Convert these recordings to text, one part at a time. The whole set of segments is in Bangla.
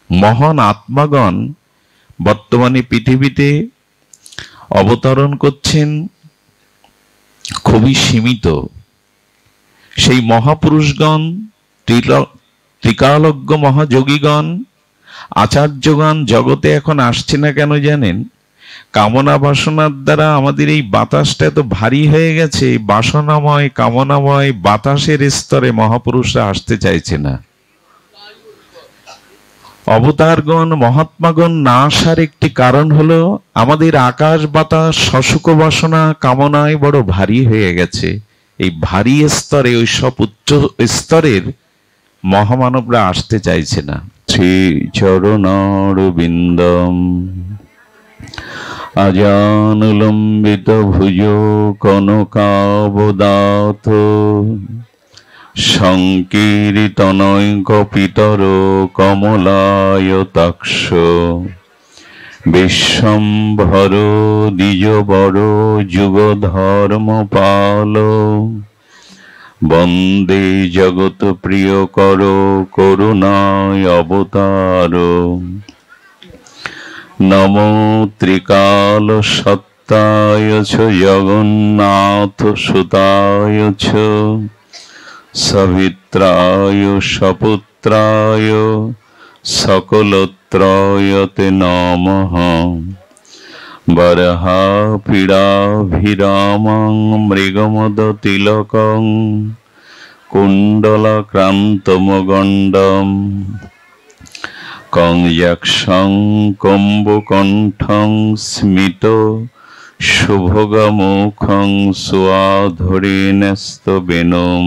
মহান আত্মাগণ বর্তমানে পৃথিবীতে অবতরণ করছেন খুবই সীমিত। সেই মহাপুরুষগণ, ত্রিকালজ্ঞ মহাযোগীগণ, আচার্যগণ জগতে এখন আসছে না কেন জানেন? কামনা বাসনার দ্বারা আমাদের এই বাতাসটা এত ভারী হয়ে গেছে, বাসনাময় কামনাময় বাতাসের স্তরে মহাপুরুষরা আসতে চাইছে না। অবতারগণ মহাত্মাগণ না আসার একটি কারণ হলো আমাদের আকাশ বাতাস শশুক বাসনা কামনায় বড় ভারী হয়ে গেছে। এই ভারী স্তরে ওই সব উচ্চ স্তরের মহামানবরা আসতে চাইছে না। শ্রী চরণারবিন্দম আজানুলম্বিত ভুজ কনকাবদাত সংকীর্তনৈক পিতর কমলায়তাক্ষ বিশ্বম্ভর দ্বিজবর যুগধর্মপাল বন্দে জগৎ প্রিয় কর করুণায় অবতার। নমো ত্রিকাল সত্তায় চ জগন্নাথ সুতায় চ সবিত্রায় সপুত্রায় সকলত্রয়তে নমঃ। বরহা পীড়াভিরামং মৃগমদ তিলকং কুণ্ডলাক্রান্তমগণ্ডম কংযক্ষং কম্বকণ্ঠং স্মিত শুভগমুখং সুয়াধরেণস্তবেনম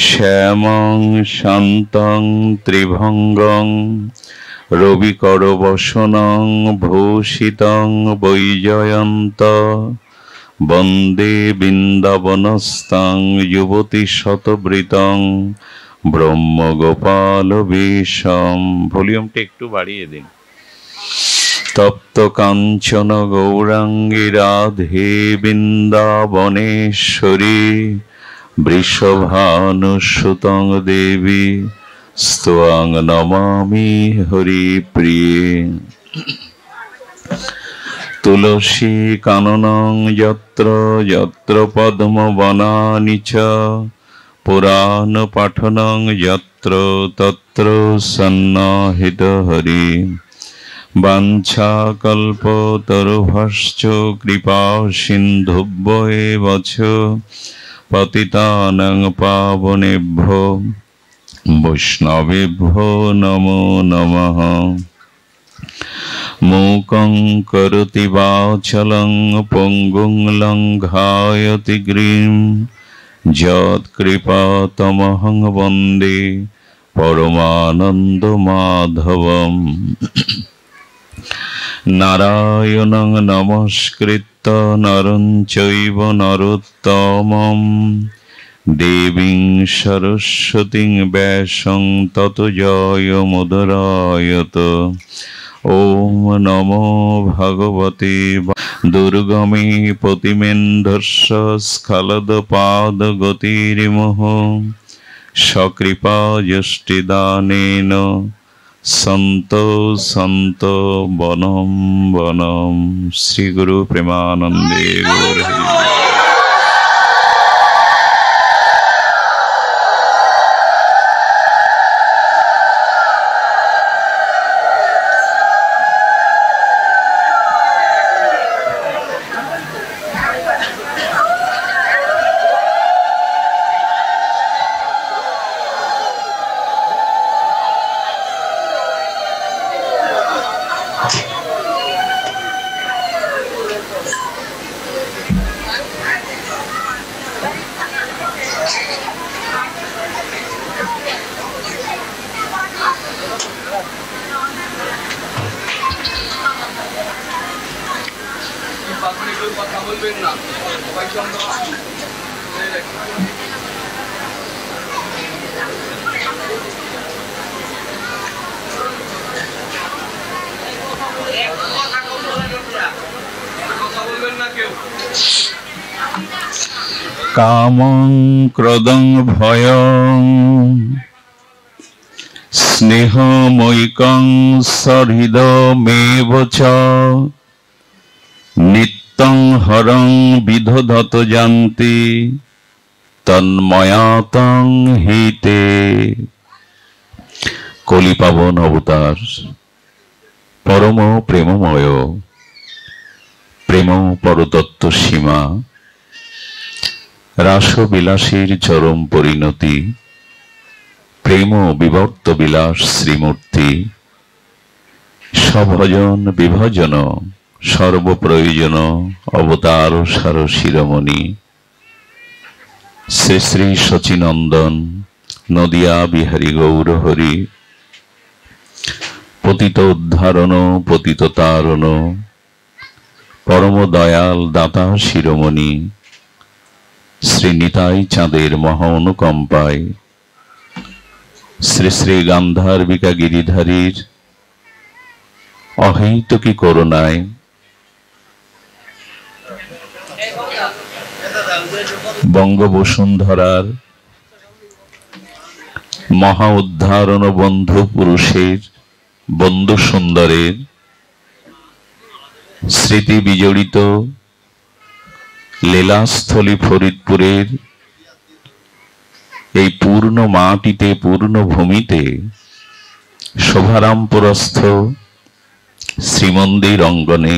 শ্যামং শান্তং ত্রিভঙ্গং রবিকরবসনং ভূষিতং বৈজয়ন্ত বন্দে বৃন্দাবনস্তাং যুবতী শতবৃতং ব্রহ্মগোপাল বেশম। ভলিউমটা একটু বাড়িয়ে দিন। তপ্ত কাঞ্চন গৌরাঙ্গী রাধে বৃন্দাবনেশ্বরী বৃষভানুসুতং দেবী স্ত্বাং নমামি হরিপ্রিয়ে। তুলসী কাননং যত্র যত্র পদ্মবনানি চ পুরাণ পাঠনং যত্র তত্র সন্নাহিত হরি। বাঞ্ছা কল্পতরুভশ্চ কৃপা সিন্ধুভ্য এব চ পতিতানাং পাবনেভ্যো বৈষ্ণবেভ্যো নমো নমঃ। মূকং করোতি বাচালং পঙ্গুং লঙ্ঘায়তি গিরিম যৎকৃপাতমহং বন্দে পরমানন্দ মাধবম। নারায়ণং নমস্কৃত্য নরং চৈব নরোত্তমং দেবীং সরস্বতীং ব্যাসং ততো জয়মুদরায়ত। ওম নমো ভগবতে দুর্গমে পতিমেন্ধস্য স্খলদপাদগতিরিমোহ সকৃপাযষ্টিদানেন সন্ত সন্ত বনম বনম। শ্রী গুরু প্রেমানন্দে গৌর হরি। কামং ক্রোধং ভয়ং স্নেহমৈকং সহৃদমেব চ নিত্যং হরং বিদধত জান্তি তন্ময়াতং হিতে। কলিপাবন অবতার, পরম প্রেমময়, প্রেম পরতত্ত্ব সীমা, রাসবিলাসীর চরম পরিণতি, প্রেম বিভক্ত বিলাস শ্রীমূর্তি, সভজন বিভজন সর্বপ্রয়োজন অবতার সার শিরোমণি, শ্রী শ্রী শচীনন্দন নদিয়া বিহারী গৌর হরি, পতিত উদ্ধারণ পতিত তারণ, পরম দয়াল দাতা শিরোমণি, শ্রী নিতাই চাঁদের মহা অনুকম্পায়, শ্রী শ্রী গান্ধার্বিকা গিরিধারীর অহৈতুকী করুণায়, বঙ্গবসুন্ধরার মহা উদ্ধারণ বন্ধু পুরুষের, বন্ধু সুন্দরের স্মৃতি বিজড়িত লীলাস্থলী ফরিদপুরের এই পূর্ণ মাটিতে, পূর্ণ ভূমিতে শোভারামপুরস্থ শ্রীমন্দির অঙ্গনে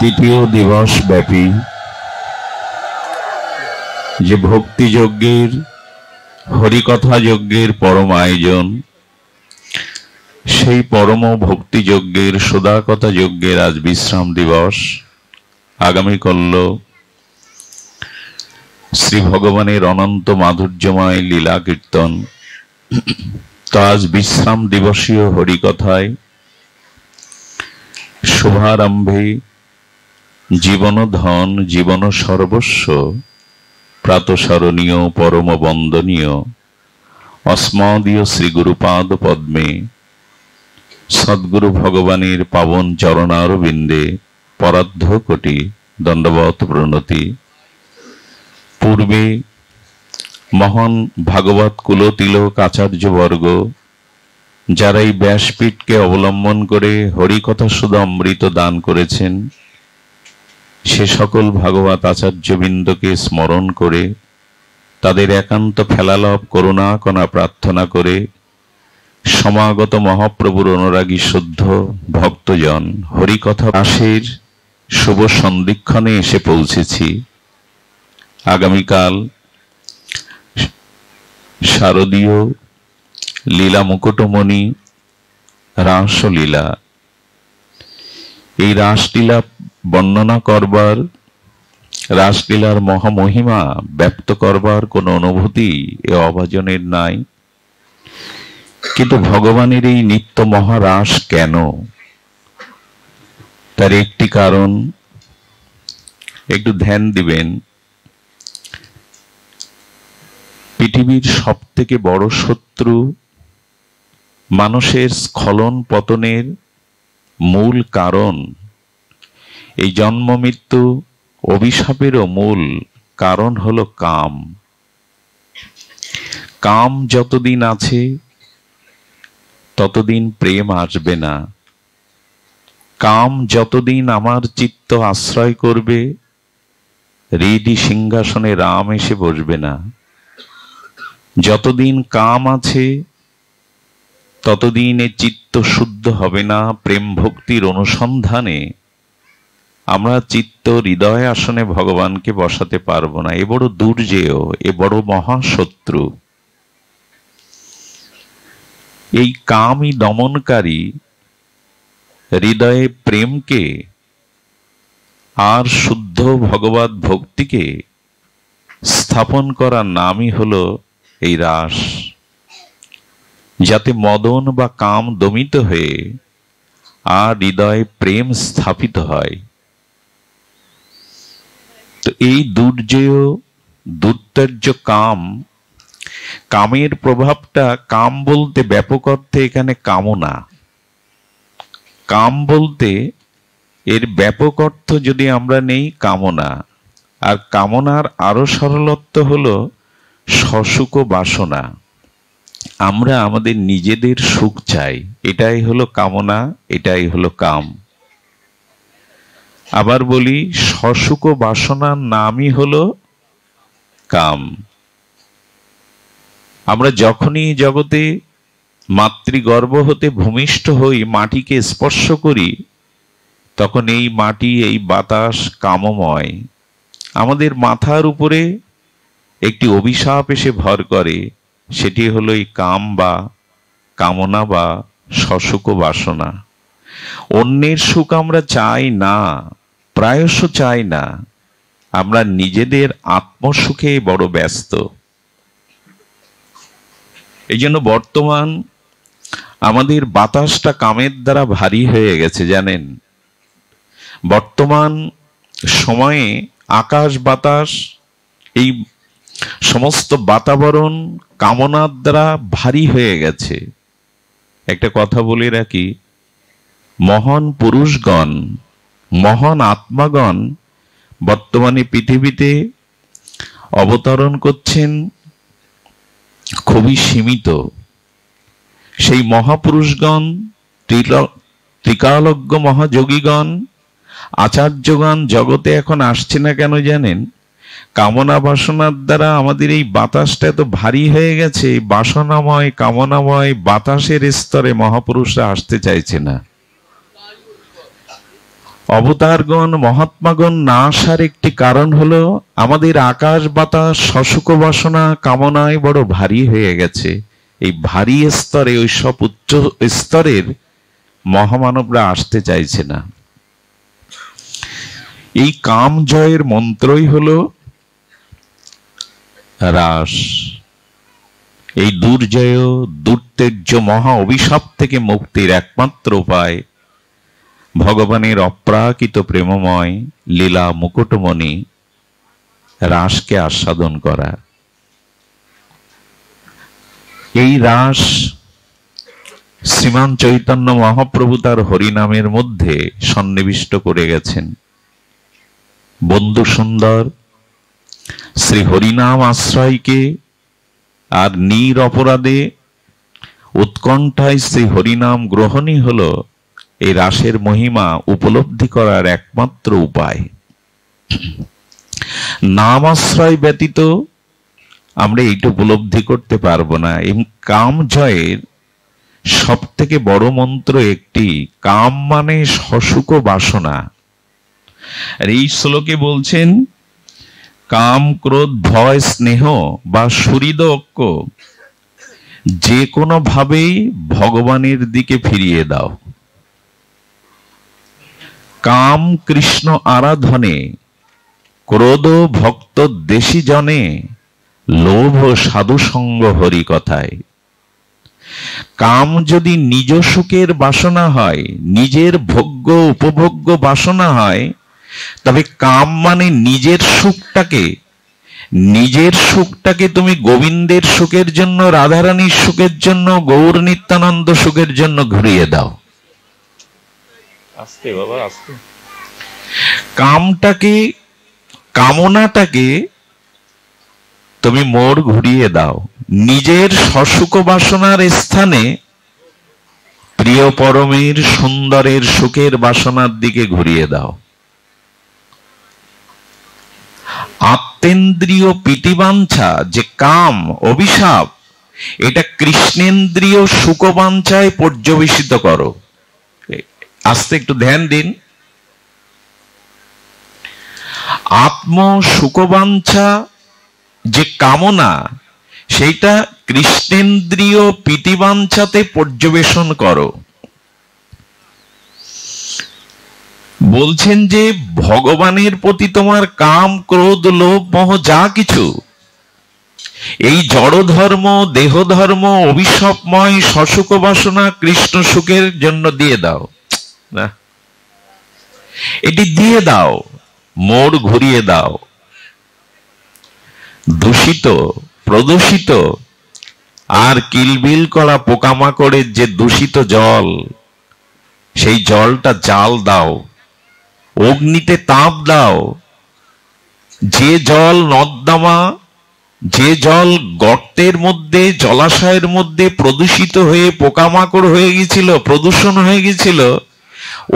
তৃতীয় দিবস ব্যাপী যে ভক্তিযজ্ঞের, হরিকথা যজ্ঞের পরম আয়োজন, সেই পরম ভক্তিযজ্ঞের, সদাকথা যজ্ঞের আজ বিশ্রাম দিবস। আগামীকাল শ্রী ভগবানের অনন্ত মাধুর্যময় লীলা কীর্তন। তো আজ বিশ্রাম দিবসীয় হরিকথায় শুভারম্ভে জীবন ধন, জীবন সর্বস্ব, প্রাতঃস্মরণীয় পরম বন্দনীয় অস্মদীয় শ্রী গুরুপাদ পদ্মে সদ্গুরু ভগবানের পাবন চরণারবিন্দে পরার্ধ কোটি দণ্ডবত প্রণতি। পূর্বে মহান ভাগবত কুলতিলক আচার্যবর্গ যারা এই ব্যাসপীঠকে অবলম্বন করে হরিকথা সুধা অমৃত দান করেছেন, সে সকল ভাগবত আচার্যবৃন্দকে স্মরণ করে তাদের একান্ত ফেলালভ করুণা কণা প্রার্থনা করে সমাগত মহাপ্রভুর অনুরাগী শুদ্ধ ভক্তজন হরিকথা পাশের শুভ সন্ধিক্ষণে এসে পৌঁছেছি। আগামীকাল শারদীয় লীলা মুকুটমণি রাসলীলা, এই রাসলীলা বর্ণনা করবার, রাসলীলার মহামহিমা ব্যক্ত করবার কোন অনুভূতি এ অভাজনের নাই। কিন্তু ভগবানের এই নিত্য মহারাস কেন, তার একটি কারণ একটু ধ্যান দিবেন। পৃথিবীর সব থেকে বড় শত্রু, মানুষের স্খলন পতনের মূল কারণ, এই জন্ম মৃত্যু অভিশাপেরও মূল কারণ হলো কাম। কাম যতদিন আছে ততদিন প্রেম আসবে না। কাম যতদিন আমার চিত্ত আশ্রয় করবে, হৃদি সিংহাসনে রাম এসে বসবে না। যতদিন কাম আছে ততদিন এ চিত্ত শুদ্ধ হবে না। প্রেম ভক্তির অনুসন্ধানে আমরা চিত্ত হৃদয় আসনে ভগবানকে বসাতে পারবো না। এ বড় দুর্জেয়, এ বড় মহাশত্রু। এই কামই দমনকারী হৃদয়ে প্রেমকে আর শুদ্ধ ভগবত ভক্তিকে স্থাপন করার নামই হলো এই রাস, যাতে মদন বা কাম দমিত হয়ে আর হৃদয়ে প্রেম স্থাপিত হয়। তো এই দুর্জেয় দুর্তর্য কাম, কামের প্রভাবটা, কাম বলতে ব্যাপক অর্থে এখানে কামনা, কাম বলতে এর ব্যাপক অর্থ যদি আমরা নেই কামনা, আর কামনার আরো সরলত্ব হলো সসুখ বাসনা। আমরা আমাদের নিজেদের সুখ চাই, এটাই হলো কামনা, এটাই হলো কাম। আবার বলি, সসুখ বাসনার নামই হলো কাম। আমরা যখনই জগতে মাতৃগর্ভ হতে ভূমিষ্ঠ হই, মাটিকে স্পর্শ করি, তখন এই মাটি, এই বাতাস কামময়। আমাদের মাথার উপরে একটি অভিশাপ এসে ভর করে, সেটি হলো এই কাম বা কামনা বা সসুখ বাসনা। অন্যের সুখ আমরা চাই না, প্রায়শ চাই না, আমরা নিজেদের আত্মসুখে বড় ব্যস্ত। এই জন্য বর্তমান আমাদের বাতাসটা কামের দ্বারা ভারী হয়ে গেছে, জানেন। বর্তমান সময়ে আকাশ বাতাস, এই সমস্ত বাতাবরণ কামনার দ্বারা ভারী হয়ে গেছে। একটা কথা বলে রাখি, মহান পুরুষগণ, মহান আত্মাগণ বর্তমানে পৃথিবীতে অবতরণ করছেন খুবই সীমিত। সেই মহাপুরুষগণ, ত্রিকালজ্ঞ মহাযোগীগণ, আচার্যগণ জগতে এখন আসছে না কেন জানেন? কামনা বাসনার দ্বারা আমাদের এই বাতাসটা এত ভারী হয়ে গেছে, বাসনাময় কামনাময় বাতাসের স্তরে মহাপুরুষরা আসতে চাইছে না। অবতারগণ, মহাত্মাগণ না আসার একটি কারণ হলো আমাদের আকাশ বাতাস সসুখ বাসনা কামনায় বড় ভারী হয়ে গেছে। এই ভারী স্তরে, ওই সব উচ্চ স্তরের মহামানবরা আসতে চাইছে না। এই কাম জয়ের মন্ত্রই হলো রাস। এই দুর্জয় দুর্তেজ্য মহা অভিশাপ থেকে মুক্তির একমাত্র উপায় ভগবানের অপ্রাকৃত প্রেমময় লীলা মুকুটমণি রাসকে আস্বাদন করা। এই রাস শ্রীমান চৈতন্য মহাপ্রভু তার হরিনামের মধ্যে সন্নিবিষ্ট করে গেছেন। বন্ধু সুন্দর শ্রী হরিনাম আশ্রয়কে আর নির অপরাধে উৎকণ্ঠায় শ্রী হরিনাম গ্রহণই হলো এই রাসের মহিমা উপলব্ধি করার একমাত্র উপায়। নাম আশ্রয় ব্যতীত আমরা এইটা উপলব্ধি করতে পারবো না। এই কাম জয়ের সব থেকে বড় মন্ত্র একটি, কাম মানে সসুখ বাসনা। আর এই শ্লোকে বলছেন, কাম ক্রোধ ভয় স্নেহ বা সুহৃদ ঐক্য যে কোনো ভাবেই ভগবানের দিকে ফিরিয়ে দাও। কাম কৃষ্ণ আরাধনে, ক্রোধ ভক্ত দেশী জনে, লোভ সাধু সঙ্গ হরি কথায়। কাম যদি নিজ সুখের বাসনা হয়, নিজের ভোগ্য উপভোগ্য বাসনা হয়, তবে কাম মানে নিজের সুখটাকে তুমি গোবিন্দের সুখের জন্য, রাধারানীর সুখের জন্য, গৌর নিত্যানন্দ সুখের জন্য ঘুরিয়ে দাও। আস্তে বাবা আস্তে। কামনাটাকে তুমি মোড় ঘুরিয়ে দাও, নিজের সসুখ বাসনার স্থানে প্রিয় পরমের সুন্দরের সুখের বাসনার দিকে ঘুরিয়ে দাও। আত্মেন্দ্রিয় প্রীতিবাঞ্ছা যে কাম অভিশাপ, এটা কৃষ্ণেন্দ্রিয় সুখবাঞ্ছায় পর্যবেসিত করো। আস্তে একটু ধ্যান দিন। আত্ম সুখবাঞ্ছা যে কামনা, সেইটা কৃষ্ণেন্দ্রিয় প্রীতিবাঞ্ছাতে পর্যবেশন করো। বলছেন যে ভগবানের প্রতি তোমার কাম ক্রোধ লোভ মোহ যা কিছু, এই জড় ধর্ম দেহ ধর্ম অভিশাপময় সসুখ বাসনা কৃষ্ণ সুখের জন্য দিয়ে দাও না, এটি দিয়ে দাও, মোড় ঘুরিয়ে দাও। দূষিত প্রদূষিত আর কিলবিল করা পোকামাকড়ের যে দূষিত জল, সেই জলটা জাল দাও, অগ্নিতে তাপ দাও। যে জল নর্দমা, যে জল গর্তের মধ্যে, জলাশয়ের মধ্যে প্রদূষিত হয়ে পোকামাকড় হয়ে গেছিল, প্রদূষণ হয়ে গেছিল,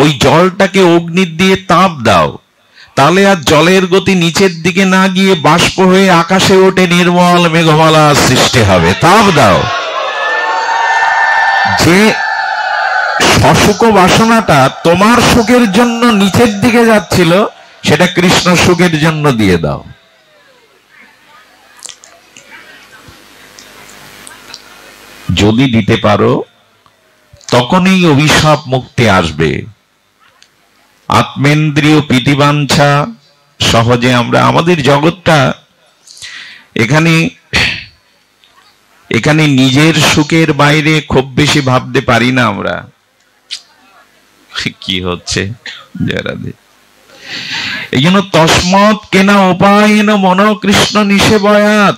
ওই জলটাকে অগ্নি দিয়ে তাপ দাও। তাহলে আর জলের গতি নিচের দিকে না গিয়ে বাষ্প হয়ে আকাশে ওঠে, নির্মল মেঘমালা সৃষ্টি হবে। তাপ দাও। যে অসুখ বাসনাটা তোমার সুখের জন্য নিচের দিকে যাচ্ছিল, সেটা কৃষ্ণ সুখের জন্য দিয়ে দাও। যদি দিতে পারো, তখনই অভিশাপ মুক্তি আসবে। আত্মেন্দ্রিয় প্রীতিবাঞ্ছা সহজে আমরা, আমাদের জগৎটা এখানে নিজের সুখের বাইরে খুব বেশি ভাবতে পারি না আমরা। কি হচ্ছে যারাদে, এই জন্য তসমৎ কেনা উপায় মন কৃষ্ণ নিষেবয়াত।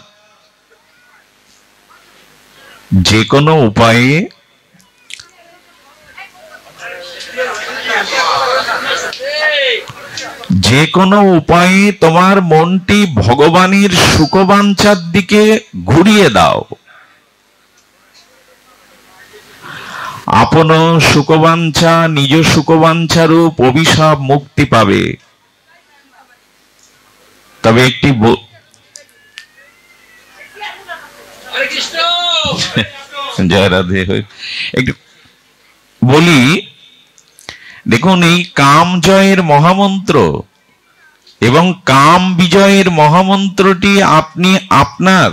যে কোনো উপায়ে তোমার মনটি ভগবানের সুখবাঞ্ছার দিকে ঘুরিয়ে দাও। আপন সুখবাঞ্ছা, নিজ সুখবাঞ্ছারূপ অভিশাপ মুক্তি পাবে। তবে একটি জয় রাধে, একটু বলি, দেখুন, এই কাম জয়ের মহামন্ত্র এবং কাম বিজয়ের মহামন্ত্রটি আপনি আপনার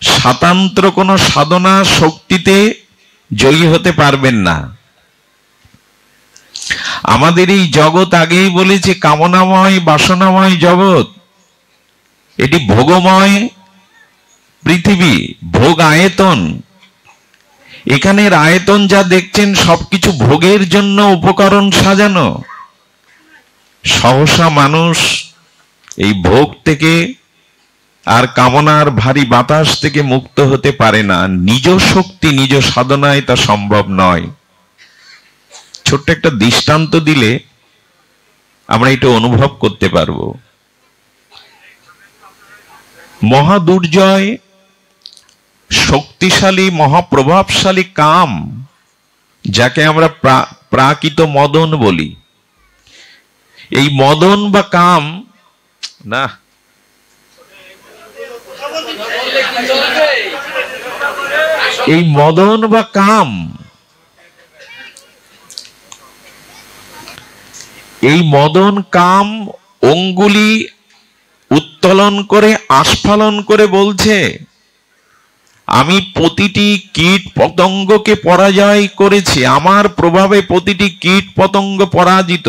স্বাতন্ত্র কোন সাধনা শক্তিতে জয়ী হতে পারবেন না। আমাদের এই জগৎ, আগেই বলেছে, কামনাময় বাসনাময় জগৎ। এটি ভোগময় পৃথিবী, ভোগ আয়তন। এখানের আয়তন যা দেখছেন সবকিছু ভোগের জন্য উপকরণ সাজানো। সহসা মানুষ এই ভোগ থেকে আর কামনার ভারী বাতাস থেকে মুক্ত হতে পারে না। নিজ শক্তি, নিজ সাধনায় তা সম্ভব নয়। ছোট্ট একটা দৃষ্টান্ত দিলে আমরা এটা অনুভব করতে পারবো। মহাদুর্জয়, শক্তিশালী, মহাপ্রভাবশালী কাম, যাকে আমরা প্রাকৃত মদন বলি। এই মদন বা কাম না, এই মদন বা কাম, এই মদন কাম অঙ্গুলি উত্তোলন করে আস্ফালন করে বলছে, আমি প্রতিটি কীট পতঙ্গকে পরাজয় করেছি, আমার প্রভাবে প্রতিটি কীট পতঙ্গ পরাজিত।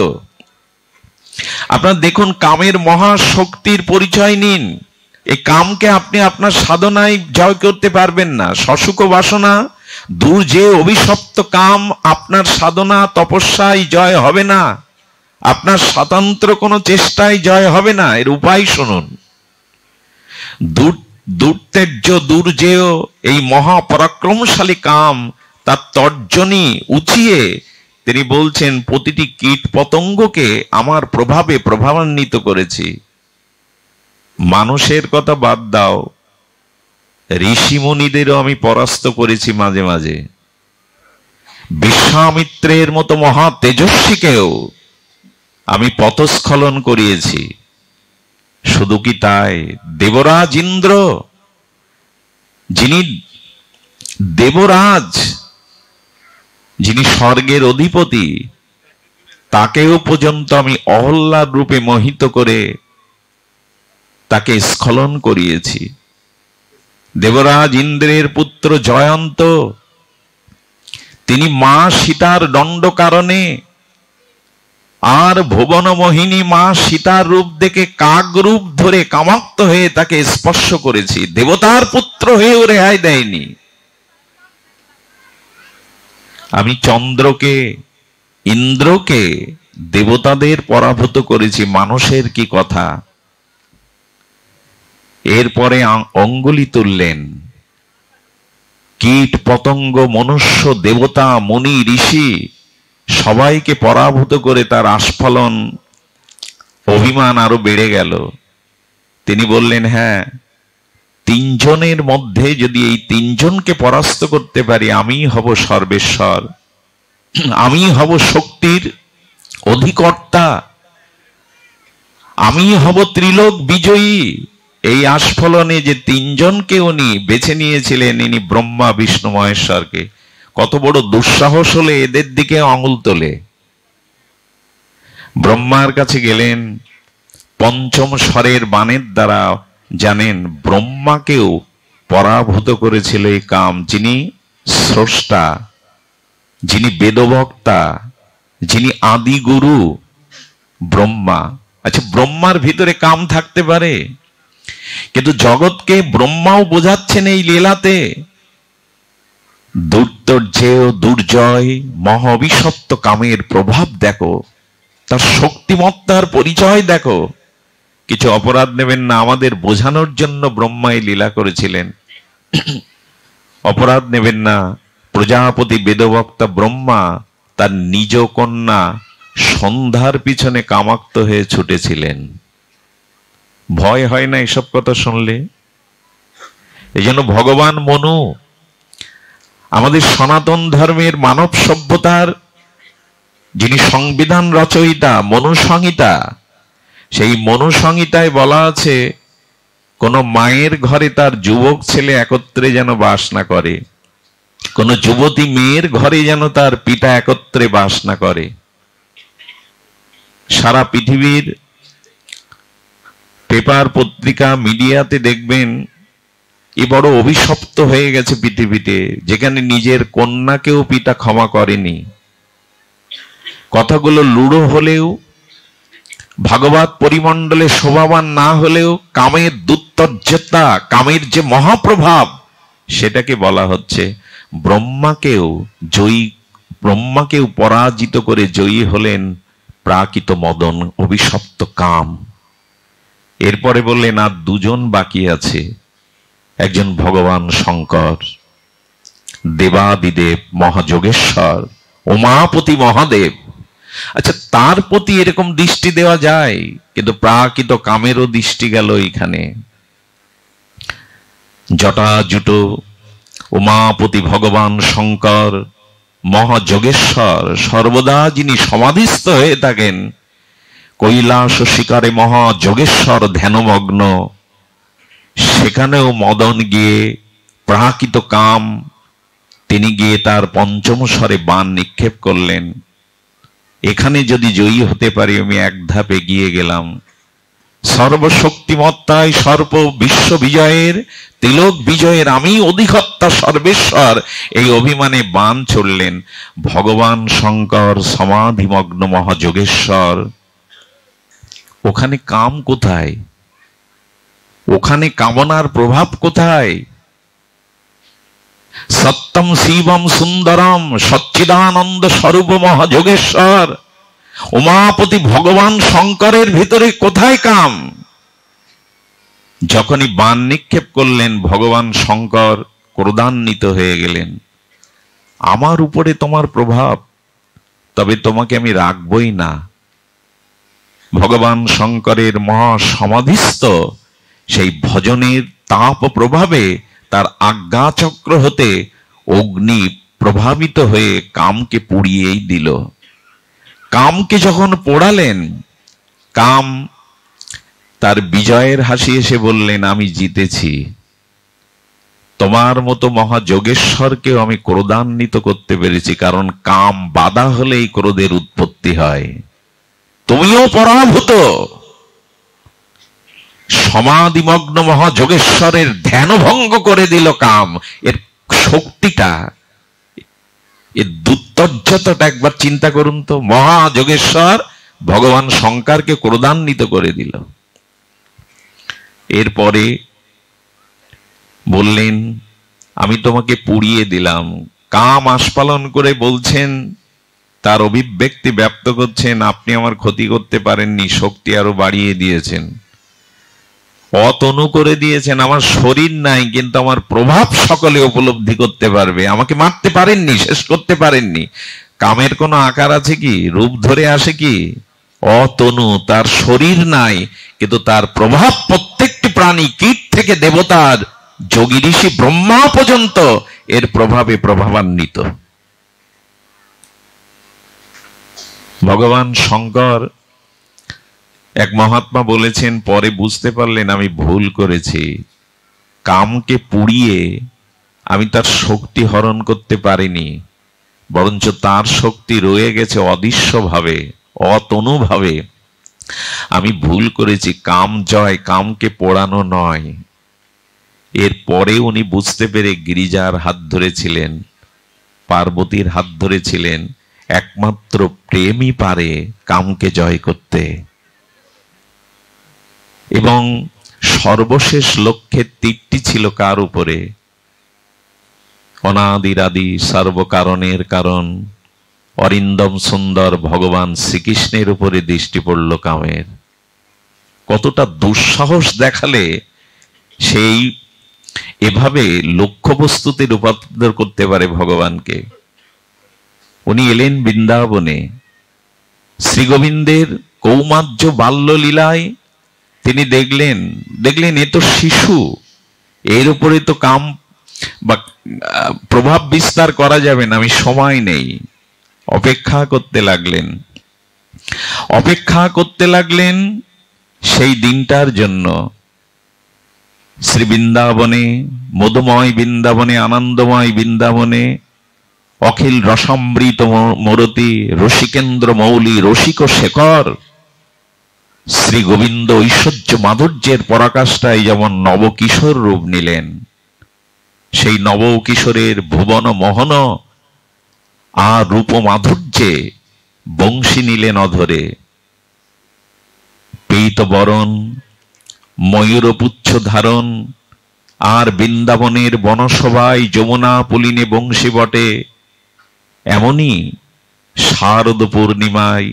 আপনার দেখুন, কামের মহাশক্তির পরিচয় নিন। এই কামকে আপনি আপনার সাধনায় জয় করতে পারবেন না। সসুখ বাসনা দূর যে অভিশপ্ত কাম, আপনার সাধনা তপস্যায় জয় হবে না, আপনার স্বতন্ত্র কোনো চেষ্টায় জয় হবে না। এর উপায় শুনুন। দুর্তেজ্য দুর্জেয় এই মহাপরাক্রমশালী কাম, তার তর্জনী উঁচিয়ে তিনি বলছেন, প্রতিটি কীট পতঙ্গকে আমার প্রভাবে প্রভাবান্বিত করেছি। মানুষের কথা বাদ দাও, ঋষিমুনিদেরও আমি পরাস্ত করেছি মাঝে মাঝে। বিশ্বামিত্রের মতো মহা তেজস্বীকেও আমি পথস্খলন করিয়েছি। শুধু কি তাই, দেবরাজ ইন্দ্র, যিনি দেবরাজ, যিনি স্বর্গের অধিপতি, তাকেও পর্যন্ত আমি অহল্লাদ রূপে মোহিত করে তাকে স্খলন করিয়েছি। দেবরাজ ইন্দ্রের পুত্র জয়ন্ত, তিনি মা সীতার দণ্ড কারণে আর ভুবন মোহিনী মা সীতার রূপ দেখে কাক রূপ ধরে কামাক্ত হয়ে তাকে স্পর্শ করেছি। দেবতার পুত্র হয়েও রেহাই দেয়নি। আমি চন্দ্রকে, ইন্দ্রকে, দেবতাদের পরাভূত করেছি। মানুষের কি কথা। এরপরে অঙ্গুলি তুললেন। কীট পতঙ্গ, মনুষ্য, দেবতা, মুনি, ঋষি সবাইকে পরাভূত করে তার আস্ফালন অভিমান আরো বেড়ে গেল। তিনি বললেন, হ্যাঁ, তিনজনের মধ্যে যদি এই তিনজনকে পরাস্ত করতে পারি, আমি হব সর্বেশ্বর, আমি হব শক্তির অধিকর্তা, আমি হব ত্রিলোক বিজয়ী। এই আস্ফলনে যে তিনজনকে উনি বেছে নিয়েছিলেন, ইনি ব্রহ্মা, বিষ্ণু, মহেশ্বরকে, কত বড় দুঃসাহস হলে এদের দিকে আঙুল তোলে। ব্রহ্মার কাছে গেলেন, পঞ্চম স্বরের বাণের দ্বারা জানেন ব্রহ্মাকেও পরাভূত করেছিল এই কাম, যিনি স্রষ্টা, যিনি বেদবক্তা, যিনি আদি গুরু ব্রহ্মা। আচ্ছা, ব্রহ্মার ভিতরে কাম থাকতে পারে? কিন্তু জগৎকে ব্রহ্মাও বোঝাচ্ছেন এই লীলাতে। দুর্ধর্যেয় দুর্জয় মহাবিশপ্ত কামের প্রভাব দেখো, তার শক্তিমত্তার পরিচয় দেখো। কিছু অপরাধ নেবেন না, আমাদের বোঝানোর জন্য ব্রহ্মা এই লীলা করেছিলেন। অপরাধ নেবেন না। প্রজাপতি বেদবক্তা ব্রহ্মা তার নিজ কন্যা সন্ধ্যার পিছনে কামাক্ত হয়ে ছুটেছিলেন। ভয় হয় না এসব কথা শুনলে? এই জন্য ভগবান মনু, আমাদের সনাতন ধর্মের মানব সভ্যতার যিনি সংবিধান রচয়িতা, মনু সংহিতা, সেই মনু সংহিতায় বলা আছে, কোন মায়ের ঘরে তার যুবক ছেলে একত্রে যেন বাস না করে, কোন যুবতী মেয়ের ঘরে যেন তার পিতা একত্রে বাস না করে। সারা পৃথিবীর পেপার, পত্রিকা, মিডিয়াতে দেখবেন এ বড় অভিশপ্ত হয়ে গেছে পৃথিবীতে, যেখানে নিজের কন্যাকেও পিতা ক্ষমা করেনি। কথাগুলো লুড়ো হলেও, ভাগবত পরিমণ্ডলে শোভাবান না হলেও, কামের দুর্ধর্যতা, কামের যে মহাপ্রভাব, সেটাকে বলা হচ্ছে। ব্রহ্মাকেও পরাজিত করে জয়ী হলেন প্রাকৃত মদন, অভিশপ্ত কাম। এরপরে বললেন আর দুজন বাকি আছে, একজন ভগবান শঙ্কর, দেবাদিদেব, মহাযোগেশ্বর, উমাপতি মহাদেব। আচ্ছা, তার প্রতি এরকম দৃষ্টি দেওয়া যায়, কিন্তু প্রাকৃত কামেরও দৃষ্টি গেল এখানে। জটাজুটো উমাপতি ভগবান শঙ্কর, মহাযোগেশ্বর, সর্বদা যিনি সমাধিস্থ হয়ে থাকেন, কৈলাস শিকারে মহাযোগেশ্বর ধ্যানমগ্ন, সেখানেও মদন গিয়ে প্রাকৃত কাম, তিনি গিয়ে তার পঞ্চম স্বরে বাণ নিক্ষেপ করলেন। এখানে যদি জয়ী হতে পারি, আমি এক ধাপ এগিয়ে গেলাম। সর্বশক্তিমত্তায় সর্ব বিশ্ব বিজয়ের, তিলক বিজয়ের আমি অধিকর্তা সর্বেশ্বর, এই অভিমানে বাণ ছুড়লেন ভগবান শঙ্কর, সমাধিমগ্ন মহাযোগেশ্বর। ওখানে কাম কোথায়? ওখানে কামনার প্রভাব কোথায়? সত্যম শিবম সুন্দরম সচ্চিদানন্দ স্বরূপ মহাযোগেশ্বর, উমাপতি ভগবান শঙ্করের ভিতরে কোথায় কাম? যখনই বাণ নিক্ষেপ করলেন, ভগবান শঙ্কর ক্রোধান্বিত হয়ে গেলেন। আমার উপরে তোমার প্রভাব, তবে তোমাকে আমি রাখবই না। ভগবান শঙ্করের মহাসমাধিস্থ সেই ভজনের তাপ প্রভাবে তার আজ্ঞাচক্র হতে অগ্নি প্রভাবিত হয়ে কামকে পুড়িয়েই দিল। কামকে যখন পোড়ালেন, কাম তার বিজয়ের হাসি এসে বললেন, আমি জিতেছি। তোমার মতো মহাযোগেশ্বরকেও আমি ক্রোধান্বিত করতে পেরেছি, কারণ কাম বাধা হলেই ক্রোধের উৎপত্তি হয়। তুমিও পরাভূত। সমাধিমগ্ন মহাযোগেশ্বরের ধ্যান ভঙ্গ করে দিল কাম। এর শক্তিটা, এর দুর্ধর্যতাটা একবার চিন্তা করুন তো। মহাযোগেশ্বর ভগবান শঙ্করকে ক্রোধান্বিত করে দিল। এরপরে বললেন, আমি তোমাকে পুড়িয়ে দিলাম। কাম আস্ফালন করে বলছেন, তার অভিব্যক্তি ব্যক্ত করছেন, আপনি আমার ক্ষতি করতে পারেননি, শক্তি আরো বাড়িয়ে দিয়েছেন, অতনু করে দিয়েছেন। আমার শরীর নাই, কিন্তু আমার প্রভাব সকলে উপলব্ধি করতে পারবে। আমাকে মারতে পারেননি, শেষ করতে পারেননি। কামের কোনো আকার আছে কি? রূপ ধরে আসে কি? অতনু, তার শরীর নাই, কিন্তু তার প্রভাব প্রত্যেকটি প্রাণী, কীট থেকে দেবতার, যোগী ঋষি ব্রহ্মা পর্যন্ত এর প্রভাবে প্রভাবান্বিত। ভগবান শঙ্কর, এক মহাত্মা বলেছেন, পরে বুঝতে পারলেন আমি ভুল করেছি, কামকে পুড়িয়ে আমি তার শক্তি হরণ করতে পারিনি, বরঞ্চ তার শক্তি রয়ে গেছে অদৃশ্যভাবে, অতনুভাবে। আমি ভুল করেছি, কাম জয়, কামকে পোড়ানো নয়। এরপরে উনি বুঝতে পেরে গিরিজার হাত ধরেছিলেন, পার্বতীর হাত ধরেছিলেন। একমাত্র প্রেমই পারে কামকে জয় করতে। এবং সর্বশেষ লক্ষ্যের তীরটি ছিল কার উপরে? অনাদিরাদি সর্বকারণের কারণ অরিন্দম সুন্দর ভগবান শ্রীকৃষ্ণের উপরে দৃষ্টি পড়ল কামের। কতটা দুঃসাহস দেখালে সেই এভাবে লক্ষ্যবস্তুতে রূপান্তর করতে পারে ভগবানকে। উনি এলেন বৃন্দাবনে, শ্রী গোবিন্দের কৌমার্য বাল্যলীলায় তিনি দেখলেন এ তো শিশু, এর উপরে তো কাম বা প্রভাব বিস্তার করা যাবে না, আমি সময় নেই। অপেক্ষা করতে লাগলেন সেই দিনটার জন্য। শ্রী বৃন্দাবনে, মধুময় বৃন্দাবনে, আনন্দময় বৃন্দাবনে, অখিল রসামৃত মরতি রসিকেন্দ্র মৌলি রসিক শেখর শ্রী গোবিন্দ ঐশ্বর্য মাধুর্যের পরাকাষ্ঠায় যেমন নবকিশোর রূপ নিলেন, সেই নবকিশোরের ভুবন মোহন আর রূপ মাধুর্যে বংশী নিলেন অধরে। পীত বরণ, ময়ূরপুচ্ছ ধারণ, আর বৃন্দাবনের বনসভায় যমুনা পুলিনে বংশী বটে। এমনই শারদ পূর্ণিমায়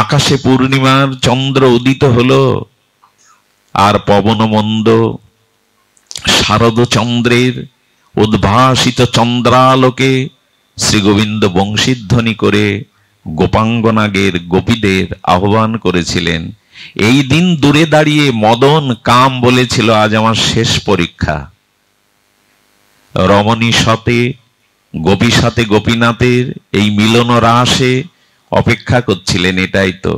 আকাশে পূর্ণিমার চন্দ্র উদিত হলো, আর পবন মন্দ শারদ চন্দ্রের উদ্ভাসিত চন্দ্রালোকে শ্রী গোবিন্দ বংশীধ্বনি করে গোপাঙ্গনাগের গোপীদের আহ্বান করেছিলেন। এই দিন দূরে দাঁড়িয়ে মদন কাম বলেছিল, আজ আমার শেষ পরীক্ষা। রমণী সাথে গোপী সাথে গোপীনাথের এই মিলন রাসে অপেক্ষা করছিলেন, এটাই তো।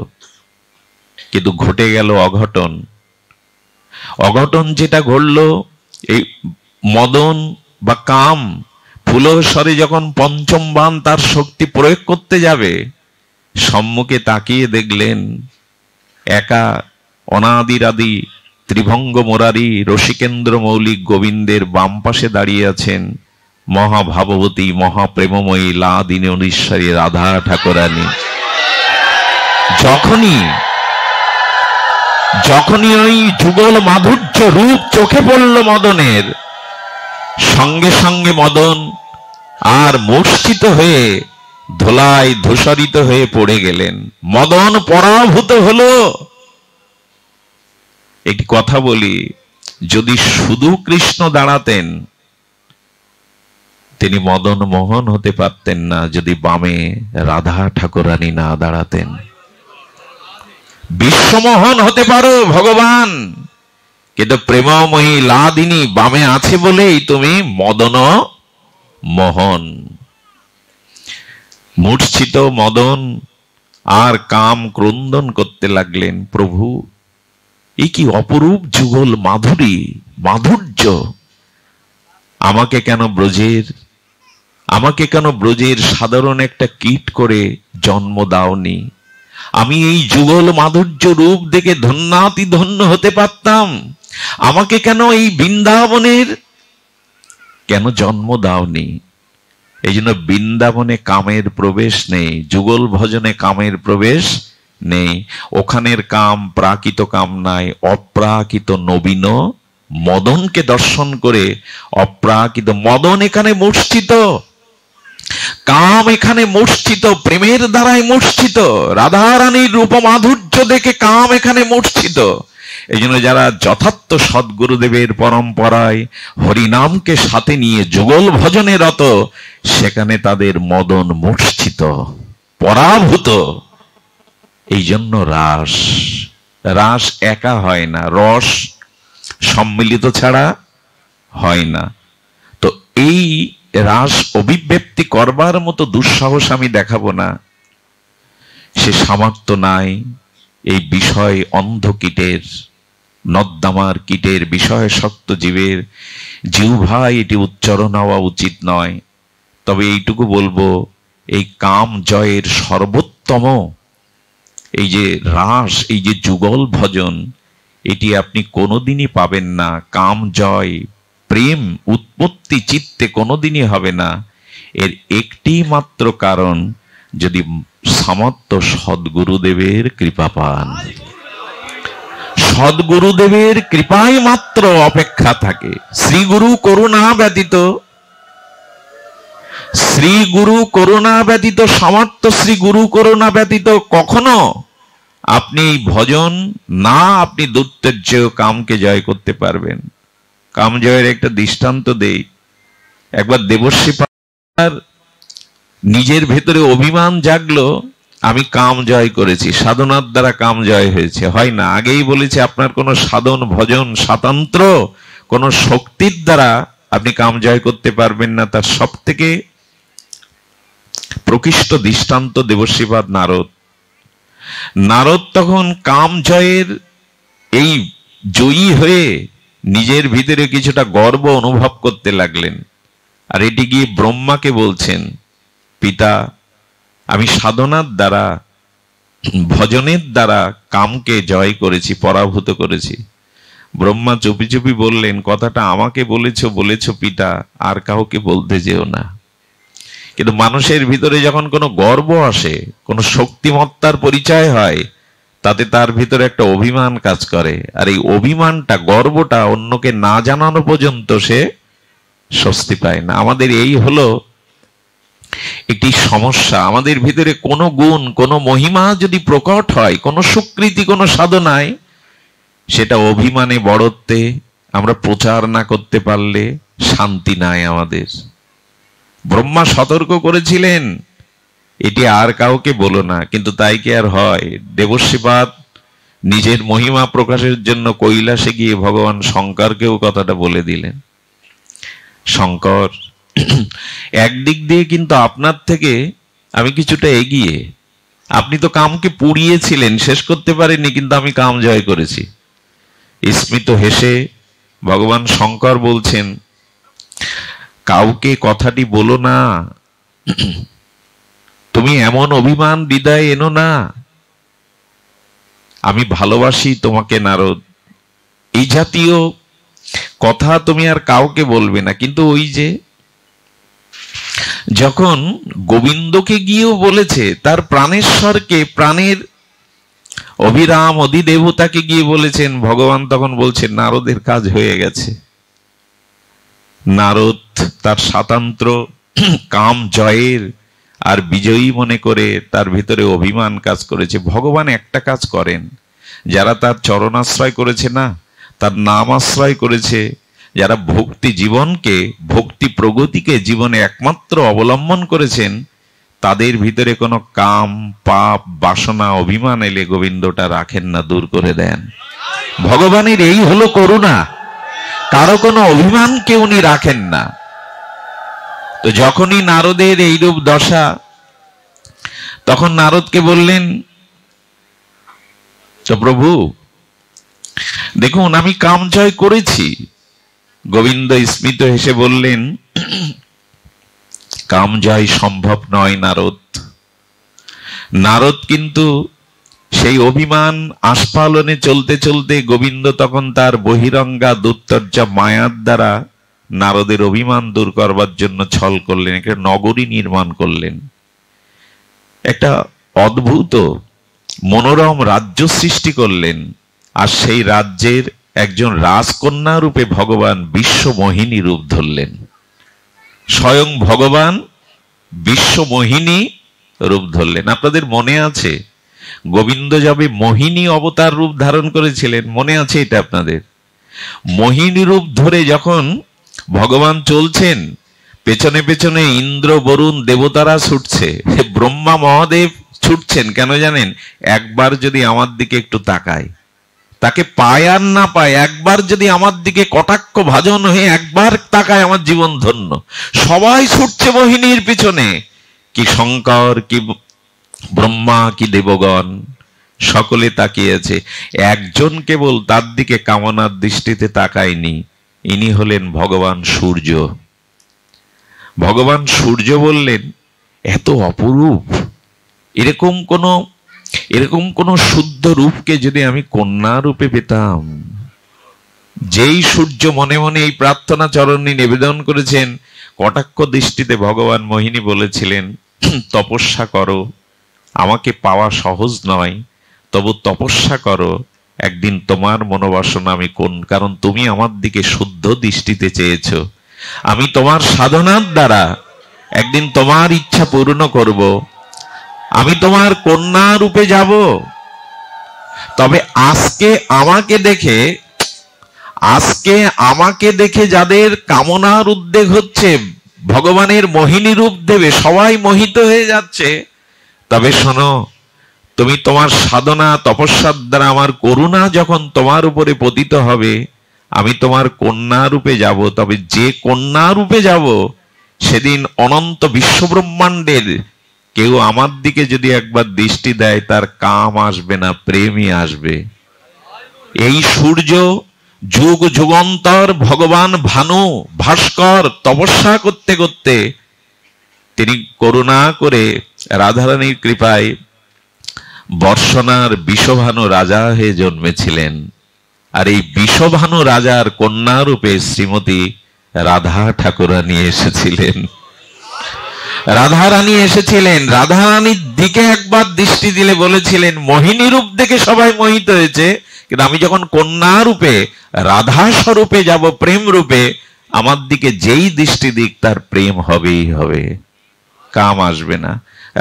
কিন্তু ঘটে গেল অঘটন। যেটা ঘটল, এই মদন বা কাম ফুলস্বরে যখন পঞ্চম বাণ তার শক্তি প্রয়োগ করতে যাবে, সম্মুখে তাকিয়ে দেখলেন একা অনাদিরাদি ত্রিভঙ্গ মোরারি রসিকেন্দ্র মৌলিক গোবিন্দের বাম পাশে দাঁড়িয়ে আছেন মহাভাবতী মহাপ্রেমময়ী লাদিনীশ্বরী রাধা ঠাকুরানী। যখনই ওই যুগল মাধুর্য রূপ চোখে পড়ল মদনের, সঙ্গে সঙ্গে মদন আর মূর্ছিত হয়ে ধোলায় ধূসরিত হয়ে পড়ে গেলেন। মদন পরাভূত হলো। একটি কথা বলি, যদি শুধু কৃষ্ণ দাঁড়াতেন তিনি মদন মোহন হতে পারতেন না, যদি বামে রাধা ঠাকুরানী না দাঁড়াতেন। বিশ্বমোহন হতে পারো ভগবান, কিন্তু প্রেমময়ী লাদিনী বামে আছে বলেই তুমি মদন মোহন। মূর্ছিত মদন আর কাম ক্রন্দন করতে লাগলেন, প্রভু এই কি অপরূপ যুগল মাধুর্য, আমাকে কেন ব্রজের সাধারণ একটা কীট করে জন্ম দাওনি? আমি এই যুগল মাধুর্য রূপ দেখে ধন্যাতি ধন্য হতে পারতাম। আমাকে কেন এই বৃন্দাবনের কেন জন্ম দাওনি? এই জন্য বৃন্দাবনে কামের প্রবেশ নেই, যুগল ভজনে কামের প্রবেশ নেই। ওখানের কাম প্রাকৃত কাম নাই, অপ্রাকৃত নবীন মদনকে দর্শন করে অপ্রাকৃত মদন এখানে মূর্ছিত, কাম এখানে মূর্ছিত, প্রেমের দ্বারাই মূর্ছিত, রাধারানীর রূপ মাধুর্য দেখে কাম এখানে মূর্ছিত। এই জন্য যারা যথার্থ সদ্গুরুদেবের পরম্পরায় হরিনামকে সাথে নিয়ে যুগল ভজনে রত, সেখানে তাদের মদন মূর্ছিত, পরাভূত। এই জন্য রাস, রাস একা হয় না, রস সম্মিলিত ছাড়া হয় না। তো এই রাস অভিব্যক্তি করবার মতো দুঃসাহস আমি দেখাবো না, সে সামর্থ্য নাই। এই বিষয় অন্ধ কীটের, নর্দমার কীটের, বিষয়াসক্ত জীবের জিহ্বায় এটি উচ্চারণ হওয়া উচিত নয়। তবে এইটুকু বলবো, এই কাম জয়ের সর্বোত্তম এই যে রাস, এই যে যুগল ভজন, এটি আপনি কোনোদিনই পাবেন না। কাম জয়, প্রেম উৎপত্তি চিত্তে কোনোদিনই হবে না। এর একটি মাত্র কারণ, যদি সামর্থ্য সদ্গুরুদেবের কৃপা পান। সদ্গুরুদেবের কৃপায় মাত্র অপেক্ষা থাকে। শ্রীগুরু করুণা ব্যতীত, শ্রীগুরু করুণা ব্যতীত, সামর্থ্য শ্রী গুরু করুণা ব্যতীত কখনো আপনি ভজন না, আপনি দৈত্যের কামকে জয় করতে পারবেন। কাম জয়ের একটা দৃষ্টান্ত দেই। একবার দেবশ্রী পাল নিজের ভেতরে অভিমান জাগলো, আমি কাম জয় করেছি, সাধনার দ্বারা কাম জয় হয়েছে। হয় না। আগেই বলেছে, আপনার কোন সাধন ভজন স্বাতন্ত্র কোন শক্তির দ্বারা আপনি কাম জয় করতে পারবেন না। তার সব থেকে প্রকৃষ্ট দৃষ্টান্ত দেবশ্রীপাদ নারদ। নারদ তখন কাম জয়ের এই জয়ী হয়ে নিজের ভিতরে কিছুটা গর্ব অনুভব করতে লাগলেন। আর এটি গিয়ে ব্রহ্মাকে বলছেন, পিতা, আমি সাধনার দ্বারা ভজনের দ্বারা কামকে জয় করেছি, পরাভূত করেছি। ব্রহ্মা চুপি চুপি বললেন, কথাটা আমাকে বলেছ পিতা, আর কাউকে বলতে যেও না। কিন্তু মানুষের ভিতরে যখন কোনো গর্ব আসে, কোনো শক্তিমত্তার পরিচয় হয়, তাতে তার ভিতরে একটা অভিমান কাজ করে। আর এই অভিমানটা, গর্বটা অন্যকে না জানানো পর্যন্ত সে স্বস্তি পায় না। আমাদের এই হলো একটি সমস্যা। আমাদের ভিতরে কোনো গুণ, কোনো মহিমা যদি প্রকট হয়, কোনো স্বীকৃতি, কোনো সাধনায়, সেটা অভিমানে, বড়ত্বে আমরা প্রচার না করতে পারলে শান্তি নাই আমাদের। ব্রহ্মা সতর্ক করেছিলেন, এটি আর কাউকে বলো না, কিন্তু তাই কি আর হয়? দেবশ্রীপাদ নিজের মহিমা প্রকাশের জন্য কৈলাসে গিয়ে ভগবান শঙ্করকেও কথাটা বলে দিলেন। শঙ্কর, একদিক দিয়ে কিন্তু আপনার থেকে আমি কিছুটা এগিয়ে। আপনি তো কামকে পুড়িয়েছিলেন, শেষ করতে পারেননি, কিন্তু আমি কাম জয় করেছি। স্মিত হেসে ভগবান শঙ্কর বলছেন, কাউকে কথাটি বলো না, তুমি এমন অভিমান হৃদয়ে এনো না। আমি ভালোবাসি তোমাকে নারদ, এই জাতীয় কথা তুমি আর কাউকে বলবে না। কিন্তু ওই যে যখন গোবিন্দকে গিয়েও বলেছে, তার প্রাণেশ্বরকে, প্রাণের অভিরাম অধিদেবতাকে গিয়ে বলেছেন, ভগবান তখন বলছেন নারদের কাজ হয়ে গেছে। নারদ তার স্বাতন্ত্র কাম জয়ের আর বিজয়ী মনে করে তার ভিতরে অভিমান কাজ করেছে। ভগবান একটা কাজ করেন, যারা তার চরণাশ্রয় করেছে না, তার নাম আশ্রয় করেছে, যারা ভক্তি জীবনকে, ভক্তি প্রগতিকে জীবনে একমাত্র অবলম্বন করেছেন, তাদের ভিতরে কোনো কাম, পাপ, বাসনা, অভিমান এলে গোবিন্দটা রাখেন না, দূর করে দেন। ভগবানের এই হলো করুণা, কারো কোনো অভিমানকে উনি রাখেন না। তো যখনই নারদের এইরূপ দশা, তখন নারদকে বললেন, তো প্রভু দেখুন, আমি কাম জয় করেছি। গোবিন্দ স্মিত হেসে বললেন, কাম জয় সম্ভব নয় নারদ। নারদ কিন্তু সেই অভিমান আস্ফালনে চলতে চলতে গোবিন্দ তখন তার বহিরঙ্গা দুত্তর্যা মায়ার দ্বারা নারদের অভিমান দূর করবার জন্য ছল করলেন, একটা নগরী নির্মাণ করলেন, একটা অদ্ভুত মনোরম রাজ্য সৃষ্টি করলেন। আর সেই রাজ্যের একজন রাজকন্যা রূপে ভগবান বিশ্বমোহিনী রূপ ধরলেন। স্বয়ং ভগবান বিশ্বমোহিনী রূপ ধরলেন। আপনাদের মনে আছে গোবিন্দ যবে মোহিনী অবতার রূপ ধারণ করেছিলেন? মনে আছে এটা আপনাদের? মোহিনী রূপ ধরে যখন ভগবান চলছেন, পেছনে পেছনে ইন্দ্র, বরুণ, দেবতারা ছুটছে, ব্রহ্মা মহাদেব ছুটছেন। কেন জানেন? একবার যদি আমার দিকে একটু তাকায়, তাকে পায় আর না পায়, একবার যদি আমার দিকে কটাক্ষ ভাজন হয়ে একবার তাকায়, আমার জীবন ধন্য। সবাই ছুটছে মোহিনীর পিছনে, কি শঙ্কর, কি ব্রহ্মা, কি দেবগণ, সকলে তাকিয়েছে। একজন কেবল তার দিকে কামনার দৃষ্টিতে তাকায়নি, ইনি হলেন ভগবান সূর্য। ভগবান সূর্য বললেন, এত অপরূপ, এরকম কোন শুদ্ধ রূপকে যদি আমি কন্যা রূপে পেতাম। যেই সূর্য মনে মনে এই প্রার্থনা চরণে নিবেদন করেছেন, কটাক্ষ দৃষ্টিতে ভগবান মোহিনী বলেছিলেন, তপস্যা করো, আমাকে পাওয়া সহজ নয়, তবু তপস্যা করো, একদিন তোমার মনোবাসনা আমি কারণ তুমি আমার দিকে শুদ্ধ দৃষ্টিতে চেয়েছ, আমি তোমার সাধনার দ্বারা একদিন তোমার ইচ্ছা পূর্ণ করব, আমি তোমার কন্যা রূপে যাব। তবে আজকে আমাকে দেখে যাদের কামনার উদ্বেগ হচ্ছে, ভগবানের মোহিনী রূপ দেবে, সবাই মোহিত হয়ে যাচ্ছে, তবে শোনো, তুমি তোমার সাধনা তপস্যার দ্বারা আমার করুণা যখন তোমার উপরে পতিত হবে, আমি তোমার কন্যা রূপে যাব। তবে যে কন্যা রূপে যাব, সেদিন অনন্ত বিশ্বব্রহ্মাণ্ডের কেউ আমার দিকে যদি একবার দৃষ্টি দেয়, তার কাম আসবে না, প্রেমই আসবে। এই সূর্য যুগ যুগান্তর ভগবান ভানু ভাস্কর তপস্যা করতে করতে তিনি করুণা করে রাধারানীর কৃপায় বর্ষণার বিষভানু রাজা হয়ে জন্মেছিলেন। আর এই বিষভানু রাজার কন্যা রূপে শ্রীমতী রাধা ঠাকুরানী এসেছিলেন। রাধারানী এসেছিলেন, রাধারানীর দিকে একবার দৃষ্টি দিলে বলেছিলেন, মোহিনী রূপ দেখে সবাই মোহিত হয়েছে, কিন্তু আমি যখন কন্যা রূপে রাধা স্বরূপে যাব, প্রেম রূপে, আমার দিকে যেই দৃষ্টি দিক তার প্রেম হবেই হবে, কাম আসবে না।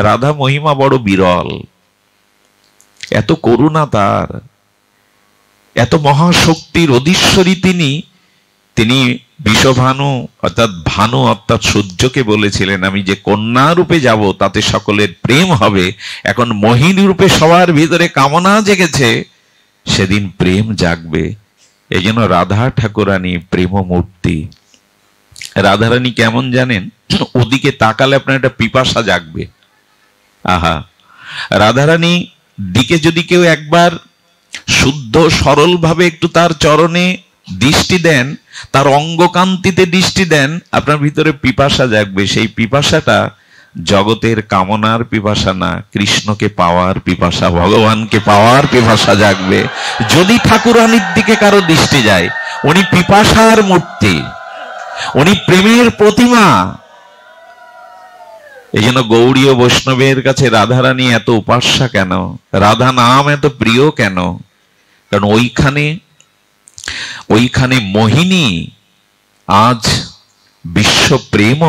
রাধা মহিমা বড় বিরল, এত করুণা তার, এত মহাশক্তির অধীশ্বরী তিনি বিষভানু অর্থাৎ ভানু অর্থাৎ সূর্যকে বলেছিলেন, আমি যে কন্যা রূপে যাব তাতে সকলের প্রেম হবে। এখন মোহিনী রূপে সবার ভিতরে কামনা জেগেছে, সেদিন প্রেম জাগবে। এই জন্য রাধা ঠাকুরানী প্রেম মূর্তি। রাধারানী কেমন জানেন? ওদিকে তাকালে আপনার একটা পিপাসা জাগবে। আহা, রাধারানী দিকে যদি কেউ একবার শুদ্ধ সরল ভাবে একটু তার চরণে দৃষ্টি দেন, তার অঙ্গকান্তিতে দৃষ্টি দেন, আপনার ভিতরে পিপাসা জাগবে। সেই পিপাসাটা জগতের কামনার পিপাসা না, কৃষ্ণকে পাওয়ার পিপাসা, ভগবানকে পাওয়ার পিপাসা জাগবে। যদি ঠাকুরানীর দিকে কারো দৃষ্টি যায়, উনি পিপাসার মূর্তি, উনি প্রেমের প্রতিমা। এই জন্য গৌড়ীয় বৈষ্ণবের কাছে রাধারানী এত উপাস্যা কেন, রাধা নাম এত প্রিয় কেন? কারণ ওইখানে মোহিনী আজ বিশ্ব প্রেম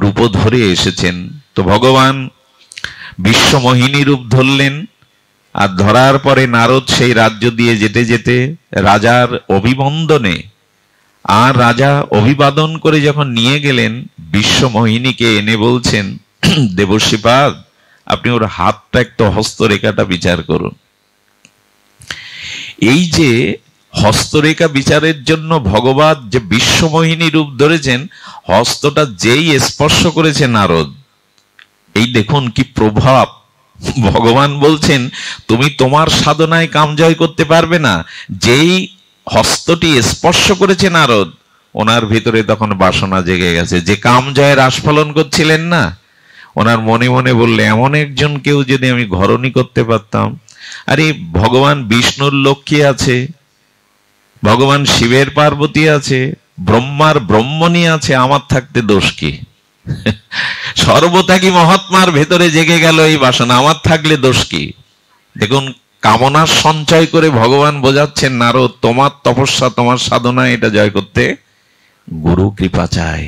রূপ ধরে এসেছেন। তো ভগবান বিশ্ব মোহিনী রূপ ধরলেন, আর ধরার পরে নারদ সেই রাজ্য দিয়ে যেতে যেতে রাজার অভিবন্দনে, আর রাজা অভিবাদন করে যখন নিয়ে গেলেন, বিশ্ব মোহিনীকে এনে বলছেন, দেবশ্রীপাদ, আপনি ওর হাতটা একটু হস্তরেখাটা বিচার করুন। এই যে হস্তরেখা বিচারের জন্য ভগবান যে বিশ্বমোহিনী রূপ ধরেছেন, হস্তটা যেই স্পর্শ করেছে নারদ, এই দেখুন কি প্রভাব। ভগবান বলছেন, তুমি তোমার সাধনায় কাম জয় করতে পারবে না। যেই হস্তটি স্পর্শ করেছে নারদ, ওনার ভিতরে তখন বাসনা জেগে গেছে। যে কাম জয়ের আস্ফলন করছিলেন না, ওনার মনে মনে বললে, এমন একজন কেউ যদি আমি ঘরণী করতে পারতাম। আরে ভগবান বিষ্ণুর লক্ষ্মী আছে, ভগবান শিবের পার্বতী আছে, ব্রহ্মার ব্রহ্মণী আছে, আমার থাকতে দোষ কি? সর্বত্যাগী মহাত্মার ভেতরে জেগে গেল এই বাসনা, আমার থাকলে দোষ কি? দেখুন, কামনার সঞ্চয় করে ভগবান বোঝাচ্ছেন, নারদ, তোমার তপস্যা, তোমার সাধনা, এটা জয় করতে গুরু কৃপা চাই।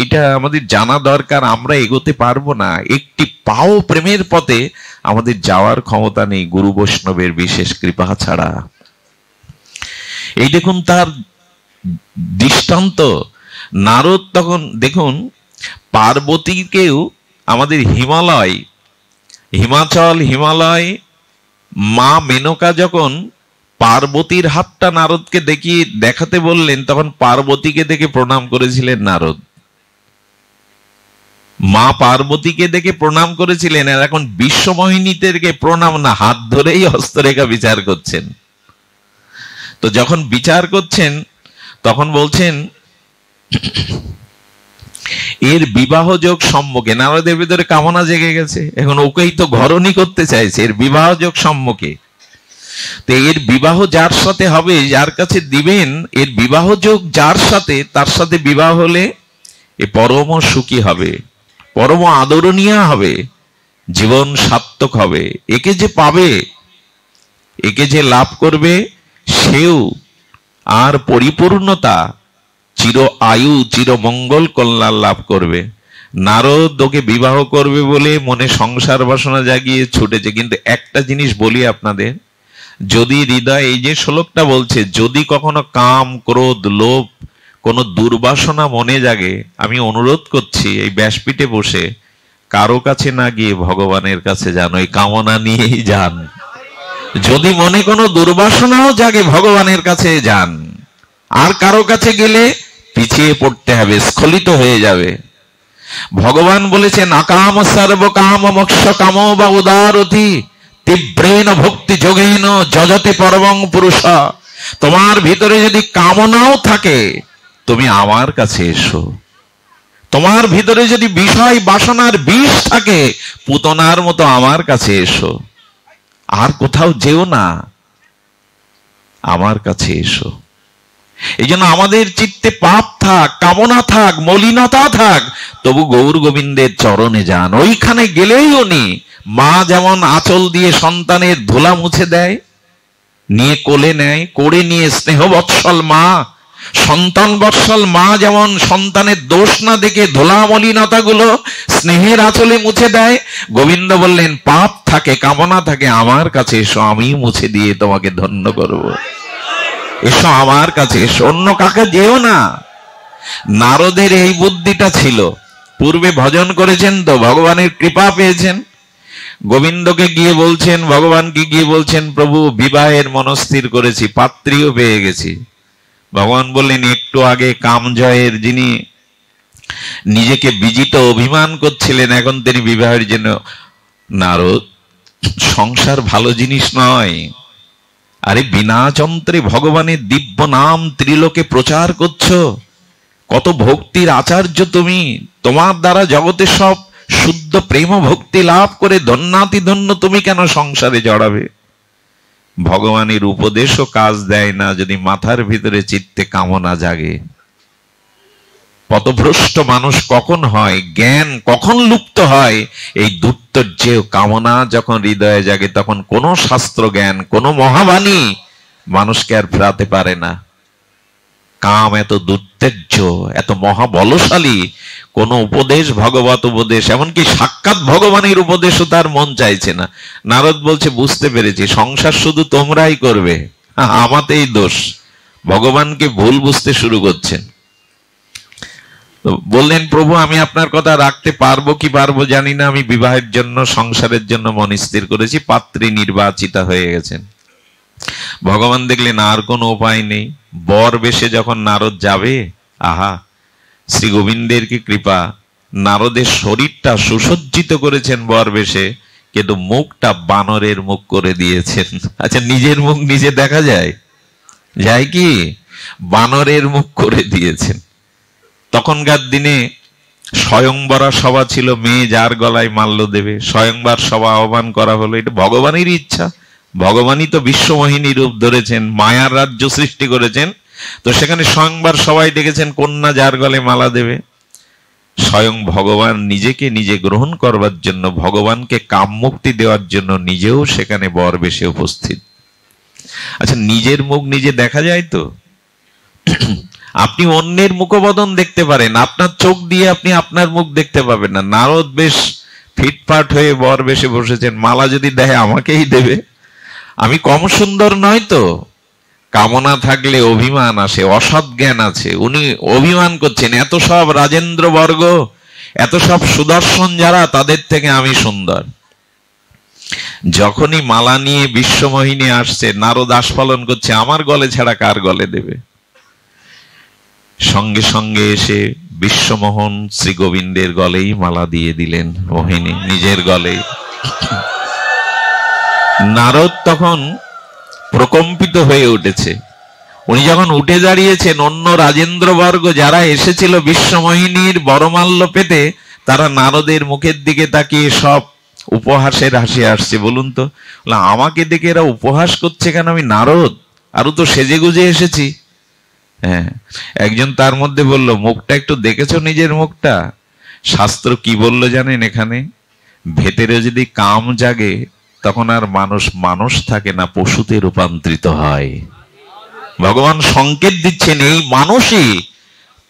এটা আমাদের জানা দরকার। আমরা এগোতে পারবো না, একটি পাও প্রেমের পথে আমাদের যাওয়ার ক্ষমতা নেই গুরু বৈষ্ণবের বিশেষ কৃপা ছাড়া। এই দেখুন তার দৃষ্টান্ত, নারদ তখন দেখুন, পার্বতীকেও আমাদের হিমালয় মা মেনকা যখন পার্বতীর হাতটা নারদকে দেখাতে বললেন, তখন পার্বতীকে দেখে প্রণাম করেছিলেন নারদ। মা পার্বতীকে দেখে প্রণাম করেছিলেন, আর এখন বিশ্বমোহিনীদেরকে প্রণাম না, হাত ধরেই হস্তরেখা বিচার করছেন। তো যখন বিচার করছেন তখন বলছেন এর বিবাহ যোগ সম্মুখে, নারদের ভিতরে কামনা জেগে গেছে, এখন ওকেই তো ঘরণী করতে চাইছে, এর বিবাহ যোগ সম্মুখে। তো এর বিবাহ যার সাথে হবে, যার কাছে দিবেন, এর বিবাহ যোগ যার সাথে, তার সাথে বিবাহ হলে এ পরম সুখী হবে, পরম আদরণীয় হবে, জীবন সার্থক হবে। একে যে পাবে, একে যে লাভ করবে, সেও আর পরিপূর্ণতা, চির আয়ু, চির মঙ্গল কল্যাণ লাভ করবে। নারদ ওকে বিবাহ করবে বলে মনে সংসার বাসনা জাগিয়ে ছুটেছে। কিন্তু একটা জিনিস বলি আপনাদের, যদি হৃদয়, এই যে শ্লোকটা বলছে, যদি কখনো কাম, ক্রোধ, লোভ, কোনো দুর্বাসনা মনে জাগে, আমি অনুরোধ করছি এই ব্যাসপীঠে বসে কারো কাছে না গিয়ে ভগবানের কাছে যান, ওই কামনা নিয়েই যান। যদি মনে কোনো দুর্বাসনাও জাগে, ভগবানের কাছে যান। আর কারো কাছে গেলে পিছিয়ে পড়তে হবে, স্খলিত হয়ে যাবে। ভগবান বলেছেন, আকাম সর্ব কাম মোক্ষ কাম বা উদারতি তীব্রেণ ভক্তি যোগেন যজতে পরমং পুরুষ। তোমার ভিতরে যদি কামনাও থাকে, তুমি আমার কাছে এসো। তোমার ভিতরে যদি বিষয় বাসনার বিষ থাকে, পুতনার মতো আমার কাছে এসো। আর কোথাও যেও না, আমার কাছে এসো। এই জন্য আমাদের চিত্তে পাপ থাক, কামনা থাক, মলিনতা থাক, তবু গৌর গোবিন্দের চরণে যান। ওইখানে গেলেই উনি, মা যেমন আঁচল দিয়ে সন্তানের ধুলা মুছে দেয়, নিয়ে কোলে নেয়, করে নিয়ে স্নেহ বৎসল মা, সন্তান বৎসল মা যেমন সন্তানের দোষ না দেখে ধুলা মলিনতা গুলো স্নেহের আঁচলে মুছে দেয়, গোবিন্দ বললেন, পাপ থাকে, কামনা থাকে, আমার কাছে এসো, আমি মুছে দিয়ে তোমাকে ধন্য করব। এসো আমার কাছে এসো, অন্য কাকে যেও না। নারদের এই বুদ্ধিটা ছিল, পূর্বে ভজন করেছেন তো, ভগবানের কৃপা পেয়েছেন। গোবিন্দকে গিয়ে বলছেন, ভগবানকে গিয়ে বলছেন, প্রভু বিবাহের মনস্থির করেছি, পাত্রীও পেয়ে গেছি। ভগবান বললেন, একটু আগে কামজয়ের যিনি নিজেকে বিজিত অভিমান করছিলেন, এখন তিনি বিবাহের জন্য। নারদ, সংসার ভালো জিনিস নয়। আরে বিনা যন্ত্রে ভগবানের দিব্য নাম ত্রিলোকে প্রচার করছো, কত ভক্তির আচার্য তুমি, তোমার দ্বারা জগতে সব শুদ্ধ প্রেম ভক্তি লাভ করে ধন্যাতি ধন্য, তুমি কেন সংসারে জড়াবে? ভগবানের উপদেশও কাজ দেয় না যদি মাথার ভিতরে চিত্তে কামনা জাগে। পথভ্রষ্ট মানুষ কখন হয়, জ্ঞান কখন লুপ্ত হয়, এই দুর্তর্যেয় কামনা যখন হৃদয়ে জাগে, তখন কোন শাস্ত্র জ্ঞান, কোন মহাবাণী মানুষকে আর ফেরাতে পারে না। কাম এত দুর্তেজ্য, এত মহাবলশালী, কোন উপদেশ, ভগবত উপদেশ, এমনকি সাক্ষাৎ ভগবানের উপদেশও তার মন চাইছে না। নারদ বলছে, বুঝতে পেরেছি, সংসার শুধু তোমরাই করবে, আমাতেই দোষ। ভগবানকে ভুল বুঝতে শুরু করছেন। বললেন, প্রভু আমি আপনার কথা রাখতে পারবো কি পারবো জানি না, আমি বিবাহের জন্য, সংসারের জন্য মন স্থির করেছি, পাত্রী নির্বাচিতা হয়ে গেছেন। ভগবান দেখলেন আর কোনো উপায় নেই। বর বেশে যখন নারদ যাবে, আহা, শ্রী গোবিন্দের কি কৃপা, নারদের শরীরটা সুসজ্জিত করেছেন বর বেশে, কিন্তু মুখটা বানরের মুখ করে দিয়েছেন। আচ্ছা, নিজের মুখ নিজে দেখা যায়? যায় কি? বানরের মুখ করে দিয়েছেন। তখনকার দিনে স্বয়ংবরা সভা ছিল, মেয়ে যার গলায় মাল্য দেবে, স্বয়ংবর সভা আহ্বান করা হলো। এটা ভগবানেরই ইচ্ছা, ভগবানই তো বিশ্বমোহিনী রূপ ধরেছেন, মায়ার রাজ্য সৃষ্টি করেছেন। তো সেখানে স্বয়ংবর সবাই ডেকেছেন, কন্যা যার গলায় মালা দেবে। স্বয়ং ভগবান নিজেকে নিজে গ্রহণ করবার জন্য, ভগবানকে কাম মুক্তি দেওয়ার জন্য নিজেও সেখানে বর বেশে উপস্থিত। আচ্ছা, নিজের মুখ নিজে দেখা যায় তো? আপনি অন্যের মুখবদন দেখতে পারেন, আপনার চোখ দিয়ে আপনি আপনার মুখ দেখতে পাবেন না। নারদ বেশ ফিটফাট হয়ে বর বেশে বসেছেন, মালা যদি দেয় আমাকেই দেবে, আমি কম সুন্দর নয় তো? কামনা থাকলে অভিমান আসে, অসৎ জ্ঞান আছে। উনি অভিমান করছেন, এত সব রাজেন্দ্র বর্গ, এত সব সুদর্শন যারা, তাদের থেকে আমি সুন্দর। যখনই মালা নিয়ে বিশ্বমোহিনী আসছে, নারদ আস্ফালন করছে, আমার গলে ছাড়া কার গলে দেবে। সঙ্গে সঙ্গে এসে বিশ্বমোহন শ্রী গোবিন্দের গলেই মালা দিয়ে দিলেন মোহিনী, নিজের গলে। নারদ তখন প্রকম্পিত হয়ে উঠেছে। উনি যখন উঠে দাঁড়িয়েছেন, অন্য রাজেন্দ্রবর্গ যারা এসেছিল বিশ্বমোহিনীর বরমাল্য পেতে, তারা নারদের মুখের দিকে তাকিয়ে সব উপহাসের হাসি আসছে। বলুন তো, আমাকে দেখে এরা উপহাস করছে কেন? আমি নারদ, আরো তো সেজে গুজে এসেছি। হ্যাঁ, একজন তার মধ্যে বলল, মুখটা একটু দেখেছো নিজের মুখটা? শাস্ত্র কি বললো জানেন? এখানে ভেতরে যদি কাম জাগে, তখন আর মানুষ মানুষ থাকে না, পশুতে রূপান্তরিত হয়। ভগবান সংকেত দিচ্ছেন, এই মানুষই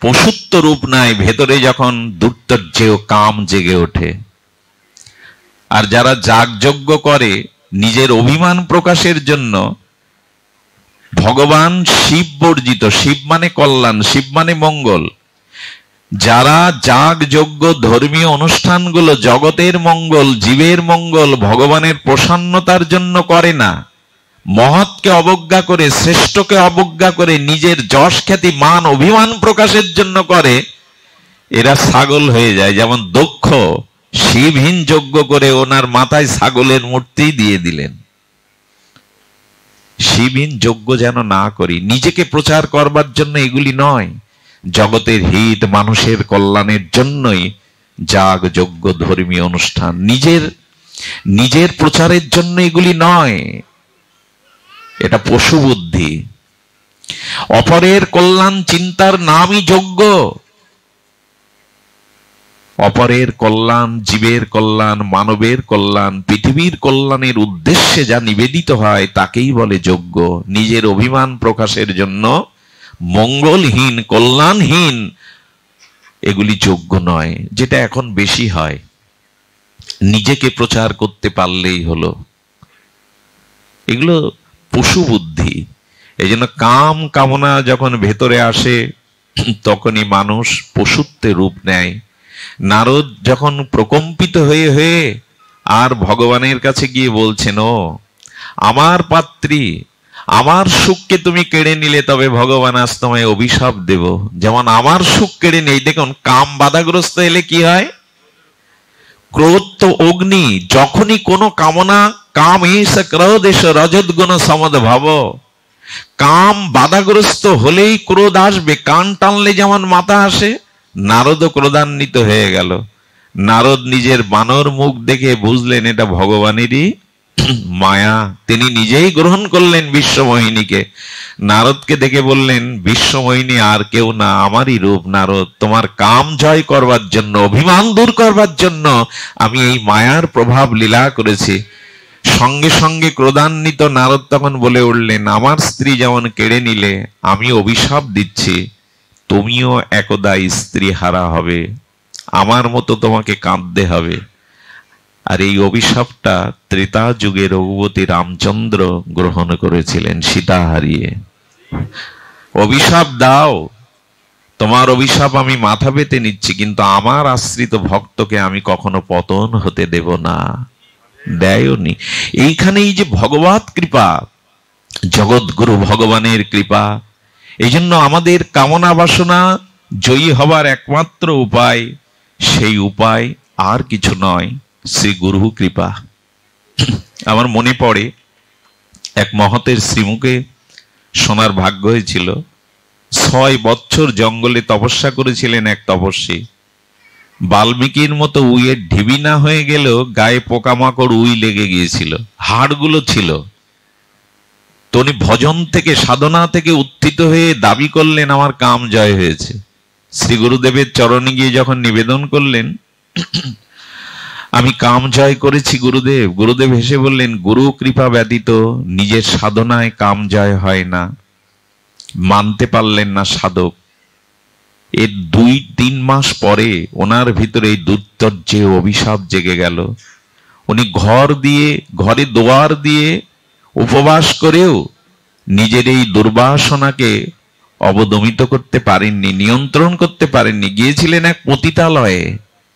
পশুত্ব রূপ নাই, ভেতরে যখন দুর্তর্যেয় কাম জেগে ওঠে। আর যারা যাগযজ্ঞ করে নিজের অভিমান প্রকাশের জন্য, ভগবান শিব বর্জিত, শিব মানে কল্যাণ, শিব মানে মঙ্গল, যারা যাগযজ্ঞ ধর্মীয় অনুষ্ঠানগুলো জগতের মঙ্গল, জীবের মঙ্গল, ভগবানের প্রসন্নতার জন্য করে না, মহৎকে অবজ্ঞা করে, শ্রেষ্ঠকে অবজ্ঞা করে, নিজের যশ খ্যাতি মান অভিমান প্রকাশের জন্য করে, এরা ছাগল হয়ে যায়। যেমন দক্ষ শিবহীন যজ্ঞ করে ওনার মাথায় ছাগলের মূর্তি দিয়ে দিলেন। শিবহীন যজ্ঞ যেন না করি, নিজেকে প্রচার করবার জন্য এগুলি নয়, জগতের হিত মানুষের কল্যাণের জন্যই যাগ যজ্ঞ ধর্মীয় অনুষ্ঠান, নিজের প্রচারের জন্য এগুলি নয়। এটা পশু বুদ্ধি। অপরের কল্যাণ চিন্তার নামই যজ্ঞ। অপরের কল্যাণ, জীবের কল্যাণ, মানবের কল্যাণ, পৃথিবীর কল্যাণের উদ্দেশ্যে যা নিবেদিত হয় তাকেই বলে যজ্ঞ। নিজের অভিমান প্রকাশের জন্য মঙ্গলহীন, কল্যাণহীন এগুলি যজ্ঞ নয়। যেটা এখন বেশি হয়, নিজেকে প্রচার করতে পারলেই হলো, এগুলো পশু বুদ্ধি। এই জন্য কাম কামনা যখন ভেতরে আসে, তখনই মানুষ পশুত্বে রূপ নেয়। নারদ যখন প্রকম্পিত হয়ে হয়ে আর ভগবানের কাছে গিয়ে বলছেন, ও আমার পাত্রী, আমার সুখকে তুমি কেড়ে নিলে, তবে ভগবান আজ তোমায় অভিশাপ দেব। যেমন আমার সুখ কেড়ে নেই। দেখুন, কাম বাধাগ্রস্ত এলে কি হয়? ক্রোধ তো অগ্নি, যখনই কোনো কামনা, কাম এস ক্রোধেশ রজতগুণ সমদ ভাব, কাম বাধাগ্রস্ত হলেই ক্রোধ আসবে। কান টানলে যেমন মাথা আসে, নারদও ক্রোধান্বিত হয়ে গেল। নারদ নিজের বানর মুখ দেখে বুঝলেন এটা ভগবানেরই মায়া। তিনি নিজেই গ্রহণ করলেন বিশ্বমোহিনীকে। নারদকে দেখে বললেন, বিশ্বমোহিনী আর কেউ না, আমারই রূপ। নারদ, তোমার কাম জয় করবার জন্য, অভিমান দূর করবার জন্য আমি এই মায়ার প্রভাব লীলা করেছি। সঙ্গে সঙ্গে ক্রোধান্বিত নারদ তখন বলে উঠলেন, আমার স্ত্রী যেমন কেড়ে নিলে, আমি অভিশাপ দিচ্ছি, তুমিও একদা স্ত্রী হারা হবে, আমার মতো তোমাকে কাঁদতে হবে। আর এই অভিশাপটা ত্রেতা যুগে রঘুপতি রামচন্দ্র গ্রহণ করেছিলেন সীতা হারিয়ে। অভিশাপ দাও, তোমার অভিশাপ আমি মাথা পেতে নিচ্ছি, কিন্তু আমার আশ্রিত ভক্তকে আমি কখনো পতন হতে দেব না। দেয়নি। এইখানেই যে ভগবত কৃপা, জগৎগুরু ভগবানের কৃপা। এই জন্য আমাদের কামনা বাসনা জয়ী হবার একমাত্র উপায়, সেই উপায় আর কিছু নয়, শ্রী গুরু কৃপা। আমার মনে পড়ে, এক মহতের শ্রীমুখে শোনার ভাগ্য হয়েছিল। 6 বছর জঙ্গলে তপস্যা করেছিলেন এক তপস্বী। বাল্মীকির মতো উইয়ের ঢিবি না হয়ে গেলেও গায়ে পোকামাকড় উই লেগে গিয়েছিল, হাড়গুলো ছিল। তো উনি ভজন থেকে, সাধনা থেকে উত্থিত হয়ে দাবি করলেন, আমার কাম জয় হয়েছে। শ্রী গুরুদেবের চরণে গিয়ে যখন নিবেদন করলেন, আমি কাম জয় করেছি গুরুদেব, গুরুদেব হেসে বললেন, গুরু কৃপা ব্যতীত নিজের সাধনায় কাম জয় হয় না। মানতে পারলেন না সাধক। এর 2-3 মাস পরে ওনার ভিতরে এই দুর্তর্যে অভিশাপ জেগে গেল। উনি ঘরে দুয়ার দিয়ে উপবাস করেও নিজের এই দুর্বাসনাকে অবদমিত করতে পারেননি, নিয়ন্ত্রণ করতে পারেননি। গিয়েছিলেন এক পতিতালয়ে,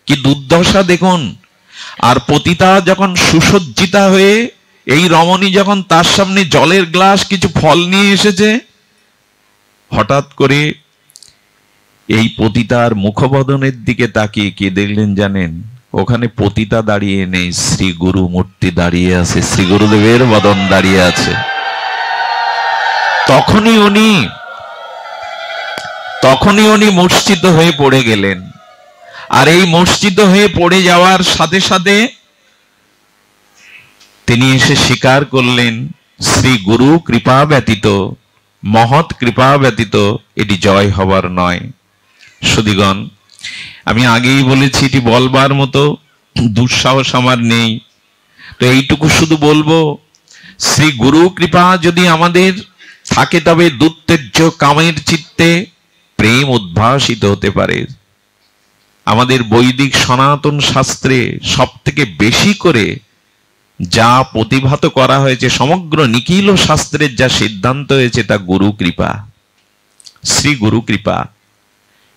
কি দুর্দশা দেখুন। আর পতিতা যখন সুসজ্জিতা হয়ে এই রমণী যখন তার সামনে জলের গ্লাস কিছু ফল নিয়ে এসেছে, হঠাৎ করে এই পতিতার মুখবদনের দিকে তাকিয়ে কি দেখলেন জানেন? ওখানে পতিতা দাঁড়িয়ে নেই, শ্রী গুরু মূর্তি দাঁড়িয়ে আছে, শ্রী গুরুদেবের বদন দাঁড়িয়ে আছে। তখনই উনি মূর্ছিত হয়ে পড়ে গেলেন। আর এই মূর্ছিত হয়ে পড়ে যাওয়ার সাথে সাথে তিনি এসে স্বীকার করলেন, শ্রী গুরু কৃপা ব্যতীত, মহৎ কৃপা ব্যতীত এটি জয় হবার নয়। সুধীগণ, আমি আগেই বলেছি এটি বলবার মতো দুঃসাহস আমার নেই, তো এইটুকু শুধু বলবো, শ্রী গুরু কৃপা যদি আমাদের থাকে তবে দুত্তেজ্য কামের চিত্তে প্রেম উদ্ভাসিত হতে পারে। আমাদের বৈদিক সনাতন শাস্ত্রে সব থেকে বেশি করে যা প্রতিভাত করা হয়েছে, সমগ্র নিখিল শাস্ত্রের যা সিদ্ধান্ত হয়েছে, তা গুরু কৃপা, শ্রী গুরু কৃপা।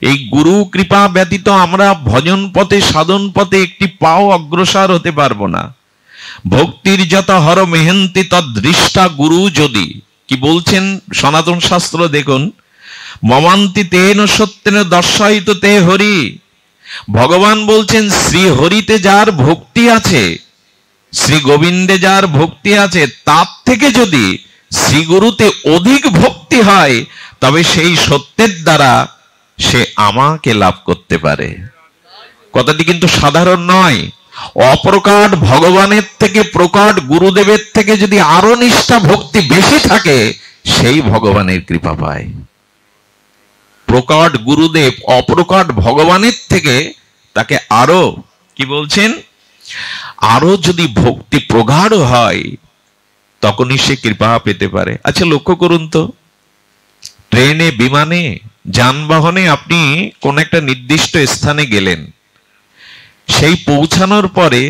এই গুরু কৃপা ব্যতীত আমরা ভজন পথে, সাধন পথে একটি পাও অগ্রসর হতে পারবো না। ভক্তির যত হর মেহন্তি তদৃষ্টা গুরু যদি, কি বলছেন সনাতন শাস্ত্র দেখুন, মমান্তি তেন সত্যেন দর্শায়িত তে হরি। ভগবান বলছেন শ্রী হরিতে যার ভক্তি আছে, শ্রী গোবিন্দে যার ভক্তি আছে, তার থেকে যদি শ্রী গুরুতে অধিক ভক্তি হয়, তবে সেই সত্যের দ্বারা সে আমাকে লাভ করতে পারে। কথাটি কিন্তু সাধারণ নয়। অপ্রকাট ভগবানের থেকে, প্রকাট গুরুদেবের থেকে যদি আরো নিষ্ঠা ভক্তি বেশি থাকে, সেই ভগবানের কৃপা পায়। প্রকাট গুরুদেব অপ্রকাট ভগবানের থেকে তাকে আরো, কি বলছেন, আরো যদি ভক্তি প্রগাঢ় হয়, তখনই সে কৃপা পেতে পারে। আচ্ছা লক্ষ্য করুন তো, ট্রেনে, বিমানে, যানবাহনে আপনি কোন একটা নির্দিষ্ট স্থানে গেলেন, সেই পৌঁছানোর পরে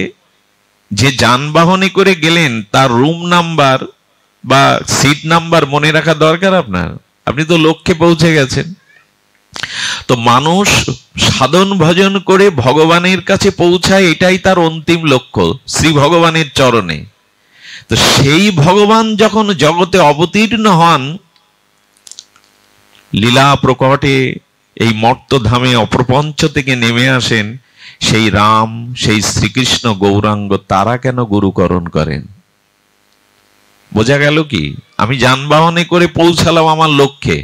যে যানবাহনে করে গেলেন তার রুম নাম্বার বা সিট নাম্বার মনে রাখা দরকার আপনার। আপনি তো লক্ষ্যে পৌঁছে গেছেন। তো মানুষ সাধন ভজন করে ভগবানের কাছে পৌঁছায়, এটাই তার অন্তিম লক্ষ্য, শ্রী ভগবানের চরণে। তো সেই ভগবান যখন জগতে অবতীর্ণ হন, লীলা প্রকটে এই মর্তধামে অপ্রপঞ্চ থেকে নেমে আসেন, সেই রাম, সেই শ্রীকৃষ্ণ গৌরাঙ্গ, তারা কেন গুরুকরণ করেন? বোঝা গেল কি? আমি যানবাহনে করে পৌঁছালাম আমার লক্ষ্যে,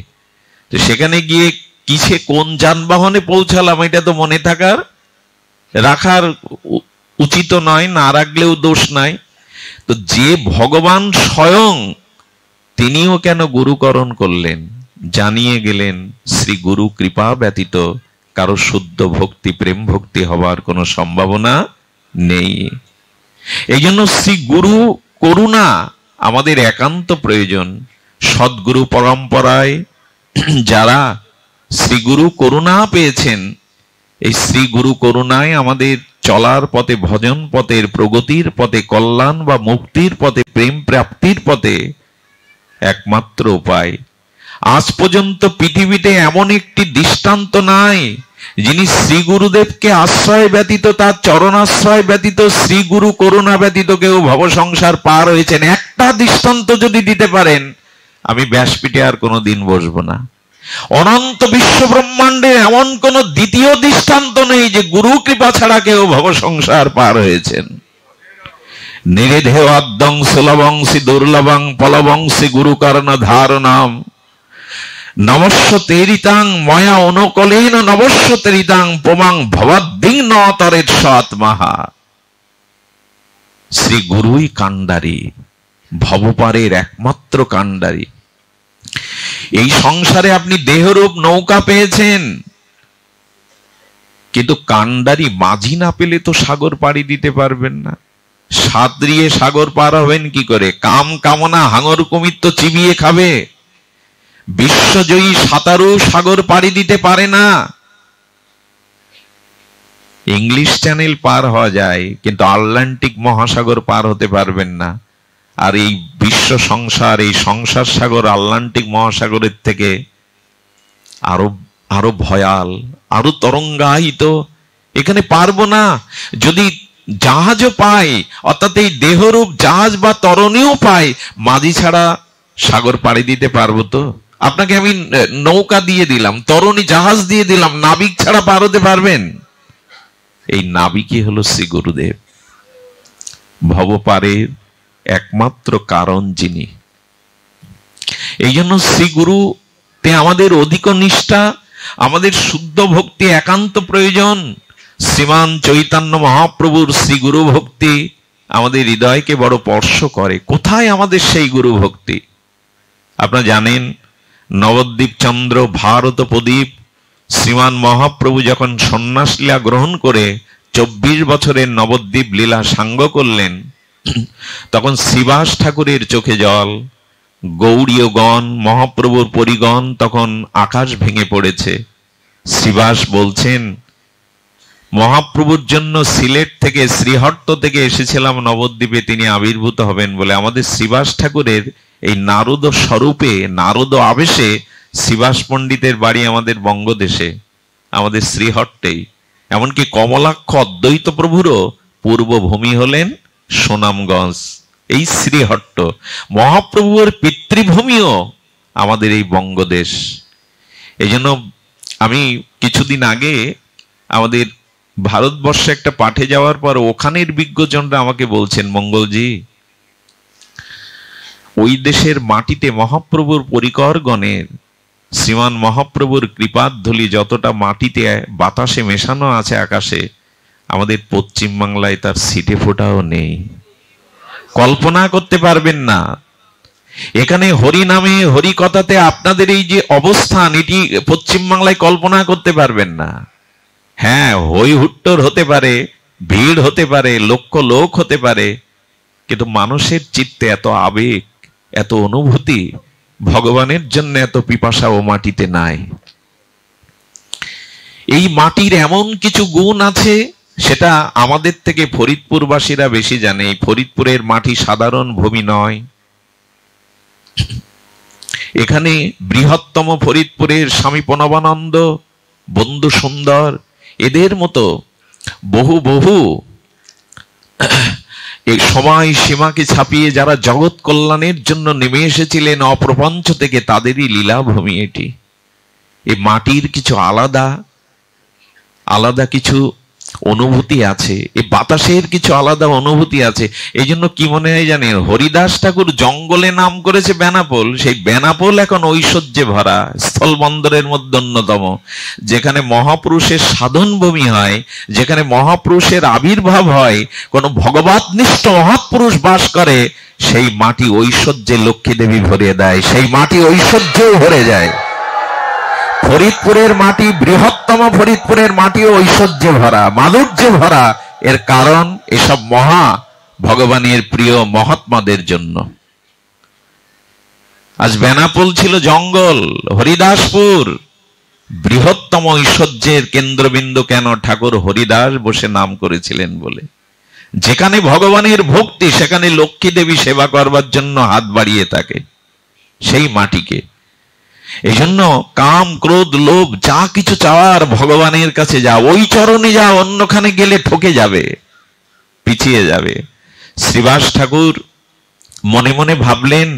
তো সেখানে গিয়ে কিসে, কোন যানবাহনে পৌঁছালাম, এটা তো মনে রাখার উচিত নয়, না রাখলেও দোষ নাই। তো যে ভগবান স্বয়ং, তিনিও কেন গুরুকরণ করলেন? জানিয়ে গেলেন শ্রী গুরু কৃপা ব্যতীত কারো শুদ্ধ ভক্তি, প্রেম ভক্তি হবার কোনো সম্ভাবনা নেই। এই জন্য শ্রী গুরু করুণা আমাদের একান্ত প্রয়োজন। সদ্গুরু পরম্পরায় যারা শ্রী গুরু করুণা পেয়েছেন, এই শ্রী গুরু করুণায় আমাদের চলার পথে, ভজন পথের প্রগতির পথে, কল্যাণ বা মুক্তির পথে, প্রেম প্রাপ্তির পথে একমাত্র উপায়। আজ পর্যন্ত পৃথিবীতে এমন একটি দৃষ্টান্ত নাই যিনি শ্রী গুরুদেবকে আশ্রয় ব্যতীত, তার চরণাশ্রয় ব্যতীত, শ্রী গুরু করুণা ব্যতীত কেউ ভব সংসার পার হয়েছেন। একটা দৃষ্টান্ত যদি দিতে পারেন, আমি ব্যাসপীঠে আর কোনোদিন বসবো না। অনন্ত বিশ্ব ব্রহ্মাণ্ডে এমন কোন দ্বিতীয় দৃষ্টান্ত নেই যে গুরু কৃপা ছাড়া কেউ ভব সংসার পার হয়েছেন। নিরেধেয় আদ্যং সুলভংসি দুর্লভং পলবংসি গুরু কর্ণ ধারণাম নমস্য তেরিতাং ময়া অনুকলেন নবস্য তেরিতাং পোমাং ভবদ্দিং নতরের সৎমাহা। শ্রী গুরুই কান্ডারী, ভবপারের একমাত্র কান্ডারী। এই সংসারে আপনি দেহরূপ নৌকা পেয়েছেন, কিন্তু কান্ডারী মাঝি না পেলে তো সাগর পাড়ি দিতে পারবেন না। সাঁতরিয়ে সাগর পার হবেন কি করে? কাম কামনা হাঙর কুমির তো চিবিয়ে খাবে। বিশ্বজয়ী সাঁতারু সাগর পাড়ি দিতে পারে না। ইংলিশ চ্যানেল পার হওয়া যায়, কিন্তু আটলান্টিক মহাসাগর পার হতে পারবেন না। আর এই বিশ্ব সংসার, এই সংসার সাগর আটলান্টিক মহাসাগরের থেকে আরো আরো ভয়াল, আরো তরঙ্গায়িত। এখানে পারবো না। যদি জাহাজও পাই, অর্থাৎ এই দেহরূপ জাহাজ বা তরণীও পাই, মাঝি ছাড়া সাগর পাড়ি দিতে পারবো তো? আপনাকে আমি নৌকা দিয়ে দিলাম, তরণী জাহাজ দিয়ে দিলাম, নাবিক ছাড়া পার হতে পারবেন? এই নাবিকই হলো শ্রী গুরুদেব, ভবপারের একমাত্র কারণ যিনি। এই জন্য শ্রী গুরুতে আমাদের অধিক নিষ্ঠা, আমাদের শুদ্ধ ভক্তি একান্ত প্রয়োজন। শ্রীমান চৈতন্য মহাপ্রভুর শ্রী গুরু ভক্তি আমাদের হৃদয়কে বড় স্পর্শ করে। কোথায় আমাদের সেই গুরু ভক্তি? আপনারা জানেন, নবদ্বীপ চন্দ্র ভারত প্রদীপ শ্রীমান মহাপ্রভু যখন সন্ন্যাস লীলা গ্রহণ করে 24 বছরের নবদ্বীপ লীলা সাঙ্গ করলেন, তখন শ্রীবাস ঠাকুরের চোখে জল, গৌড়ীয়গণ, মহাপ্রভুর পরিগণ তখন আকাশ ভেঙে পড়েছে। শ্রীবাস বলছেন, মহাপ্রভুর জন্য সিলেট থেকে, শ্রীহট্ট থেকে এসেছিলাম নবদ্বীপে তিনি আবির্ভূত হবেন বলে। আমাদের শ্রীবাস ঠাকুরের এই নারদ স্বরূপে, নারদ আবেশে শ্রীবাস পণ্ডিতের বাড়ি আমাদের বঙ্গদেশে, আমাদের শ্রীহট্টেই। এমনকি কমলাক্ষ অদ্বৈত প্রভুরও পূর্বভূমি হলেন সুনামগঞ্জ, এই শ্রীহট্ট। মহাপ্রভুর পিতৃভূমিও আমাদের এই বঙ্গদেশ। এই জন্য আমি কিছুদিন আগে আমাদের ভারতবর্ষে একটা পাঠে যাওয়ার পর ওখানের বিজ্ঞজনরা আমাকে বলছেন, মঙ্গলজি, ওই দেশের মাটিতে মহাপ্রভুর পরিকরগণের, শ্রীমান মহাপ্রভুর কৃপাধূলি যতটা মাটিতে বাতাসে মেশানো আছে আকাশে, আমাদের পশ্চিম বাংলায় তার ছিটে ফোঁটাও নেই। কল্পনা করতে পারবেন না। এখানে হরি নামে, হরি কথাতে আপনাদের এই যে অবস্থান, এটি পশ্চিম বাংলায় কল্পনা করতে পারবেন না। হ্যাঁ, হই হুট্টোর হতে পারে, ভিড় হতে পারে, লক্ষ লোক হতে পারে, কিন্তু মানুষের চিত্তে এত আবেগ, এত অনুভূতি, ভগবানের জন্য এত পিপাসা ও মাটিতে নাই। এই মাটির এমন কিছু গুণ আছে, সেটা আমাদের থেকে ফরিদপুরবাসীরা বেশি জানে। এই ফরিদপুরের মাটি সাধারণ ভূমি নয়। এখানে বৃহত্তম ফরিদপুরের স্বামী প্রণবানন্দ, বন্ধু সুন্দর, এদের মতো বহু বহু এই সময় সীমাকে ছাপিয়ে যারা জগৎ কল্যাণের জন্য নেমে এসেছিলেন অপ্রপঞ্চ থেকে, তাদেরই লীলাভূমি এটি। এই মাটির কিছু আলাদা আলাদা কিছু অনুভূতি আছে, এই বাতাসের কিছু আলাদা অনুভূতি আছে। এই জন্য কি মনে হয় জানেন, হরিদাস ঠাকুর জঙ্গলে নাম করেছে বেনাপোল। সেই বেনাপোল এখন ঐশ্বর্যে ভরা, স্থলবন্দরের মধ্যে অন্যতম, যেখানে মহাপুরুষের সাধন ভূমি হয়, যেখানে মহাপুরুষের আবির্ভাব হয়, কোন ভগবৎনিষ্ঠ মহাপুরুষ বাস করে, সেই মাটি ঐশ্বর্যে লক্ষ্মী দেবী ভরিয়ে দেয়, সেই মাটি ঐশ্বর্যেও ভরে যায়। ফরিদপুরের মাটি, বৃহত্তম ফরিদপুরের মাটিও ঐশ্বর্যে ভরা, মাধুর্যে ভরা। এর কারণ এসব মহা ভগবানের প্রিয় মহাত্মাদের জন্য। আজ বেনাপোল ছিল জঙ্গল, হরিদাসপুর বৃহত্তম ঐশ্বর্যের কেন্দ্রবিন্দু। কেন? ঠাকুর হরিদাস বসে নাম করেছিলেন বলে। যেখানে ভগবানের ভক্তি, সেখানে লক্ষ্মী দেবী সেবা করবার জন্য হাত বাড়িয়ে থাকে সেই মাটিকে। এই জন্য কাম, ক্রোধ, লোভ যা কিছু চাওয়ার ভগবানের কাছে যাও, ওই চরণে যাও, অন্যখানে গেলে ঠকে যাবে, পিছিয়ে যাবে। শ্রীবাস ঠাকুর মনে মনে ভাবলেন,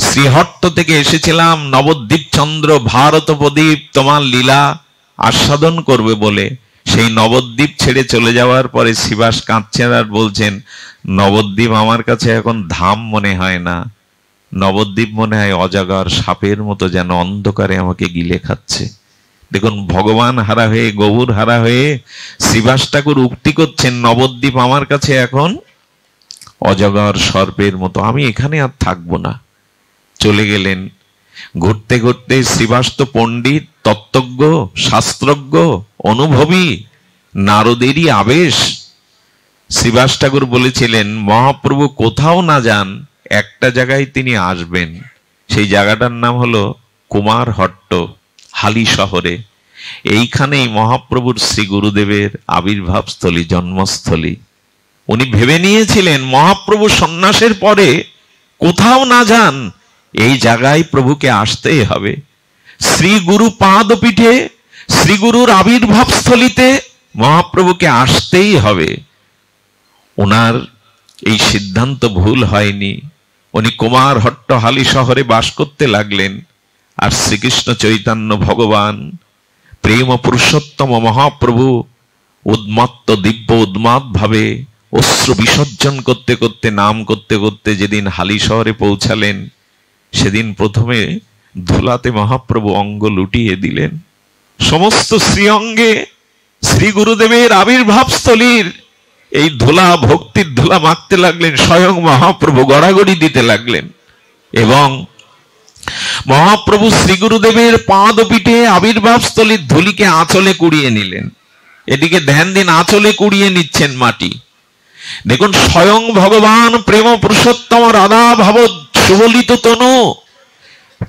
শ্রীহট্ট থেকে এসেছিলাম নবদ্বীপ চন্দ্র ভারত প্রদীপ তোমার লীলা আস্বাদন করবে বলে। সেই নবদ্বীপ ছেড়ে চলে যাওয়ার পরে শ্রীবাস কাঁদছেন আর বলছেন, নবদ্বীপ আমার কাছে এখন ধাম মনে হয় না, নবদ্বীপ মনে হয় অজাগর সাপের মতো, যেন অন্ধকারে আমাকে গিলে খাচ্ছে। দেখুন, ভগবান হারা হয়ে, গৌর হারা হয়ে শ্রীবাস ঠাকুর উক্তি করছেন, নবদ্বীপ আমার কাছে এখন অজগর সর্পের মতো, আমি এখানে আর থাকবো না। চলে গেলেন। ঘুরতে ঘুরতে শ্রীবাস তো পণ্ডিত, তত্ত্বজ্ঞ, শাস্ত্রজ্ঞ, অনুভবী, নারদেরই আবেশ। শ্রীবাস ঠাকুর বলেছিলেন, মহাপ্রভু কোথাও না যান, একটা জায়গায় তিনি আসবেন। সেই জায়গাটার নাম হলো কুমারহট্ট, হালি শহরে। এইখানেই মহাপ্রভুর শ্রী গুরুদেবের আবির্ভাবস্থলী, জন্মস্থলী। উনি ভেবে নিয়েছিলেন মহাপ্রভু সন্ন্যাসের পরে কোথাও না যান, এই জায়গায় প্রভুকে আসতেই হবে। শ্রী গুরু পাদপীঠে, শ্রী গুরুর আবির্ভাব স্থলিতে মহাপ্রভুকে আসতেই হবে। ওনার এই সিদ্ধান্ত ভুল হয়নি। উনি কুমারহট্ট হালি শহরে বাস করতে লাগলেন। আর শ্রীকৃষ্ণ চৈতন্য ভগবান প্রেম পুরুষোত্তম মহাপ্রভু উন্মত্ত দিব্য উন্মাদ ভাবে অশ্রু বিসর্জন করতে করতে, নাম করতে করতে যেদিন হালি শহরে পৌঁছালেন, সেদিন প্রথমে ধুলাতে মহাপ্রভু অঙ্গ লুটিয়ে দিলেন। সমস্ত শ্রীঅঙ্গে শ্রী গুরুদেবের আবির্ভাব স্থলীর এই ধুলা, ভক্তির ধুলা মাখতে লাগলেন। স্বয়ং মহাপ্রভু গড়াগড়ি দিতে লাগলেন এবং মহাপ্রভু শ্রী গুরুদেবের পাদপীঠে আবির্ভাব স্থলীর ধুলিকে আঁচলে কুড়িয়ে নিলেন। এদিকে ধ্যান দিন, আঁচলে কুড়িয়ে নিচ্ছেন মাটি। দেখুন, স্বয়ং ভগবান প্রেম পুরুষোত্তম রাধা ভাব সুবলিত তনু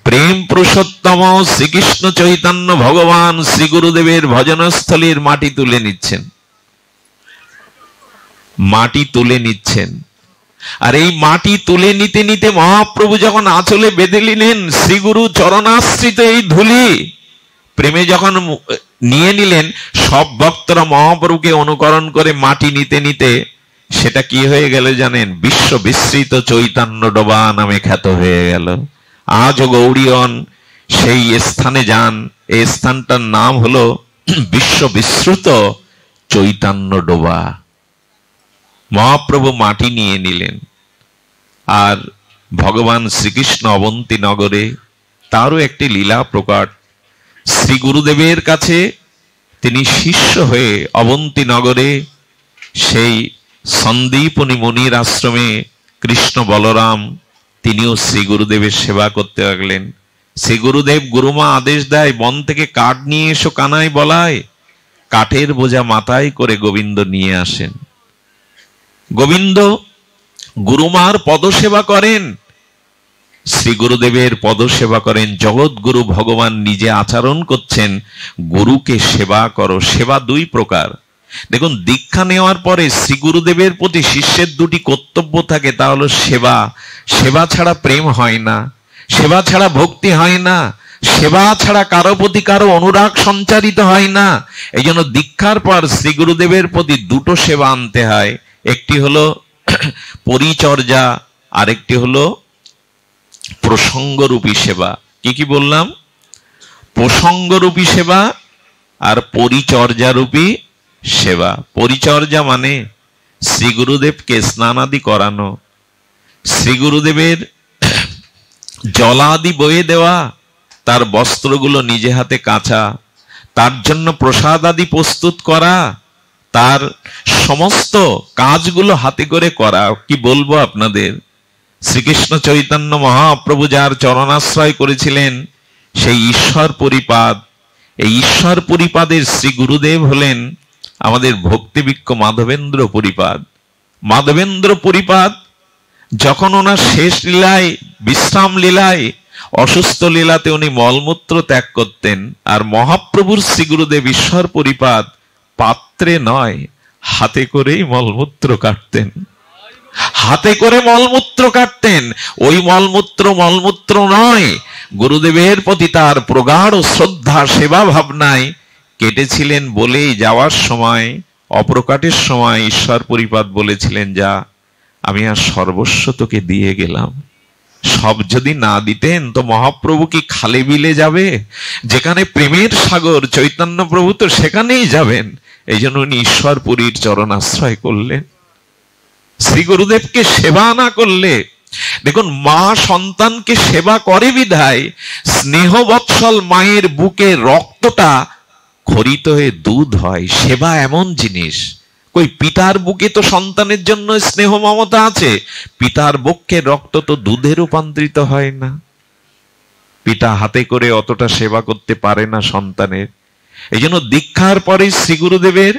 প্রেম পুরুষোত্তম শ্রীকৃষ্ণ চৈতন্য ভগবান শ্রী গুরুদেবের ভজনস্থলীর মাটি তুলে নিচ্ছেন, মাটি তুলে নিচ্ছেন। আর এই মাটি তুলে নিতে নিতে মহাপ্রভু যখন আঁচলে বেঁধে নিলেন, শ্রীগুরু চরণাশ্রিত এই ধুলি প্রেমে যখন নিয়ে নিলেন, সব ভক্তরা মহাপ্রভুকে অনুকরণ করে মাটি নিতে নিতে সেটা কি হয়ে গেল জানেন? বিশ্ব বিস্তৃত চৈতন্য ডোবা নামে খ্যাত হয়ে গেল। আজও গৌড়ীয়ন সেই স্থানে যান, এই স্থানটার নাম হলো বিশ্ব বিস্তৃত চৈতন্য ডোবা। মহাপ্রভু মাটি নিয়ে নিলেন। আর ভগবান শ্রীকৃষ্ণ অবন্তী নগরে তারও একটি লীলা প্রকট। শ্রী গুরুদেবের কাছে তিনি শিষ্য হয়ে অবন্তী নগরে সেই সন্দীপনী মুনির আশ্রমে কৃষ্ণ বলরাম তিনিও শ্রী গুরুদেবের সেবা করতে লাগলেন। শ্রী গুরুদেব, গুরুমা আদেশ দেয়, বন থেকে কাঠ নিয়ে এসো কানাই বলায়। কাঠের বোঝা মাথায় করে গোবিন্দ নিয়ে আসেন। গোবিন্দ গুরুমার পদসেবা করেন, শ্রী গুরুদেবের পদসেবা করেন। জগৎ গুরু ভগবান নিজে আচরণ করছেন, গুরুকে সেবা করো। সেবা দুই প্রকার। দেখুন, দীক্ষা নেওয়ার পরে শ্রী গুরুদেবের প্রতি শিষ্যের দুটি কর্তব্য থাকে, তা হলো সেবা। সেবা ছাড়া প্রেম হয় না, সেবা ছাড়া ভক্তি হয় না, সেবা ছাড়া কারো প্রতি কারো অনুরাগ সঞ্চারিত হয় না। এই জন্য দীক্ষার পর শ্রী গুরুদেবের প্রতি দুটো সেবা আনতে হয়। একটি হলো পরিচর্যা, আরেকটি হলো প্রসঙ্গরূপী সেবা। কি কি বললাম? প্রসঙ্গরূপী সেবা আর পরিচর্যারূপী সেবা। পরিচর্যা মানে শ্রী গুরুদেবকে স্নানাদি করানো, শ্রী গুরুদেবের জলাদি বয়ে দেওয়া, তার বস্ত্রগুলো নিজে হাতে কাচা, তার জন্য প্রসাদ আদি প্রস্তুত করা, তার সমস্ত কাজগুলো হাতে করে করা। কি বলবো আপনাদের, শ্রীকৃষ্ণ চৈতন্য মহাপ্রভু যার চরণাশ্রয় করেছিলেন সেই ঈশ্বর পরিপাদ, এই ঈশ্বর পরিপাদের শ্রী গুরুদেব হলেন আমাদের ভক্তিবিক্ষ মাধবেন্দ্র পরিপাদ। মাধবেন্দ্র পরিপাদ যখন ওনার শেষ লীলায়, বিশ্রাম লীলায়, অসুস্থ লীলাতে উনি মলমূত্র ত্যাগ করতেন, আর মহাপ্রভুর শ্রী গুরুদেব ঈশ্বর পরিপাদ পাত্রে নয়, হাতে করেই মলমূত্র কাটতেন। হাতে করে মলমূত্র কাটতেন। ওই মলমূত্র নয়, গুরুদেবের প্রতি তার প্রগাঢ় শ্রদ্ধা সেবা ভাবনায় কেটেছিলেন বলেই যাওয়ার সময়, অপ্রকাটের সময় ঈশ্বর পরিপাদ বলেছিলেন, যা আমি আর সর্বস্ব তোকে দিয়ে গেলাম। সব যদি না দিতেন তো মহাপ্রভু কি খালে বিলে যাবে? যেখানে প্রেমের সাগর চৈতন্য প্রভু, তো সেখানেই যাবেন। এই জন্য উনি ঈশ্বরপুরীর চরণ আশ্রয় করলেন। শ্রী গুরুদেবকে সেবা না করলে, দেখুন, মা সন্তানকে সেবা করে বিধায় স্নেহ বৎসল মায়ের বুকে রক্তটা খরিত হয়ে দুধ হয়। সেবা এমন জিনিস, কই পিতার বুকে তো সন্তানের জন্য স্নেহ মমতা আছে, পিতার বক্ষে রক্ত তো দুধে রূপান্তরিত হয় না। পিতা হাতে করে অতটা সেবা করতে পারে না সন্তানের। এই জন্য দীক্ষার পরে শ্রী গুরুদেবের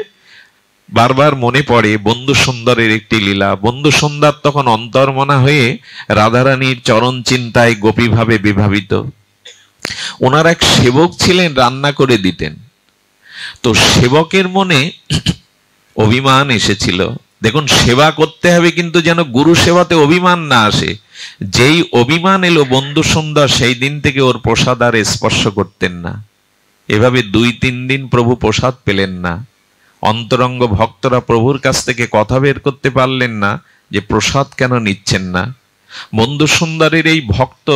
বারবার মনে পড়ে বন্ধু সুন্দরের একটি লীলা। বন্ধু সুন্দর তখন অন্তর্মনা হয়ে রাধারানীর চরণ চিন্তায় গোপীভাবে বিভাবিত। ওনার এক সেবক ছিলেন, রান্না করে দিতেন। তো সেবকের মনে অভিমান এসেছিল। দেখুন, সেবা করতে করতে হবে, কিন্তু যেন গুরু সেবাতে অভিমান না আসে। যেই অভিমান এলো বন্ধু সুন্দর, সেই দিন থেকে ওর প্রসাদ আর স্পর্শ করতেন না। এভাবে 2-3 দিন প্রভু প্রসাদ পেলেন না। অন্তরঙ্গ ভক্তরা প্রভুর কাছ থেকে কথা বের করতে পারলেন না যে প্রসাদ কেন নিচ্ছেন না। বন্ধু সুন্দরের এই ভক্ত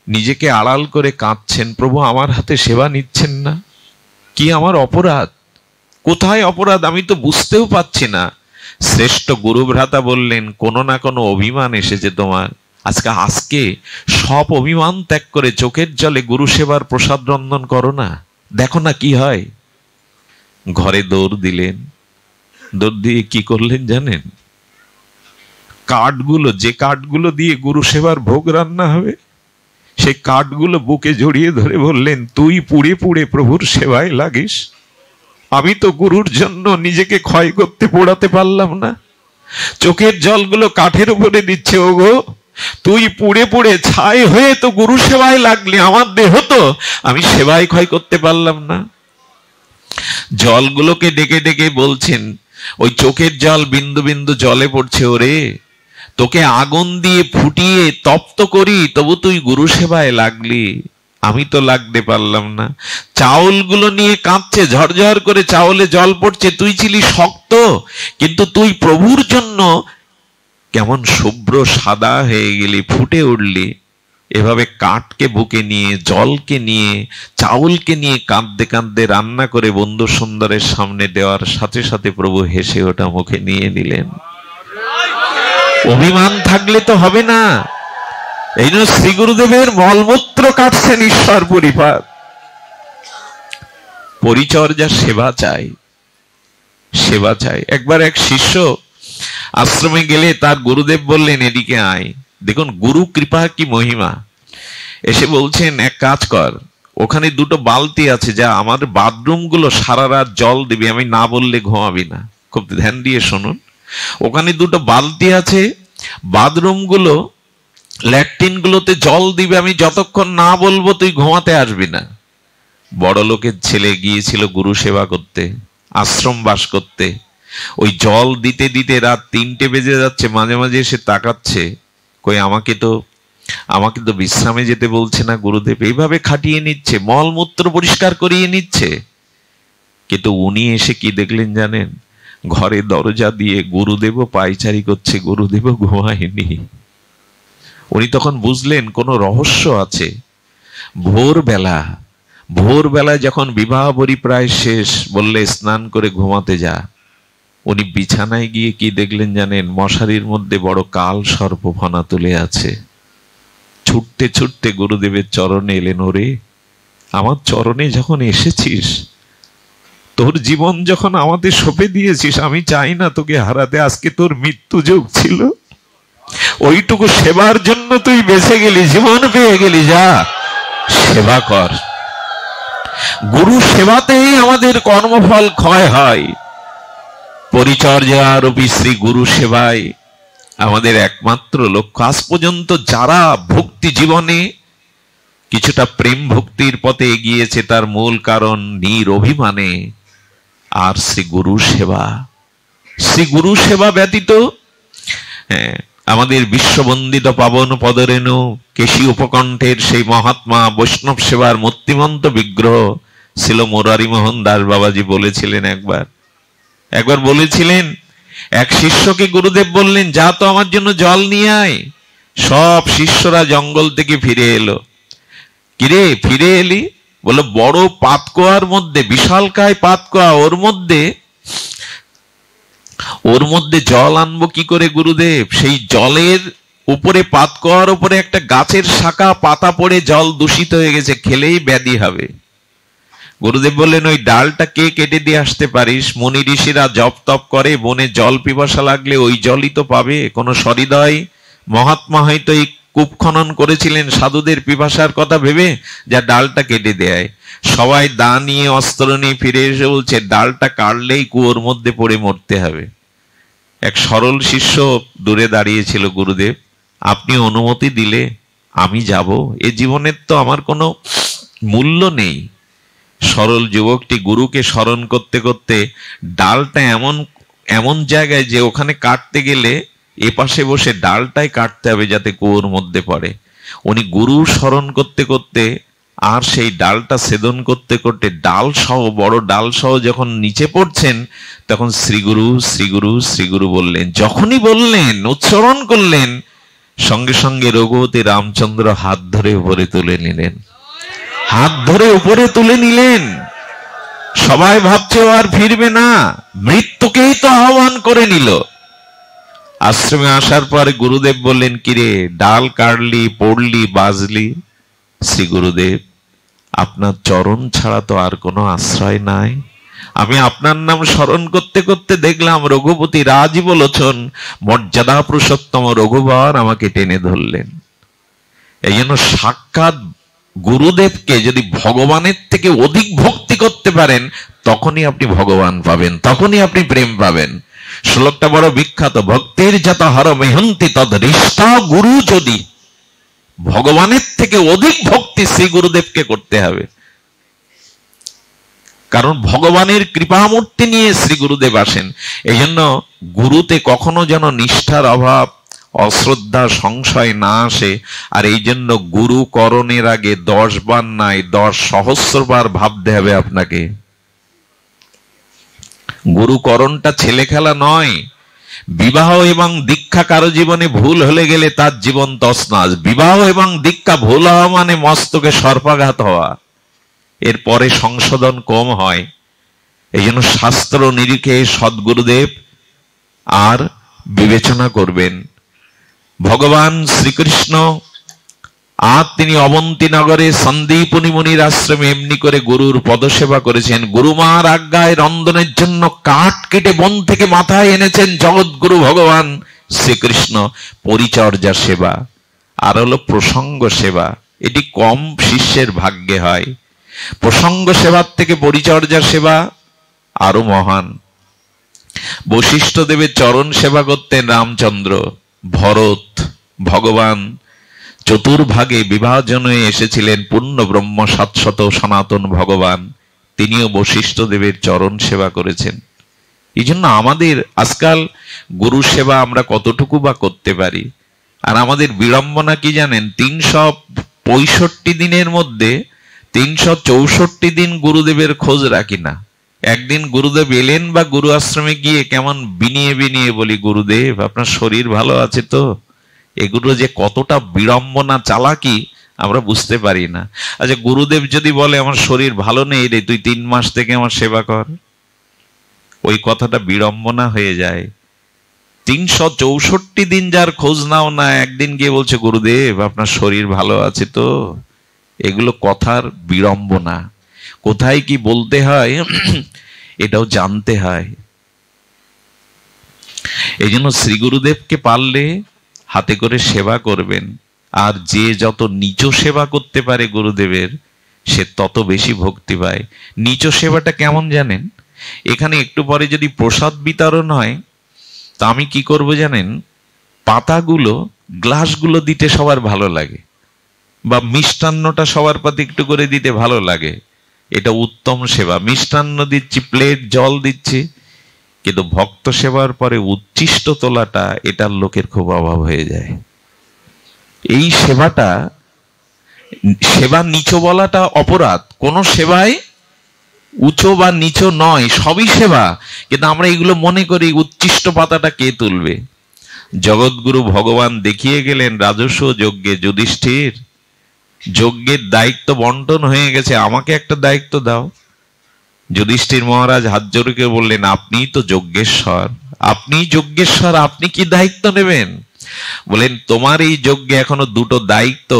নিজেকে আড়াল করে কাঁদছেন, প্রভু আমার হাতে সেবা নিচ্ছেন না, কি আমার অপরাধ, কোথায় অপরাধ আমি তো বুঝতেও পাচ্ছি না। শ্রেষ্ঠ গুরু ভ্রাতা বললেন, কোনো না কোনো অভিমান এসেছে তোমার। আজকে সব অভিমান ত্যাগ করে চোখের জলে গুরু সেবার প্রসাদ রন্ধন করো না, দেখো না কি হয়। ঘরে দৌড় দিলেন। দৌড় দিয়ে কি করলেন জানেন? কাঠগুলো, যে কাঠগুলো দিয়ে গুরু সেবার ভোগ রান্না হবে, সেই কাঠগুলো বুকে জড়িয়ে ধরে বললেন, তুই পুড়ে পুড়ে প্রভুর সেবায় লাগিস, আমি তো গুরুর জন্য নিজেকে ক্ষয় করতে পোড়াতে পারলাম না। চোখের জলগুলো কাঠের উপরে দিচ্ছে, ওগো তুই পুড়ে পুড়ে ছাই হয়ে তো গুরু সেবায় লাগলি, আমার দেহ তো আমি সেবায় ক্ষয় করতে পারলাম না। জলগুলোকে ডেকে ডেকে বলছেন, ওই চোখের জল বিন্দু বিন্দু জলে পড়ছে, ওরে তোকে আগুন দিয়ে ফুটিয়ে তপ্ত করি, তবু তুই গুরু সেবায় লাগলি, আমি তো লাগতে পারলাম না। চাউলগুলো নিয়ে কাঁদছে, ঝরঝর করে চাউলে জল পড়ছে, তুই ছিলি শক্ত, কিন্তু তুই প্রভুর জন্য কেমন শুভ্র সাদা হয়ে গেলি, ফুটে উঠলি। এভাবে কাঠকে বুকে নিয়ে, জলকে নিয়ে, চাউলকে নিয়ে কাঁদতে কাঁদতে রান্না করে বন্ধু সুন্দরের সামনে দেওয়ার সাথে সাথে প্রভু হেসে ওটা মুখে নিয়ে নিলেন। অভিমান থাকলে তো হবে না। এই জন্য শ্রী গুরুদেবের মলমূত্র কাটছেন ঈশ্বর পরিপাক। পরিচর্যা, সেবা চাই, সেবা চাই। একবার এক শিষ্য আশ্রমে গেলে তার গুরুদেব বললেন, এদিকে আয়। দেখুন গুরু কৃপা কি মহিমা। এসে বলছেন, এক কাজ কর, ওখানে 2টো বালতি আছে, যা আমার বাথরুম গুলো সারা রাত জল দিবি, আমি না বললে ঘুমাবি না। খুব ধ্যান দিয়ে শুনুন। ওখানে 2টো বালতি আছে, বাথরুম গুলো, ল্যাট্রিন গুলোতে জল দিবে, আমি যতক্ষণ না বলবো তুই ঘুমাতে আসবি না। বড় লোকের ছেলে গিয়েছিল গুরু সেবা করতে, আশ্রম বাস করতে। ওই জল দিতে দিতে রাত 3টে বেজে যাচ্ছে, মাঝে মাঝে এসে তাকাচ্ছে, কই আমাকে তো বিশ্রামে যেতে বলছে না গুরুদেব। এইভাবে খাটিয়ে নিচ্ছে, মলমূত্র পরিষ্কার করিয়ে নিচ্ছে। কিন্তু উনি এসে কি দেখলেন জানেন? ঘরে দরজা দিয়ে গুরুদেবও পায়চারি করছে, গুরুদেবও ঘুমায়নি। উনি তখন বুঝলেন কোনো রহস্য আছে। ভোরবেলায় যখন বিবাহ বরি প্রায় শেষ, বললে স্নান করে ঘুমাতে যা। উনি বিছানায় গিয়ে কি দেখলেন জানেন? মশারির মধ্যে বড় কাল সর্প ফনা তুলে আছে। ছুটতে ছুটতে গুরুদেবের চরণে এলেন, ওরে আমার চরণে যখন এসেছিস, তোর জীবন যখন আমাদের সঁপে দিয়েছিস, আমি চাই না তোকে হারাতে। আজকে তোর মৃত্যু যোগ ছিল, ওইটুকু সেবার জন্য তুই বেঁচে গেলি, জীবন পেয়ে গেলি, যা সেবা কর। গুরু সেবাতেই আমাদের কর্মফল ক্ষয় হয়। পরিচর্যা রূপী শ্রী গুরু সেবায় আমাদের একমাত্র লক্ষ্য। আজ পর্যন্ত যারা ভক্তি জীবনে কিছুটা প্রেম ভক্তির পথে এগিয়েছে, তার মূল কারণ নিরভিমানে আর শ্রী গুরু সেবা। শ্রী গুরু সেবা ব্যতীত আমাদের বিশ্ববন্দিত পাবন পদরেণু কেশী উপকণ্ঠের সেই মহাত্মা বৈষ্ণব সেবার মূর্তিমন্ত বিগ্রহ ছিল মুরারি মোহন দাস বাবাজি বলেছিলেন। একবার বলেছিলেন, এক শিষ্যকে গুরুদেব বললেন, যা তো আমার জন্য জল নিয়ে আয়। সব শিষ্যরা জঙ্গল থেকে ফিরে এলো। কিরে ফিরে এলি? বলে, বড় পাতকোয়ার মধ্যে, বিশালকায় পাতকোয়া, ওর মধ্যে জল আনবো কি করে গুরুদেব? সেই জলের উপরে, পাতকোয়ার উপরে একটা গাছের শাখা পাতা পড়ে জল দূষিত হয়ে গেছে, খেলেই ব্যাধি হবে। গুরুদেব বললেন, ওই ডালটা কে কেটে দিয়ে আসতে পারিস? মুনি ঋষিরা জপ তপ করে, বনে জল পিপাসা লাগলে ওই জলই তো পাবে। কোন সহৃদয় মহাত্মা হয়তো এই কূপ খনন করেছিলেন সাধুদের পিপাসার কথা ভেবে, যা ডালটা কেটে দেয়। সবাই দা নিয়ে, অস্ত্র নিয়ে ফিরে এসে বলছে, ডালটা কাটলেই কুয়োর মধ্যে পড়ে মরতে হবে। এক সরল শিষ্য দূরে দাঁড়িয়েছিল, গুরুদেব আপনি অনুমতি দিলে আমি যাব, এ জীবনের তো আমার কোনো মূল্য নেই। সরল যুবকটি গুরুকে স্মরণ করতে করতে ডালটা এমন জায়গায় যে ওখানে কাটতে গেলে এ পাশে বসে ডালটাই কাটতে হবে যাতে কুয়োর মধ্যে পড়ে। উনি গুরু স্মরণ করতে করতে আর সেই ডালটা ছেদন করতে করতে ডাল সহ, বড় ডাল সহ যখন নিচে পড়ছেন, তখন শ্রীগুরু শ্রীগুরু শ্রীগুরু বললেন। যখনই বললেন, উচ্চারণ করলেন, সঙ্গে সঙ্গে রঘুপতি রামচন্দ্র হাত ধরে উপরে তুলে নিলেন। হাত ধরে উপরে তুলে নিলেন। সবাই ভাবছে ও আর ফিরবে না, মৃত্যুকেই তো আহ্বান করে নিল। আশ্রমে আসার পরে গুরুদেব বললেন, কিরে ডাল কাটলি, পড়লি, বাজলি? শ্রী গুরুদেব, আপনার চরণ ছাড়া তো আর কোনো আশ্রয় নাই। আমি আপনার নাম স্মরণ করতে করতে দেখলাম রঘুপতি রাজীব লোচন মর্যাদা পুরুষোত্তম রঘুবর আমাকে টেনে ধরলেন। এই জন্য সাক্ষাৎ গুরুদেবকে যদি ভগবানের থেকে অধিক ভক্তি করতে পারেন, তখনই আপনি ভগবান পাবেন, তখনই আপনি প্রেম পাবেন। শ্লোকটা বড় বিখ্যাত, ভক্তির যত হর মেহন্তি তদ রিষ্টা গুরু যদি। ভগবানের থেকে অধিক ভক্তি শ্রী গুরুদেবকে করতে হবে, কারণ ভগবানের কৃপামূর্তি নিয়ে শ্রী গুরুদেব আসেন। এই জন্য গুরুতে কখনো যেন নিষ্ঠার অভাব, অশ্রদ্ধা, সংশয় না আসে। আর এই জন্য গুরু করণের আগে 10 বার নাই 10 সহস্রবার ভাবতে হবে আপনাকে। গুরুকরণটা ছেলে খেলা নয়। বিবাহ এবং দীক্ষা কারো জীবনে ভুল হলে গেলে তার জীবন তছনছ। বিবাহ এবং দীক্ষা ভুল হওয়া মানে মস্তকে সর্পাঘাত হওয়া, এরপরে সংশোধন কম হয়। এই জন্য শাস্ত্র নিরিখে সদ্গুরুদেব আর বিবেচনা করবেন। ভগবান শ্রীকৃষ্ণ আর তিনি অবন্তীনগরে সন্দীপনী মুনির আশ্রমে এমনি করে গুরুর পদসেবা করেছেন। গুরুমার আজ্ঞায় রন্ধনের জন্য কাঠ কেটে বন থেকে মাথায় এনেছেন জগৎগুরু ভগবান শ্রীকৃষ্ণ। পরিচর্যা সেবা আর হলো প্রসঙ্গ সেবা, এটি কম শিষ্যের ভাগ্যে হয়। প্রসঙ্গ সেবার থেকে পরিচর্যা সেবা আরো মহান। বশিষ্ঠ দেবের চরণ সেবা করতেন রামচন্দ্র, ভরত, ভগবান চতুর্ভাগে বিভাজন হয়ে এসেছিলেন পূর্ণ ব্রহ্ম শাশ্বত সনাতন ভগবান, তিনিও বশিষ্ঠ দেবের চরণ সেবা করেছেন। এই জন্য আমাদের আজকাল গুরু সেবা আমরা কতটুকু বা করতে পারি। আর আমাদের বিড়ম্বনা কি জানেন, 365 দিনের মধ্যে 364 দিন গুরুদেবের খোঁজ রাখি না। একদিন গুরুদেব এলেন বা গুরু আশ্রমে গিয়ে কেমন বিনিয়ে বিনিয়ে বলি, গুরুদেব আপনার শরীর ভালো আছে তো? এগুলো যে কতটা বিড়ম্বনা, চালাকি আমরা বুঝতে পারি না। আচ্ছা, গুরুদেব যদি বলে আমার শরীর ভালো নেই রে, তুই 3 মাস থেকে আমার সেবা কর, ওই কথাটা বিড়ম্বনা হয়ে যায়। 364 দিন যার খোঁজ নাও না, একদিন গিয়ে বলছে গুরুদেব আপনার শরীর ভালো আছে তো? এগুলো কথার বিড়ম্বনা। কোথায় কি বলতে হয় এটাও জানতে হয়। এই জন্য শ্রী গুরুদেবকে পারলে হাতে করে সেবা করবেন। আর যে যত নিচ সেবা করতে পারে গুরুদেবের, সে তত বেশি ভক্তি পায়। নিচ সেবাটা কেমন জানেন? এখানে একটু পরে যদি প্রসাদ বিতরণ হয়, তা আমি কি করব জানেন? পাতাগুলো, গ্লাসগুলো দিতে সবার ভালো লাগে, বা মিষ্টান্নটা সবার পাতে একটু করে দিতে ভালো লাগে। এটা উত্তম সেবা। মিষ্টান্ন দিচ্ছি, প্লেট জল দিচ্ছি, কিন্তু ভক্ত সেবার পরে উচ্ছিষ্ট তোলাটা, এটার লোকের খুব অভাব হয়ে যায়। এই সেবাটা, সেবা নিচু বলাটা অপরাধ। কোন সেবায় উঁচু বা নিচু নয়, সবই সেবা। কিন্তু আমরা এগুলো মনে করি উচ্ছিষ্ট পাতাটা কে তুলবে। জগৎগুরু ভগবান দেখিয়ে গেলেন রাজস্ব যজ্ঞে, যুধিষ্ঠির যজ্ঞের দায়িত্ব বন্টন হয়ে গেছে, আমাকে একটা দায়িত্ব দাও। যুধিষ্ঠির মহারাজ হাত জোড়ে বললেন, আপনিই তো যজ্ঞেশ্বর, আপনি যজ্ঞেশ্বর, আপনি কি দায়িত্ব নেবেন? বলেন, তোমার এই যজ্ঞে এখনো 2টো দায়িত্ব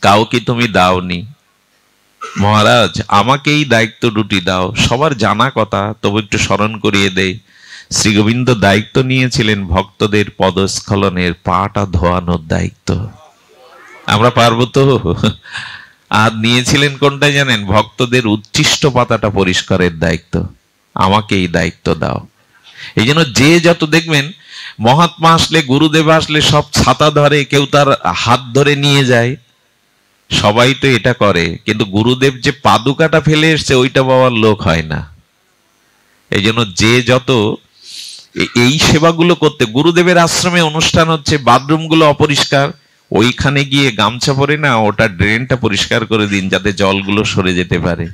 কাউকে তুমি দাওনি। মহারাজ আমাকে এই দায়িত্ব 2টি দাও। সবার জানা কথা, তবু একটু স্মরণ করিয়ে দেই। শ্রী গোবিন্দ দায়িত্ব নিয়েছিলেন ভক্তদের পদস্খলনের, পাটা ধোয়ানোর দায়িত্ব। আমরা পারবো তো? আর নিয়েছিলেন কোনটা জানেন? ভক্তদের উচ্ছিষ্ট পাতাটা পরিষ্কারের দায়িত্ব। আমাকে এই দায়িত্ব দাও। এই জন্য যে যত দেখবেন মহাত্মা আসলে, গুরুদেব আসলে সব ছাতা ধরে, কেউ তার হাত ধরে নিয়ে যায়, সবাই তো এটা করে। কিন্তু গুরুদেব যে পাদুকাটা ফেলে এসছে, ওইটা পাওয়ার লোক হয় না। এই জন্য যে যত এই সেবাগুলো করতে। গুরুদেবের আশ্রমে অনুষ্ঠান হচ্ছে, বাথরুমগুলো অপরিষ্কার, ওইখানে গিয়ে গামছা পরে না ওটা ড্রেনটা পরিষ্কার করে দিন যাতে জলগুলো সরে যেতে পারে।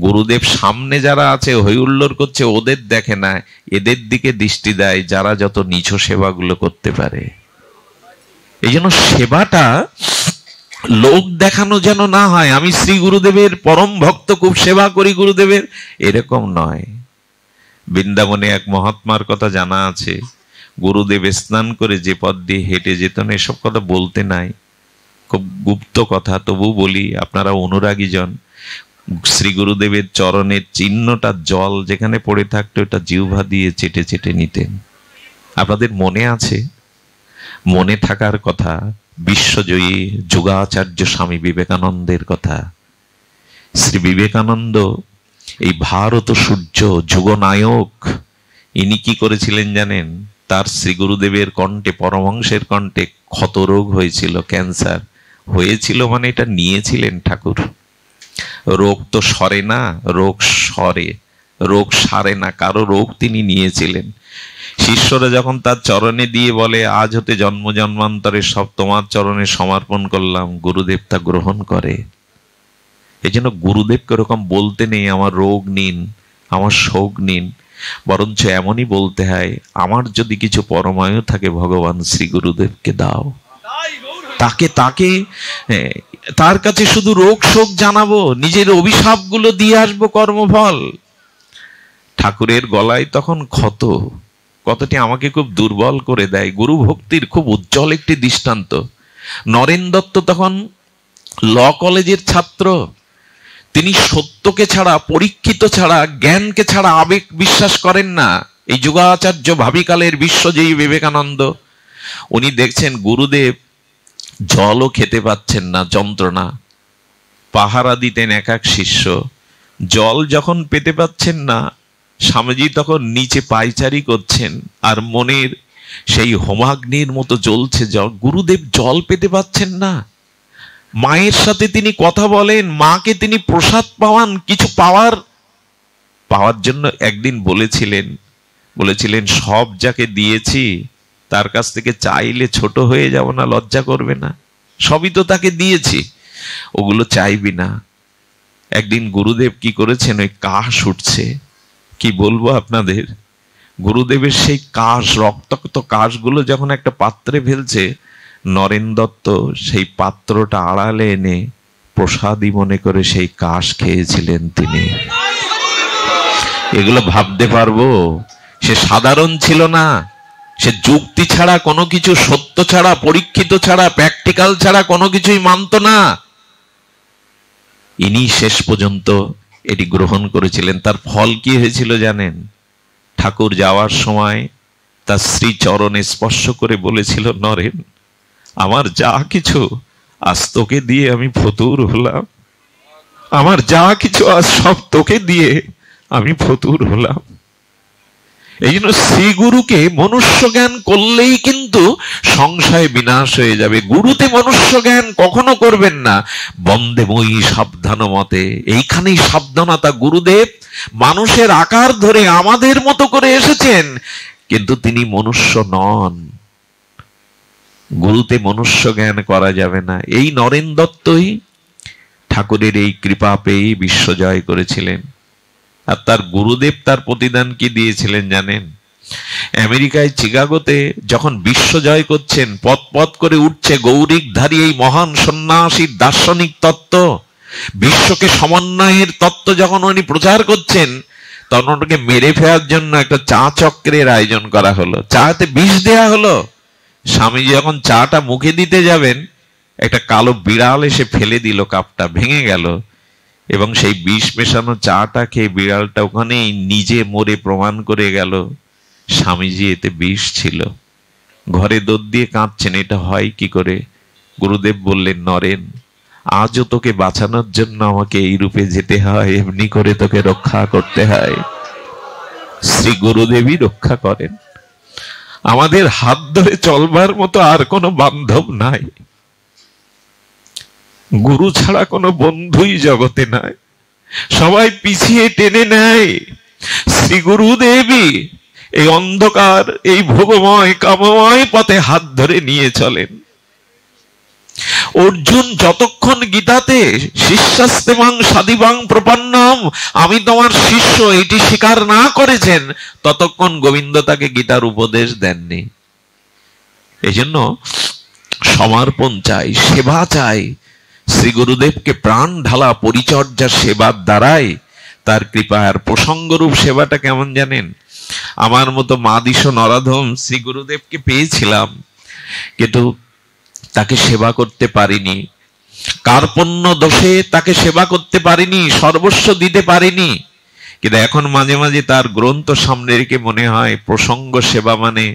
গুরুদেব সামনে যারা আছে হই হুল্লোড় করছে ওদের দেখে না, এদের দিকে দৃষ্টি দেয় যারা যত নিচু সেবাগুলো করতে পারে। এই জন্য সেবাটা লোক দেখানো যেন না হয়, আমি শ্রী গুরুদেবের পরম ভক্ত, খুব সেবা করি গুরুদেবের, এরকম নয়। বৃন্দাবনে এক মহাত্মার কথা জানা আছে, গুরুদেব স্নান করে যে পথ দিয়ে হেঁটে যেতেন, এসব কথা বলতে নাই, খুব গুপ্ত কথা, তবু বলি, আপনারা অনুরাগী জন। শ্রী গুরুদেবের চরণের চিহ্নটা জল যেখানে পড়ে থাকতো ওটা জিহ্বা দিয়ে চেটে চেটে নিতেন। আপনাদের মনে আছে? মনে থাকার কথা বিশ্বজয়ী যুগাচার্য স্বামী বিবেকানন্দের কথা। শ্রী বিবেকানন্দ এই ভারত সূর্য যুগনায়ক, ইনি কি করেছিলেন জানেন? তার শ্রী গুরুদেবের কণ্ঠে, পরমহংসের কণ্ঠে ক্ষত রোগ হয়েছিল, ক্যান্সার হয়েছিল, মানে এটা নিয়েছিলেন ঠাকুর। রোগ তো সরে না, রোগ সরে, রোগ সারে না, কারো রোগ তিনি নিয়েছিলেন। শিষ্যরা যখন তার চরণে দিয়ে বলে, আজ হতে জন্ম জন্মান্তরে সব তোমার চরণে সমর্পণ করলাম, গুরুদেব তা গ্রহণ করে। এই জন্য গুরুদেবকে ওরকম বলতে নেই আমার রোগ নিন, আমার শোক নিন, বরঞ্চ এমনই বলতে হয়, আমার যদি কিছু পরমায়ু থাকে ভগবান শ্রী গুরুদেবকে দাও। তাকে তার কাছে শুধু রোগ শোক জানাবো, নিজের অভিশাপগুলো দিয়ে আসবো কর্মফল। ঠাকুরের গলায় তখন ক্ষত, কতটি আমাকে খুব দুর্বল করে দেয়। গুরু ভক্তির খুব উজ্জ্বল একটি দৃষ্টান্ত। নরেন দত্ত তখন ল কলেজের ছাত্র, তিনি সত্যকে ছাড়া, পরীক্ষিত ছাড়া, জ্ঞানকে ছাড়া আবেগ বিশ্বাস করেন না। এই যুগাচার্য ভাবিকালের বিশ্বজয়ী বিবেকানন্দ, উনি দেখছেন গুরুদেব জলও খেতে পাচ্ছেন না, যন্ত্রণা, পাহারা দিতেন এক এক শিষ্য, জল যখন পেতে পাচ্ছেন না, স্বামীজি তখন নিচে পায়চারি করছেন, আর মনের সেই হোমাগ্নির মতো জ্বলছে জল। গুরুদেব জল পেতে পাচ্ছেন না, মায়ের সাথে তিনি কথা বলেন, মাকে তিনি প্রসাদ পাওয়ান, কিছু পাওয়ার জন্য একদিন বলেছিলেন সব যাকে দিয়েছি তার কাছ থেকে চাইলে ছোট হয়ে যাব না, লজ্জা করবে না, সবই তো তাকে দিয়েছি, ওগুলো চাইবি না। একদিন গুরুদেব কি করেছেন, ওই কাশ উঠছে, কি বলবো আপনাদের, গুরুদেবের সেই কাশ, রক্তাক্ত কাশগুলো যখন একটা পাত্রে ফেলছে, নরেন দত্ত সেই পাত্রটা আড়ালে এনে প্রসাদই মনে করে সেই কাশ খেয়েছিলেন তিনি। এগুলো ভাবতে পারবো? সে সাধারণ ছিল না, সে যুক্তি ছাড়া কোনো কিছু, সত্য ছাড়া, পরীক্ষিত ছাড়া, প্র্যাকটিক্যাল ছাড়া কোনো কিছুই মানত না। ইনি শেষ পর্যন্ত এটি গ্রহণ করেছিলেন। তার ফল কি হয়েছিল জানেন? ঠাকুর যাওয়ার সময় তার শ্রী চরণে স্পর্শ করে বলেছিল, নরেন, আমার যা কিছু আজ তোকে দিয়ে আমি ফতুর হলাম, আমার যা কিছু আজ সব তোকে দিয়ে আমি ফতুর হলাম। এই জন্য শ্রী গুরুকে মনুষ্য জ্ঞান করলেই কিন্তু সংশয় বিনাশ হয়ে যাবে। গুরুতে মনুষ্য জ্ঞান কখনো করবেন না। বন্দে মই সাবধান মতে, এইখানেই সাবধানতা। গুরুদেব মানুষের আকার ধরে আমাদের মতো করে এসেছেন, কিন্তু তিনি মনুষ্য নন। গুরুতে মনুষ্য জ্ঞান করা যাবে না। এই নরেন দত্তই ঠাকুরের এই কৃপা পেয়ে বিশ্ব জয় করেছিলেন। আর তার গুরুদেব তার প্রতিদান কি দিয়েছিলেন জানেন? আমেরিকায় চিকাগোতে যখন বিশ্ব জয় করছেন, পথ পথ করে উঠছে গৌরিকধারী এই মহান সন্ন্যাসীর দার্শনিক তত্ত্ব, বিশ্বকে সমন্বয়ের তত্ত্ব যখন উনি প্রচার করছেন, তখন ওনাকে মেরে ফেলার জন্য একটা চা চক্রের আয়োজন করা হলো, চাতে বিষ দেয়া হলো। স্বামী যখন চাটা মুখে দিতে যাবেন, একটা কালো বিড়াল এসে ফেলে দিল, কাপটা ভেঙে গেল, এবং সেই বিষ মেশানো চাটা খেয়ে বিড়ালটা ওখানেই নিজে মরে প্রমাণ করে গেল স্বামীজি এতে বিষ ছিল। ঘরে দৌড় দিয়ে কাঁদছেন, এটা হয় কি করে? গুরুদেব বললেন, নরেন, আজও তোকে বাঁচানোর জন্য আমাকে এই রূপে যেতে হয়, এমনি করে তোকে রক্ষা করতে হয়। শ্রী গুরুদেবই রক্ষা করেন। আমাদের হাত ধরে চলবার মতো আর কোনো বান্ধব নাই। গুরু ছাড়া কোনো বন্ধুই জগতে নাই, সবাই পিছিয়ে টেনে নেয়। শ্রী গুরুদেবই এই অন্ধকার, এই ভোগময় কামময় পথে হাত ধরে নিয়ে চলেন। অর্জুন যতক্ষণ গীতাতে শিষ্যাস্তেমাং সাদিবাং প্রপন্নম, আমি তোমার শিষ্য, এটি স্বীকার না করেছেন, ততক্ষণ গোবিন্দ তাকে গীতার উপদেশ দেননি। এই জন্য সমর্পণ চাই, সেবা চাই। শ্রী গুরুদেবকে প্রাণ ঢালা পরিচর্যা সেবার দ্বারাই তার কৃপা। আর প্রসঙ্গরূপ সেবাটা কেমন জানেন? আমার মতো মাদিস নরাধম শ্রী গুরুদেবকে পেয়েছিলাম, কিন্তু তাকে সেবা করতে পারিনি। কার্পণ্য দোষে তাকে সেবা করতে পারিনি, সর্বস্ব দিতে পারিনি। কিন্তু এখন মাঝে মাঝে তার গ্রন্থ সামনে রেখে মনে হয় প্রসঙ্গ সেবা মানে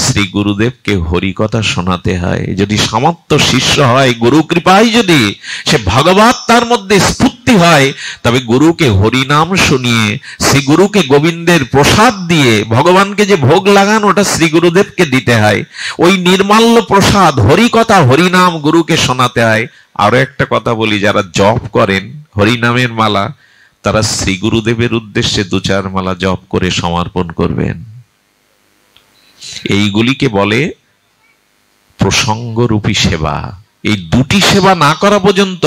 শ্রী গুরুদেবকে হরিকথা শোনাতে হয়। যদি সামর্থ্য শিষ্য হয়, গুরু কৃপায় যদি সে ভগবত তার মধ্যে স্ফূর্তি হয়, তবে গুরুকে হরিনাম শুনিয়ে, শ্রী গুরুকে গোবিন্দের প্রসাদ দিয়ে, ভগবানকে যে ভোগ লাগান ওটা শ্রী গুরুদেবকে দিতে হয়। ওই নির্মাল্য প্রসাদ হরিকথা হরিনাম গুরুকে শোনাতে হয়। আরো একটা কথা বলি, যারা জপ করেন হরিনামের মালা, তারা শ্রী গুরুদেবের উদ্দেশ্যে 2-4 মালা জপ করে সমর্পণ করবেন। এইগুলিকে বলে প্রসঙ্গরূপী সেবা। এই দুটি সেবা না করা পর্যন্ত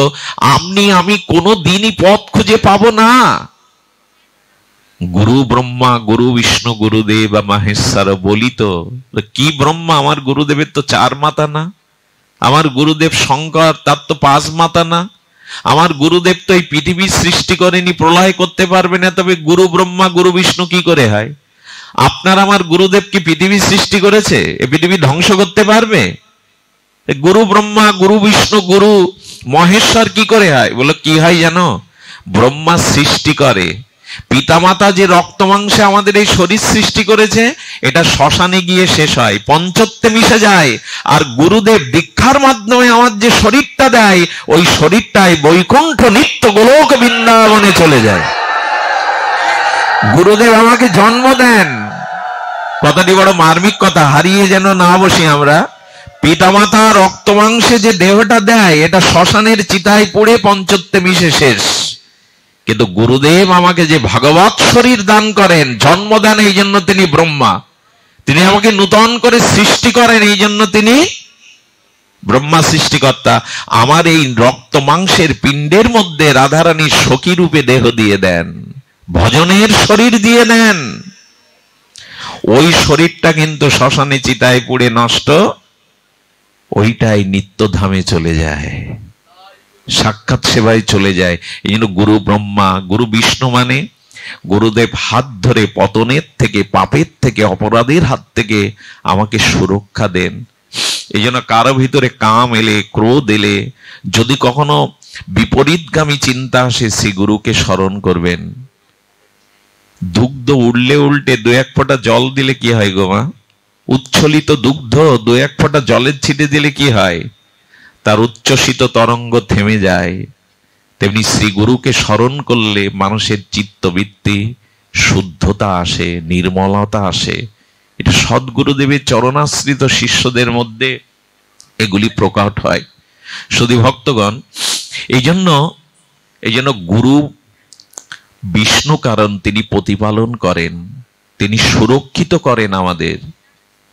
আমি কোনো দিনই পথ খুঁজে পাবো না। গুরু ব্রহ্মা গুরু বিষ্ণু গুরুদেব মহেশ্বর বলি তো, কি ব্রহ্মা? আমার গুরুদেবের তো 4 মাথা না। আমার গুরুদেব শঙ্কর, তার তো 5 মাথা না। আমার গুরুদেব তো এই পৃথিবী সৃষ্টি করেনি, প্রলয় করতে পারবে না, তবে গুরু ব্রহ্মা গুরু বিষ্ণু কি করে হয়? আপনার আমার গুরুদেব কি পৃথিবী সৃষ্টি করেছে? এই পৃথিবী ধ্বংস করতে পারবে? গুরু ব্রহ্মা গুরু বিষ্ণু গুরু মহেশ্বর কি করে হয়? বলো কি হয় জানো? ব্রহ্মা সৃষ্টি করে, পিতামাতা যে রক্ত মাংসে আমাদের এই শরীর সৃষ্টি করেছে, এটা শ্মশানে গিয়ে শেষ হয়, পঞ্চত্বে মিশে যায়। আর গুরুদেব দীক্ষার মাধ্যমে আমার যে শরীরটা দেয়, ওই শরীরটাই বৈকুণ্ঠ নিত্য গোলক বৃন্দাবনে চলে যায়। গুরুদেব আমাকে জন্ম দেন, কথাটি বড় মার্মিক কথা, হারিয়ে যেন না বসি আমরা। পিতামাতা রক্ত মাংসে যে দেহটা দেয়, এটা শ্মশানের চিতায় পড়ে পঞ্চত্বে মিশে শেষ। কিন্তু গুরুদেব আমাকে যে ভগবৎ শরীর দান করেন, জন্ম দেন, এই জন্য তিনি ব্রহ্মা। তিনি আমাকে নূতন করে সৃষ্টি করেন, এই জন্য তিনি ব্রহ্মা সৃষ্টিকর্তা। আমার এই রক্ত মাংসের পিণ্ডের মধ্যে রাধারানী সখী রূপে দেহ দিয়ে দেন, ভজনের শরীর দিয়ে দেন। ওই শরীরটা কিন্তু শ্মশানে চিতায় পুড়ে নষ্ট, ওইটাই নিত্যধামে চলে যায়, সাক্ষাৎ সেবায় চলে যায়। এই জন্য গুরু ব্রহ্মা গুরু বিষ্ণু মানে গুরুদেব হাত ধরে পতনের থেকে, পাপের থেকে, অপরাধের হাত থেকে আমাকে সুরক্ষা দেন। এই জন্য কারো ভিতরে কাম এলে, ক্রোধ এলে, যদি কখনো বিপরীতগামী চিন্তা আসে, শ্রী গুরুকে স্মরণ করবেন। দুগ্ধ উড়লে উল্টে 2-1 ফোঁটা জল দিলে কি হয় গো মা? উচ্ছলিত দুগ্ধ 2-1 ফোঁটা জলের ছিটে দিলে কি হয়? তার উচ্ছ্বসিত তরঙ্গ থেমে যায়। তেমনি শ্রী গুরুকে স্মরণ করলে মানুষের চিত্তবৃত্তি শুদ্ধতা আসে, নির্মলতা আসে। এটা সদ্গুরুদেবের চরণাশ্রিত শিষ্যদের মধ্যে এগুলি প্রকট হয়। শুধু ভক্তগণ, এই জন্য গুরু বিষ্ণু, কারণ তিনি প্রতিপালন করেন, তিনি সুরক্ষিত করেন আমাদের,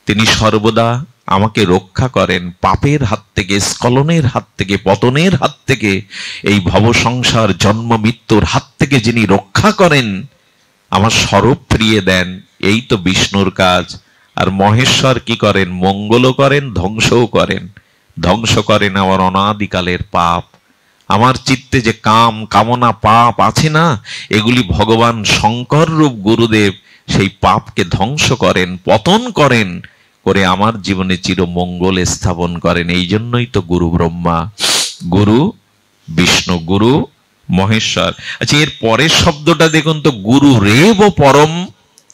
তিনি সর্বদা আমাকে রক্ষা করেন পাপের হাত থেকে, স্খলনের হাত থেকে, পতনের হাত থেকে, এই ভব সংসার জন্ম মৃত্যুর হাত থেকে যিনি রক্ষা করেন, আমার স্বরূপ ফিরিয়ে দেন, এই তো বিষ্ণুর কাজ। আর মহেশ্বর কি করেন? মঙ্গলও করেন, ধ্বংসও করেন। ধ্বংস করেন আমার অনাদিকালের পাপ। আমার চিত্তে যে কাম কামনা পাপ আছে না, এগুলি ভগবান শঙ্কর রূপ গুরুদেব সেই পাপকে ধ্বংস করেন, পতন করেন, করে আমার জীবনে চির মঙ্গল স্থাপন করেন। এই জন্যই তো গুরু ব্রহ্মা গুরু বিষ্ণু গুরু মহেশ্বর। আচ্ছা, এর পরের শব্দটা দেখুন তো, গুরু রেব পরম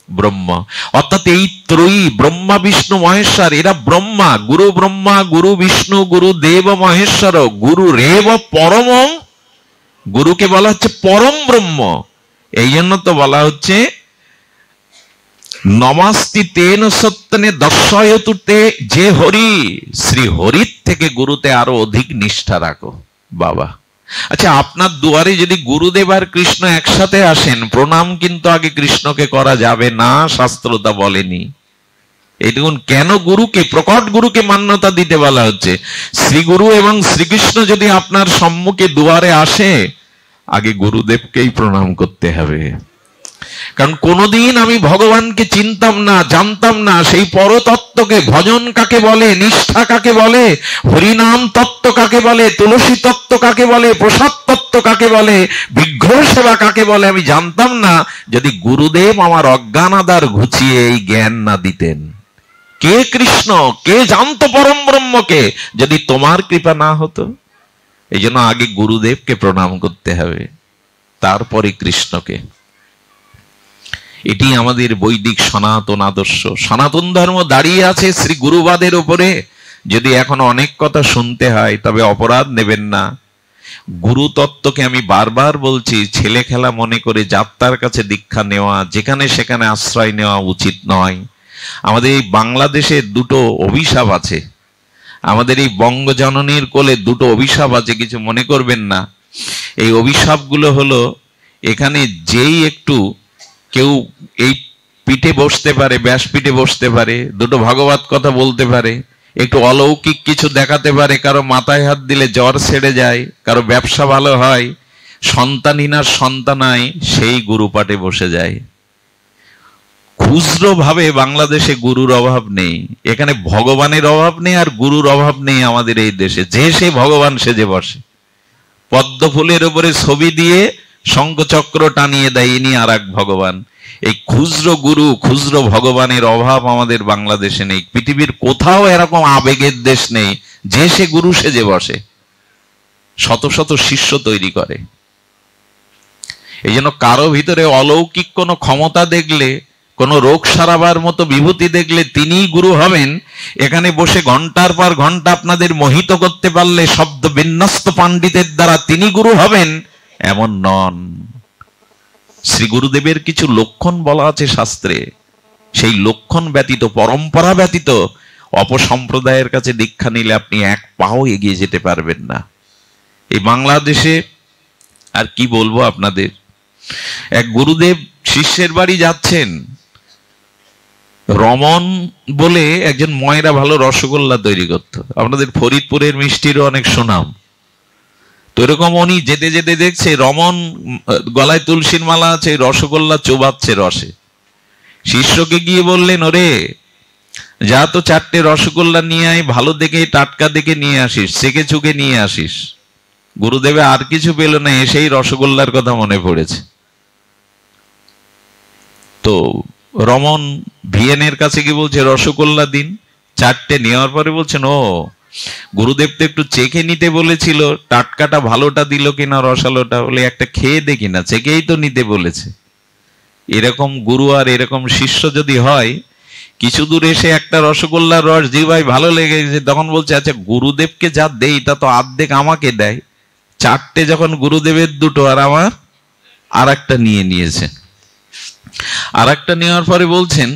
ব্রহ্ম। অর্থাৎ এই ত্রয়ী ব্রহ্মা বিষ্ণু মহেশ্বর, এরা ব্রহ্মা, গুরু বিষ্ণু গুরু দেব মহেশ্বর, গুরু রেব পরম। গুরুকে বলা হচ্ছে পরম ব্রহ্ম। এই জন্য তো বলা হচ্ছে নমাস্তি তেন সত্যনে দর্শয়তুতে, যে হরি, শ্রী হরির থেকে গুরুতে আরো অধিক নিষ্ঠা রাখো। বাবা, আচ্ছা, আপনার দুয়ারে যদি গুরুদেব আর কৃষ্ণ একসাথে আসেন, প্রণাম কিন্তু আগে কৃষ্ণকে করা যাবে না, শাস্ত্র তা বলেনি। এই দেখুন কেন গুরুকে, প্রকট গুরুকে মান্যতা দিতে বলা হচ্ছে। শ্রী গুরু এবং শ্রীকৃষ্ণ যদি আপনার সম্মুখে দুয়ারে আসে, আগে গুরুদেবকেই প্রণাম করতে হবে। কারণ কোনদিন আমি ভগবানকে চিনতাম না, জানতাম না সেই পরতত্ত্বকে, ভজন কাকে বলে, নিষ্ঠা কাকে বলে, হরিনাম তত্ত্ব কাকে বলে, তুলসী তত্ত্ব কাকে বলে, প্রসাদ তত্ত্ব কাকে বলে, বিগ্রহ সেবা কাকে বলে, আমি জানতাম না যদি গুরুদেব আমার অজ্ঞানাদার ঘুচিয়ে এই জ্ঞান না দিতেন। কে কৃষ্ণ, কে জানতো পরম ব্রহ্মকে, যদি তোমার কৃপা না হতো। এই জন্য আগে গুরুদেবকে প্রণাম করতে হবে, তারপরে কৃষ্ণকে। এটি আমাদের বৈদিক সনাতন আদর্শ। সনাতন ধর্ম দাঁড়িয়ে আছে শ্রী গুরুবাদের উপরে। যদি এখন অনেক কথা শুনতে হয় তবে অপরাধ নেবেন না। গুরু তত্ত্বকে আমি বারবার বলছি, ছেলে খেলা মনে করে যাত্রার কাছে দীক্ষা নেওয়া, যেখানে সেখানে আশ্রয় নেওয়া উচিত নয়। আমাদের এই বাংলাদেশে দুটো অভিশাপ আছে, আমাদের এই বঙ্গজননীর কোলে দুটো অভিশাপ আছে, কিছু মনে করবেন না। এই অভিশাপগুলো হলো, এখানে যেই একটু কেউ এই পিঠে বসতে পারে, ব্যাসপিঠে বসতে পারে, দুটো ভাগবত কথা বলতে পারে, একটু অলৌকিক কিছু দেখাতে পারে, কারো মাথায় হাত দিলে জ্বর ছেড়ে যায়, কারো ব্যবসা ভালো হয়, সন্তানহীনার সন্তানায় সেই গুরু পাঠে বসে যায়। খুচরো ভাবে বাংলাদেশে গুরুর অভাব নেই, এখানে ভগবানের অভাব নেই আর গুরুর অভাব নেই আমাদের এই দেশে। যে সে ভগবান সেজে বসে, পদ্ম ফুলের উপরে ছবি দিয়ে শঙ্খচক্র টানিয়ে দেয়, ইনি আর এক ভগবান। এই খুচরো গুরু, খুচরো ভগবানের অভাব আমাদের বাংলাদেশে নেই। পৃথিবীর কোথাও এরকম আবেগের দেশ নেই। যে সে গুরু সেজে বসে, শত শত শিষ্য তৈরি করে। এই জন্য কারো ভিতরে অলৌকিক কোনো ক্ষমতা দেখলে, কোনো রোগ সারাবার মতো বিভূতি দেখলে তিনিই গুরু হবেন। এখানে বসে ঘন্টার পর ঘন্টা আপনাদের মোহিত করতে পারলে শব্দ বিন্যস্ত পণ্ডিতের দ্বারা তিনি গুরু হবেন, এমন নন। শ্রী গুরুদেবের কিছু লক্ষণ বলা আছে শাস্ত্রে। সেই লক্ষণ ব্যতীত, পরম্পরা ব্যতীত অপসম্প্রদায়ের কাছে দীক্ষা নিলে আপনি এক পাও এগিয়ে যেতে পারবেন না। এই বাংলাদেশে আর কি বলবো আপনাদের, এক গুরুদেব শিষ্যের বাড়ি যাচ্ছেন। রমন বলে একজন ময়রা ভালো রসগোল্লা তৈরি করতো, আপনাদের ফরিদপুরের মিষ্টিরও অনেক সুনাম। তো এরকম উনি যেতে যেতে দেখছে রমন গলায় তুলসীর মালা আছে, রসগোল্লা চোবাচ্ছে রসে। শিষ্যকে গিয়ে বললেন, ওরে যা তো 4টে রসগোল্লা নিয়ে আয়, ভালো দেখে টাটকা দেখে নিয়ে আসিস, চেকে চুকে নিয়ে আসিস। গুরুদেবে আর কিছু পেল না, এসেই রসগোল্লার কথা মনে পড়েছে। তো রমন ভিয়েনের কাছে গিয়ে বলছে রসগোল্লা দিন। 4টে নেওয়ার পরে বলছেন, ও গুরুদেব তো একটু চেখে নিতে বলেছিল, টাটকাটা ভালোটা দিল কিনা, রসালোটা, বলে একটা খেয়ে দেখি না, চেকেই তো নিতে বলেছে। এরকম গুরু আর এরকম শিষ্য যদি হয়, কিছু দূর এসে একটা রসগোল্লার রস জিভায় ভালো লেগেছে, তখন বলছে আচ্ছা গুরুদেবকে যা দেই তা তো অর্ধেক আমাকে দেয়। 4টে যখন গুরুদেবের 2টো আর আমার আর একটা নিয়ে নিয়েছে। আর একটা নেওয়ার পরে বলছেন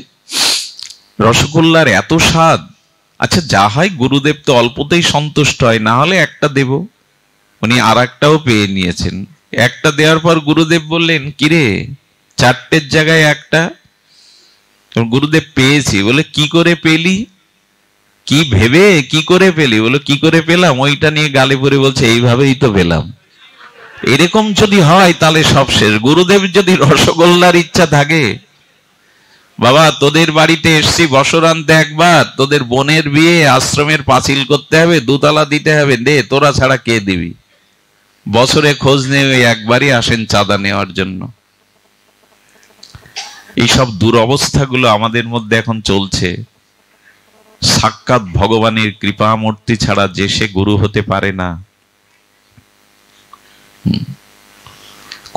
রসগোল্লার এত স্বাদ, আচ্ছা যা হয় গুরুদেব তো অল্পতেই সন্তুষ্ট হয়, না হলে একটা দেব। উনি আর একটাও পেয়ে নিয়েছেন। একটা দেওয়ার পর গুরুদেব বললেন, কিরে 4টের জায়গায় একটা? গুরুদেব পেয়েছি। বলে কি করে পেলি, কি ভেবে কি করে পেলি? বলে কি করে পেলাম, ওইটা নিয়ে গালে পড়ে বলছে এইভাবেই তো পেলাম। এরকম যদি হয় তাহলে সব শেষ। গুরুদেব যদি রসগোল্লার ইচ্ছা থাকে, বাবা তোদের বাড়িতে এসছি বছর আনতে একবার, তোদের বোনের বিয়ে, আশ্রমের পাঁচিল করতে হবে, 2 তলা দিতে হবে, দে, তোরা ছাড়া কে দিবি? বছরে খোঁজ নিয়ে একবারই আসেন চাঁদা নেওয়ার জন্য। এইসব দুরবস্থাগুলো আমাদের মধ্যে এখন চলছে। সাক্ষাৎ ভগবানের কৃপা মূর্তি ছাড়া যে সে গুরু হতে পারে না।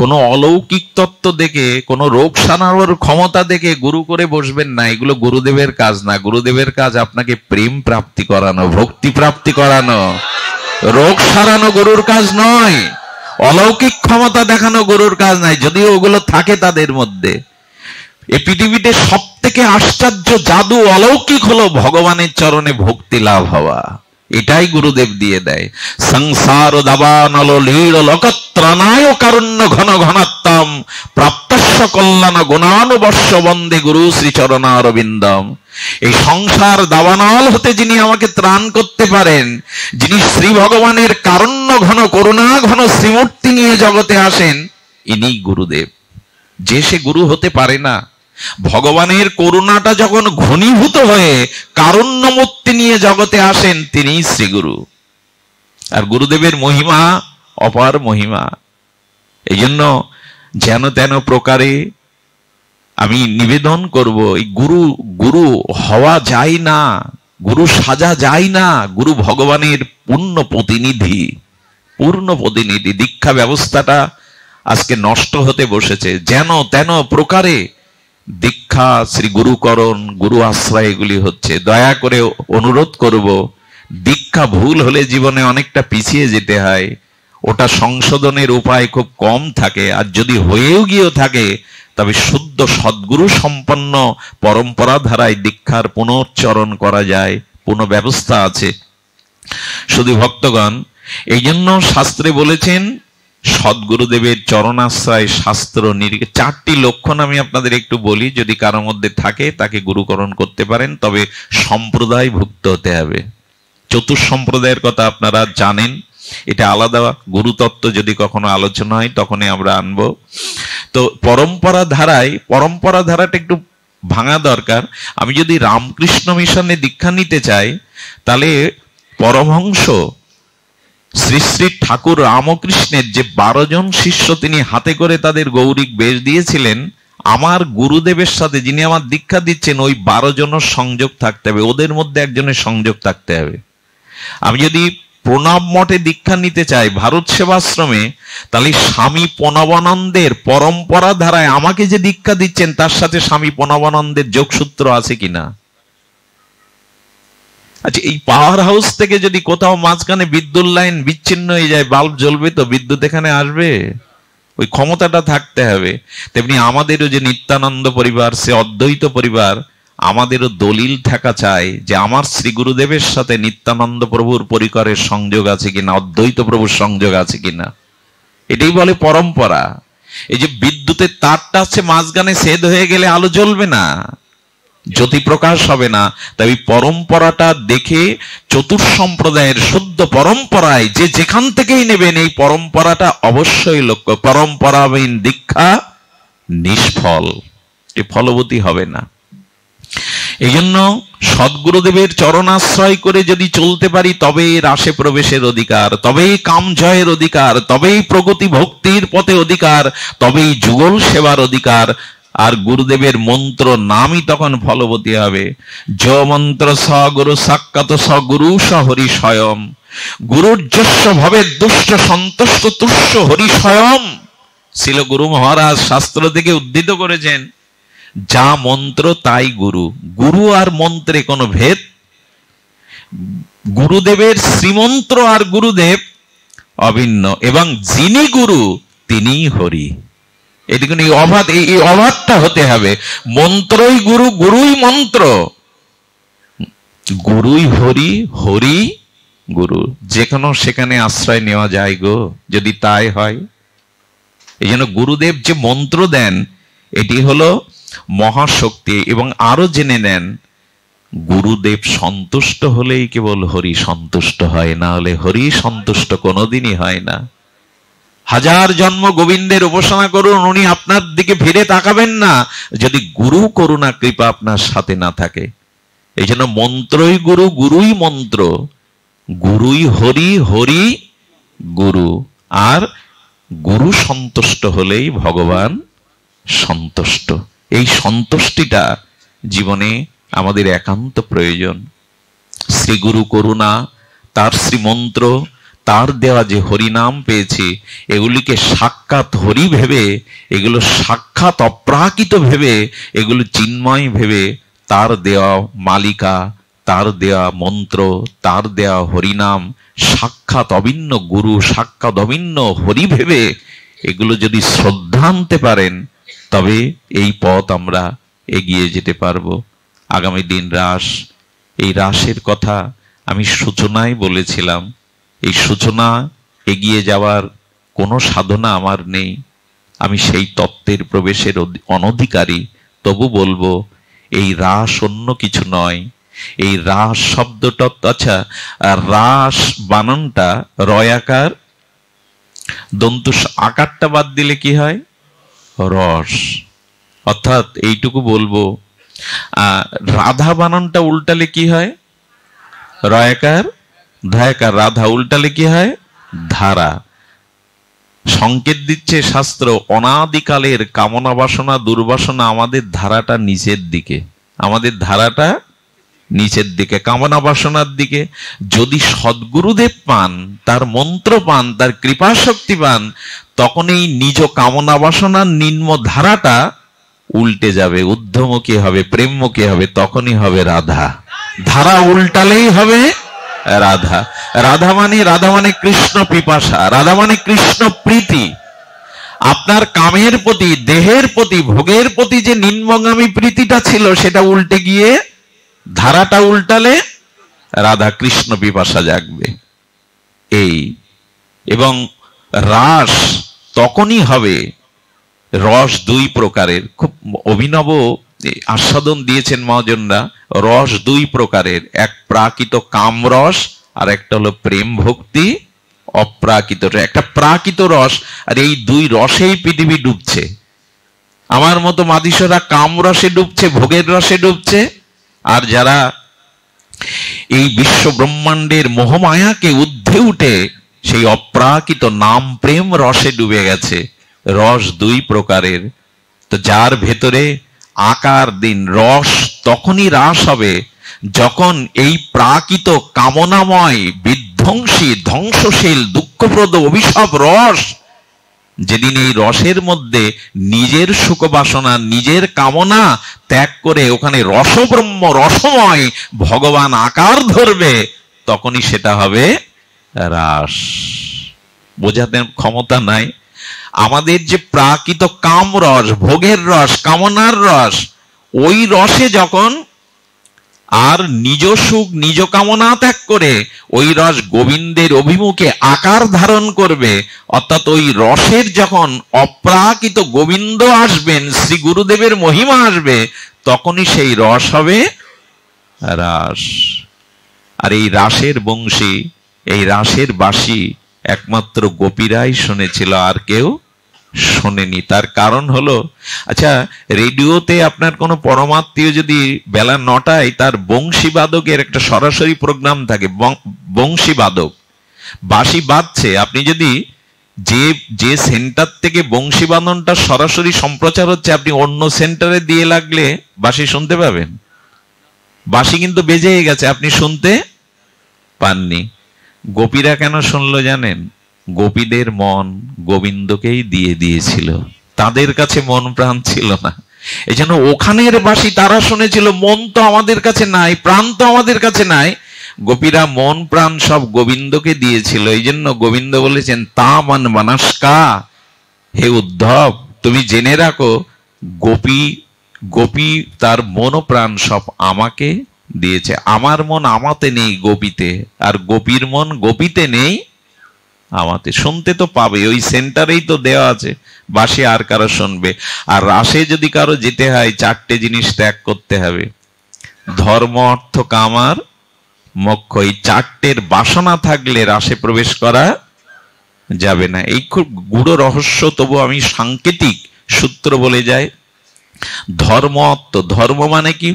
কোন অলৌকিক তত্ত্ব দেখে, কোন রোগ সারানোর ক্ষমতা দেখে গুরু করে বসবেন না, এগুলো গুরুদেবের কাজ না। গুরুদেবের কাজ আপনাকে প্রেম প্রাপ্তি করানো, ভক্তি প্রাপ্তি করানো। রোগ সারানো গুরুর কাজ নয়, অলৌকিক ক্ষমতা দেখানো গুরুর কাজ নাই, যদিও ওগুলো থাকে তাদের মধ্যে। এই পৃথিবীতে সব থেকে আশ্চর্য জাদু অলৌকিক হলো ভগবানের চরণে ভক্তি লাভ হওয়া। এটাই গুরুদেব দিয়ে দেয়। সংসার দাবানল লীল লোকত্রাণায় কারুণ্য ঘন ঘনাত্তম প্রাপ্তস্য কল্যাণ গুণানুবর্ষ বন্দে গুরু শ্রীচরণারবিন্দম। এই সংসার দাবানল হতে যিনি আমাকে ত্রাণ করতে পারেন, যিনি শ্রী ভগবানের কারুণ্য ঘন করুণা ঘন শ্রীমূর্তি নিয়ে জগতে আসেন, ইনি গুরুদেব। যে সে গুরু হতে পারে না। ভগবানের করুণাটা যখন ঘনীভূত হয়ে কারুণ্যমূর্তি নিয়ে জগতে আসেন, তিনি শ্রীগুরু। আর গুরুদেবের মহিমা অপার মহিমা। এই জন্য যেন তেন প্রকারে আমি নিবেদন করব, এই গুরু গুরু হওয়া যায় না, গুরু সাজা যায় না। গুরু ভগবানের পূর্ণ প্রতিনিধি, পূর্ণ প্রতিনিধি। দীক্ষা ব্যবস্থাটা আজকে নষ্ট হতে বসেছে। যেন তেন প্রকারে দীক্ষা, শ্রী গুরুকরণ, গুরু আশ্রয় এগুলি হচ্ছে। দয়া করে অনুরোধ করব, দীক্ষা ভুল হলে জীবনে অনেকটা পিছিয়ে যেতে হয়। ওটা সংশোধনের উপায় খুব কম থাকে। আর যদি হয়েও গিয়েও থাকে, তবে শুদ্ধ সদ্গুরু সম্পন্ন পরম্পরা ধারায় দীক্ষার পুনশ্চরণ করা যায়, পুনঃ ব্যবস্থা আছে। শুধু ভক্তগণ, এই জন্য শাস্ত্রে বলেছেন সদ্গুরুদেবের চরণাশ্রয় শাস্ত্র নিরীক্ষা। 4টি লক্ষণ আমি আপনাদের একটু বলি, যদি কারোর মধ্যে থাকে তাকে গুরুকরণ করতে পারেন, তবে সম্প্রদায় ভুক্ত হতে হবে। চতুর্সম্প্রদায়ের কথা আপনারা জানেন, এটা আলাদা গুরুতত্ত্ব যদি কখনো আলোচনা হয় তখনই আমরা আনবো। তো পরম্পরা ধারাটা একটু ভাঙা দরকার। আমি যদি রামকৃষ্ণ মিশনে দীক্ষা নিতে চাই, তাহলে পরমহংস শ্রী শ্রী ঠাকুর রামকৃষ্ণের যে 12 জন শিষ্য তিনি হাতে করে তাদের গৌরিক বেশ দিয়েছিলেন, আমার গুরুদেবের সাথে যিনি আমার দীক্ষা দিচ্ছেন ওই 12 জনের সংযোগ থাকতে হবে, ওদের মধ্যে একজনের সংযোগ থাকতে হবে। আমি যদি প্রণব মঠে দীক্ষা নিতে চাই ভারত সেবাশ্রমে, তাহলে স্বামী প্রণবানন্দের পরম্পরা ধারায় আমাকে যে দীক্ষা দিচ্ছেন তার সাথে স্বামী প্রণবানন্দের যোগসূত্র আছে কিনা। আচ্ছা, এই পাওয়ার হাউস থেকে যদি কোথাও মাঝখানে বিদ্যুৎ লাইন বিচ্ছিন্ন হয়ে যায়, বাল্ব জ্বলবে তো? বিদ্যুৎ এখানে আসবে? ওই ক্ষমতাটা থাকতে হবে। তেমনি আমাদেরও যে নিত্যানন্দ পরিবার, সে অদ্বৈত পরিবার, আমাদেরও দলিল থাকা চাই যে আমার শ্রী গুরুদেবের সাথে নিত্যানন্দ প্রভুর পরিকরের সংযোগ আছে কিনা, অদ্বৈত প্রভুর সংযোগ আছে কিনা। এটাই বলে পরম্পরা। এই যে বিদ্যুতের তারটা আছে মাঝখানে, ছেদ হয়ে গেলে আলো জ্বলবে না, জ্যোতি প্রকাশ হবে না। তাই পরম্পরাটা দেখে চতুর্সম্প্রদায়ের শুদ্ধ পরম্পরায় যে যেখান থেকেই নেবেন, এই পরম্পরাটা অবশ্যই লক্ষ্য। পরম্পরাবিহীন দীক্ষা নিষ্ফল, এ ফলবতী হবে না। এই জন্য সদ্গুরুদেবের চরণাশ্রয় করে যদি চলতে পারি, তবেই রাসে প্রবেশের অধিকার, তবেই কাম জয়ের অধিকার, তবেই প্রগতি ভক্তির পথে অধিকার, তবেই যুগল সেবার অধিকার। আর গুরুদেবের মন্ত্র নামই তখন ফলবতী হবে। য মন্ত্র স গুরু সাক্ষাৎ স গুরু স হরি স্বয়ং, গুরুর যস্য ভবে দুষ্ট সন্তুষ্ট তুষ্য হরি স্বয়ং। ছিল গুরু মহারাজ শাস্ত্র থেকে উদ্ধৃত করেছেন, যা মন্ত্র তাই গুরু। গুরু আর মন্ত্রে কোনো ভেদ। গুরুদেবের শ্রীমন্ত্র আর গুরুদেব অভিন্ন, এবং যিনি গুরু তিনি হরি। এদিকে এই অবাধটা হতে হবে। মন্ত্রই গুরু, গুরুই মন্ত্র, গুরুই হরি, হরি গুরু। যেখানে সেখানে আশ্রয় নেওয়া যায় গো, যদি তাই হয়। এই জন্য গুরুদেব যে মন্ত্র দেন, এটি হলো মহাশক্তি। এবং আরো জেনে নেন, গুরুদেব সন্তুষ্ট হলেই কেবল হরি সন্তুষ্ট হয়, না হলে হরি সন্তুষ্ট কোনোদিনই হয় না। হাজার জন্ম গোবিন্দের উপাসনা করুন, উনি আপনার দিকে ফিরে তাকাবেন না যদি গুরু করুণা কৃপা আপনার সাথে না থাকে। এই জন্য মন্ত্রই গুরু, গুরুই মন্ত্র, গুরুই হরি, হরি গুরু। আর গুরু সন্তুষ্ট হলেই ভগবান সন্তুষ্ট। এই সন্তুষ্টিটা জীবনে আমাদের একান্ত প্রয়োজন। শ্রী গুরু করুণা, তার শ্রীমন্ত্র, তার দেওয়া যে হরিনাম পেয়েছি, এগুলিকে সাক্ষাৎ হরি ভেবে, এগুলো সাক্ষাৎ অপ্রাকৃত ভেবে, এগুলো চিন্ময় ভেবে, তার দেওয়া মালিকা, তার দেওয়া মন্ত্র, তার দেওয়া হরিনাম, সাক্ষাৎ অভিন্ন গুরু, সাক্ষাৎ অভিন্ন হরি ভেবে এগুলো যদি শ্রদ্ধা আনতে পারেন, তবে এই পথ আমরা এগিয়ে যেতে পারবো। আগামী দিন রাস, এই রাসের কথা আমি সূচনায় বলেছিলাম, এই সূচনা এগিয়ে যাওয়ার কোনো সাধনা আমার নেই, আমি সেই তত্ত্বের প্রবেশের অনধিকারী। তবু বলবো, এই রাস অন্য কিছু নয়। এই রাস শব্দটা, আচ্ছা, রাস বানানটা রয়াকার, দন্ত আকারটা বাদ দিলে কি হয়? রস। অর্থাৎ এইটুকু বলবো, রাধা বানানটা উল্টালে কি হয়? রয়াকার ধায়াকার। রাধা উল্টালে কি হয়? ধারা। সংকেত দিচ্ছে শাস্ত্র, অনাদিকালের কামনা বাসনা দুর্বাসনা আমাদের ধারাটা নিচের দিকে, আমাদের ধারাটা নিচের দিকে, কামনা বাসনার দিকে। যদি সদ্গুরুদেব পান, তার মন্ত্র পান, তার কৃপা শক্তি পান, তখন এই নিজ কামনা বাসনার নিম্ন ধারাটা উল্টে যাবে, ঊর্ধ্বমুখী হবে, প্রেমমুখী হবে, তখনই হবে রাধা। ধারা উল্টালেই হবে রাধা। রাধা মানে কৃষ্ণ পিপাসা, রাধা মানে কৃষ্ণ প্রীতি। আপনার কামের প্রতি, দেহের প্রতি, ভোগের প্রতি যে নিম্নগামী প্রীতিটা ছিল, সেটা উল্টে গিয়ে ধারাটা উল্টালে রাধা কৃষ্ণ পিপাসা জাগবে। এই এবং রাস তখনই হবে। রস দুই প্রকারের, খুব অভিনব আস্বাদন দিয়েছেন মহাজনরা। রস দুই প্রকারের, এক প্রাকৃত কামরস, আর একটা হলো প্রেম ভক্তি অপ্রাকৃত। একটা প্রাকৃত রস, আর এই দুই রসেই পৃথিবী ডুবছে। আমার মতো মাদিসরা কাম রসে ডুবছে, ভোগের রসে ডুবছে, আর যারা এই বিশ্ব ব্রহ্মাণ্ডের মোহমায়াকে ঊর্ধ্বে উঠে সেই অপ্রাকৃত নাম প্রেম রসে ডুবে গেছে। রস দুই প্রকারের। তো যার ভেতরে আকার দিন রস তখনই হ্রাস হবে যখন এই প্রাকৃত কামনাময় বিধ্বংসী ধ্বংসশীল দুঃখপ্রদ অভিশাপ রস, যেদিন এই রসের মধ্যে নিজের সুখ বাসনা, নিজের কামনা ত্যাগ করে ওখানে রসব্রহ্ম রসময় ভগবান আকার ধরবে, তখনই সেটা হবে রাস। বোঝাতে ক্ষমতা নাই। আমাদের যে প্রাকৃত কাম রস, ভোগের রস, কামনার রস, ওই রসে যখন আর নিজ সুখ নিজ কামনা ত্যাগ করে ওই রস গোবিন্দের অভিমুখে আকার ধারণ করবে, অর্থাৎ ওই রসের যখন অপ্রাকৃত গোবিন্দ আসবেন, শ্রী গুরুদেবের মহিমা আসবে, তখনই সেই রস হবে রাস। আর এই রাসের বংশী, এই রাসের বাঁশি একমাত্র গোপীরাই শুনেছিল, আর কেউ শোনেনি। তার কারণ হলো, আচ্ছা, রেডিওতে আপনার কোনো পরমাত্মীয় যদি বেলা 9টায় তার বংশীবাদকের একটা সরাসরি প্রোগ্রাম থাকে, বংশীবাদক বাঁশি বাজছে, আপনি যদি যে সেন্টার থেকে বংশী বাদনটা সরাসরি সম্প্রচার হচ্ছে, আপনি অন্য সেন্টারে দিয়ে লাগলে বাঁশি শুনতে পাবেন। বাঁশি কিন্তু বেজেই গেছে, আপনি শুনতে পাননি। গোপীরা কেন শুনলো জানেন? গোপীদের মন গোবিন্দকেই দিয়ে দিয়েছিল, তাদের কাছে মন প্রাণ ছিল না। এই জন্য ওখানের বাঁশি তারা শুনেছিল, মন তো আমাদের কাছে নাই, প্রাণ তো আমাদের কাছে নাই। গোপীরা মন প্রাণ সব গোবিন্দকে দিয়েছিল। এই জন্য গোবিন্দ বলেছেন, তা মান মানস্কা, হে উদ্ধব তুমি জেনে রাখো, গোপী তার মন প্রাণ সব আমাকে দিয়েছে। আমার মন আমাতে নেই, গোপীতে, আর গোপীর মন গোপীতে নেই, আমাতে। শুনতে তো পাবে, ওই সেন্টারেই তো দেওয়া আছে। বাসে আর কারো শুনবে? আর রাসে যদি কারো যেতে হয়, 4টে জিনিস ত্যাগ করতে হবে: ধর্ম, অর্থ, কাম আর মোক্ষ। এই 4টের বাসনা থাকলে রাসে প্রবেশ করা যাবে না। এই খুব গূঢ় রহস্য, তবু আমি সাংকেতিক সূত্র বলে যাই। ধর্ম, অর্থ। ধর্ম মানে কি?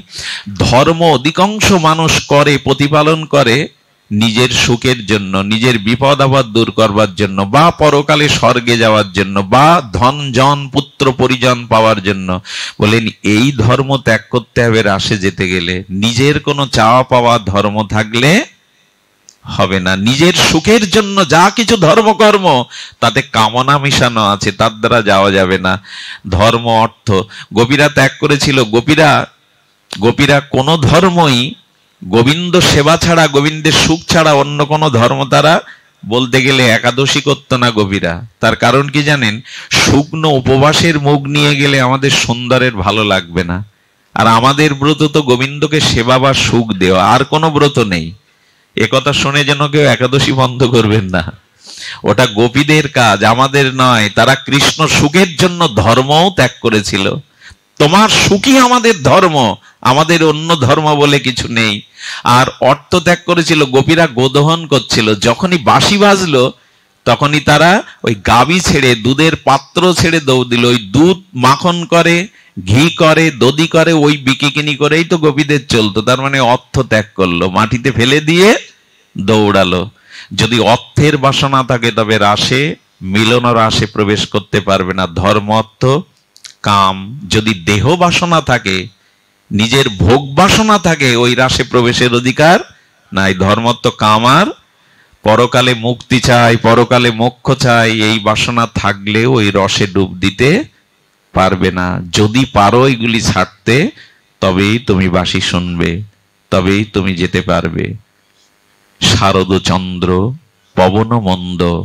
ধর্ম অধিকাংশ মানুষ করে, প্রতিপালন করে নিজের সুখের জন্য, নিজের বিপদ আপদ দূর করবার জন্য, বা পরকালে স্বর্গে যাওয়ার জন্য, বা ধন জন পুত্র পরিজন পাওয়ার জন্য। বলেন এই ধর্ম ত্যাগ করতে হবে রাসে যেতে গেলে। নিজের কোনো চাওয়া পাওয়া ধর্ম থাকলে হবে না। নিজের সুখের জন্য যা কিছু ধর্মকর্ম, তাতে কামনা মিশানো আছে, তার দ্বারা যাওয়া যাবে না। ধর্ম, অর্থ গোপীরা ত্যাগ করেছিল। গোপীরা কোনো ধর্মই গোবিন্দ সেবা ছাড়া, গোবিন্দের সুখ ছাড়া অন্য কোনো ধর্ম তারা বলতে গেলে একাদশী করত না গোপীরা। তার কারণ কি জানেন? শুকনো উপবাসের মুখ নিয়ে গেলে আমাদের সুন্দরের ভালো লাগবে না। আর আমাদের ব্রত তো গোবিন্দকে সেবা বা সুখ দেওয়া, আর কোনো ব্রত নেই। একথা শুনে যেন কেউ একাদশী বন্ধ করবেন না। ওটা গোপীদের কাজ, আমাদের নয়। তারা কৃষ্ণ সুখের জন্য ধর্মও ত্যাগ করেছিল। তোমার সুখই আমাদের ধর্ম, আমাদের অন্য ধর্ম বলে কিছু নেই। আর অর্থ ত্যাগ করেছিল। গোপীরা গোদহন করছিল, যখনই বাঁশি বাজলো তখনই তারা ওই গাবি ছেড়ে, দুধের পাত্র ছেড়ে দৌড় দিল। ওই দুধ মাখন করে, ঘি করে, দধি করে, ওই বিকিকিনি করেই তো গোপীদের চলতো। তার মানে অর্থ ত্যাগ করলো, মাটিতে ফেলে দিয়ে দৌড়ালো। যদি অর্থের বাসনা থাকে তবে রাসে, মিলন রাসে প্রবেশ করতে পারবে না। ধর্ম, অর্থ, কাম। যদি দেহ বাসনা থাকে, নিজের ভোগ বাসনা থাকে, ওই রাসে প্রবেশের অধিকার নাই। ধর্ম, অর্থ, কাম আর পরকালে মুক্তি চাই, পরকালে মোক্ষ চাই, এই বাসনা থাকলে ওই রসে ডুব দিতে পারবে না। যদি পারো এগুলি ছাড়তে, তবেই তুমি বাঁশি শুনবে, তবেই তুমি যেতে পারবে। শারদ চন্দ্র পবন মন্দ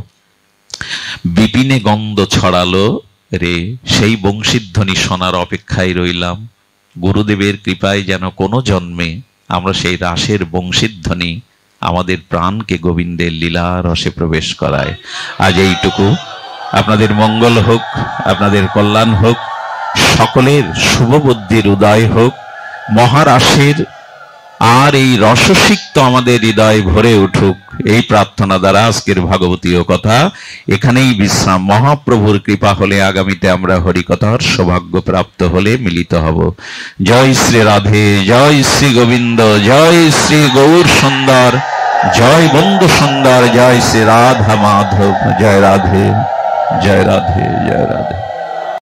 বিপিনে গন্ধ ছড়ালো রে, সেই বংশীধ্বনি শোনার অপেক্ষায় রইলাম। গুরুদেবের কৃপায় যেন কোনো জন্মে আমরা সেই রাসের বংশীধ্বনি আমাদের প্রাণকে গোবিন্দের লীলা রসে প্রবেশ করায়। আজ এইটুকু। আপনাদের মঙ্গল হোক, আপনাদের কল্যাণ হোক, সকলের শুভ বুদ্ধির উদয় হোক, মহারাসের আর এই রসসিক্ত আমাদের হৃদয় ভরে উঠুক, এই প্রার্থনা দ্বারা আজকের ভাগবতীয় কথা এখানেই বিশ্রাম। মহাপ্রভুর কৃপা হলে আগামীতে আমরা হরিকথার সৌভাগ্য প্রাপ্ত হলে মিলিত হব। জয় শ্রী রাধে, জয় শ্রী গোবিন্দ, জয় শ্রী গৌর সুন্দর, জয় বন্ধু সুন্দর, জয় শ্রী রাধা মাধব। জয় রাধে, জয় রাধে, জয় রাধে।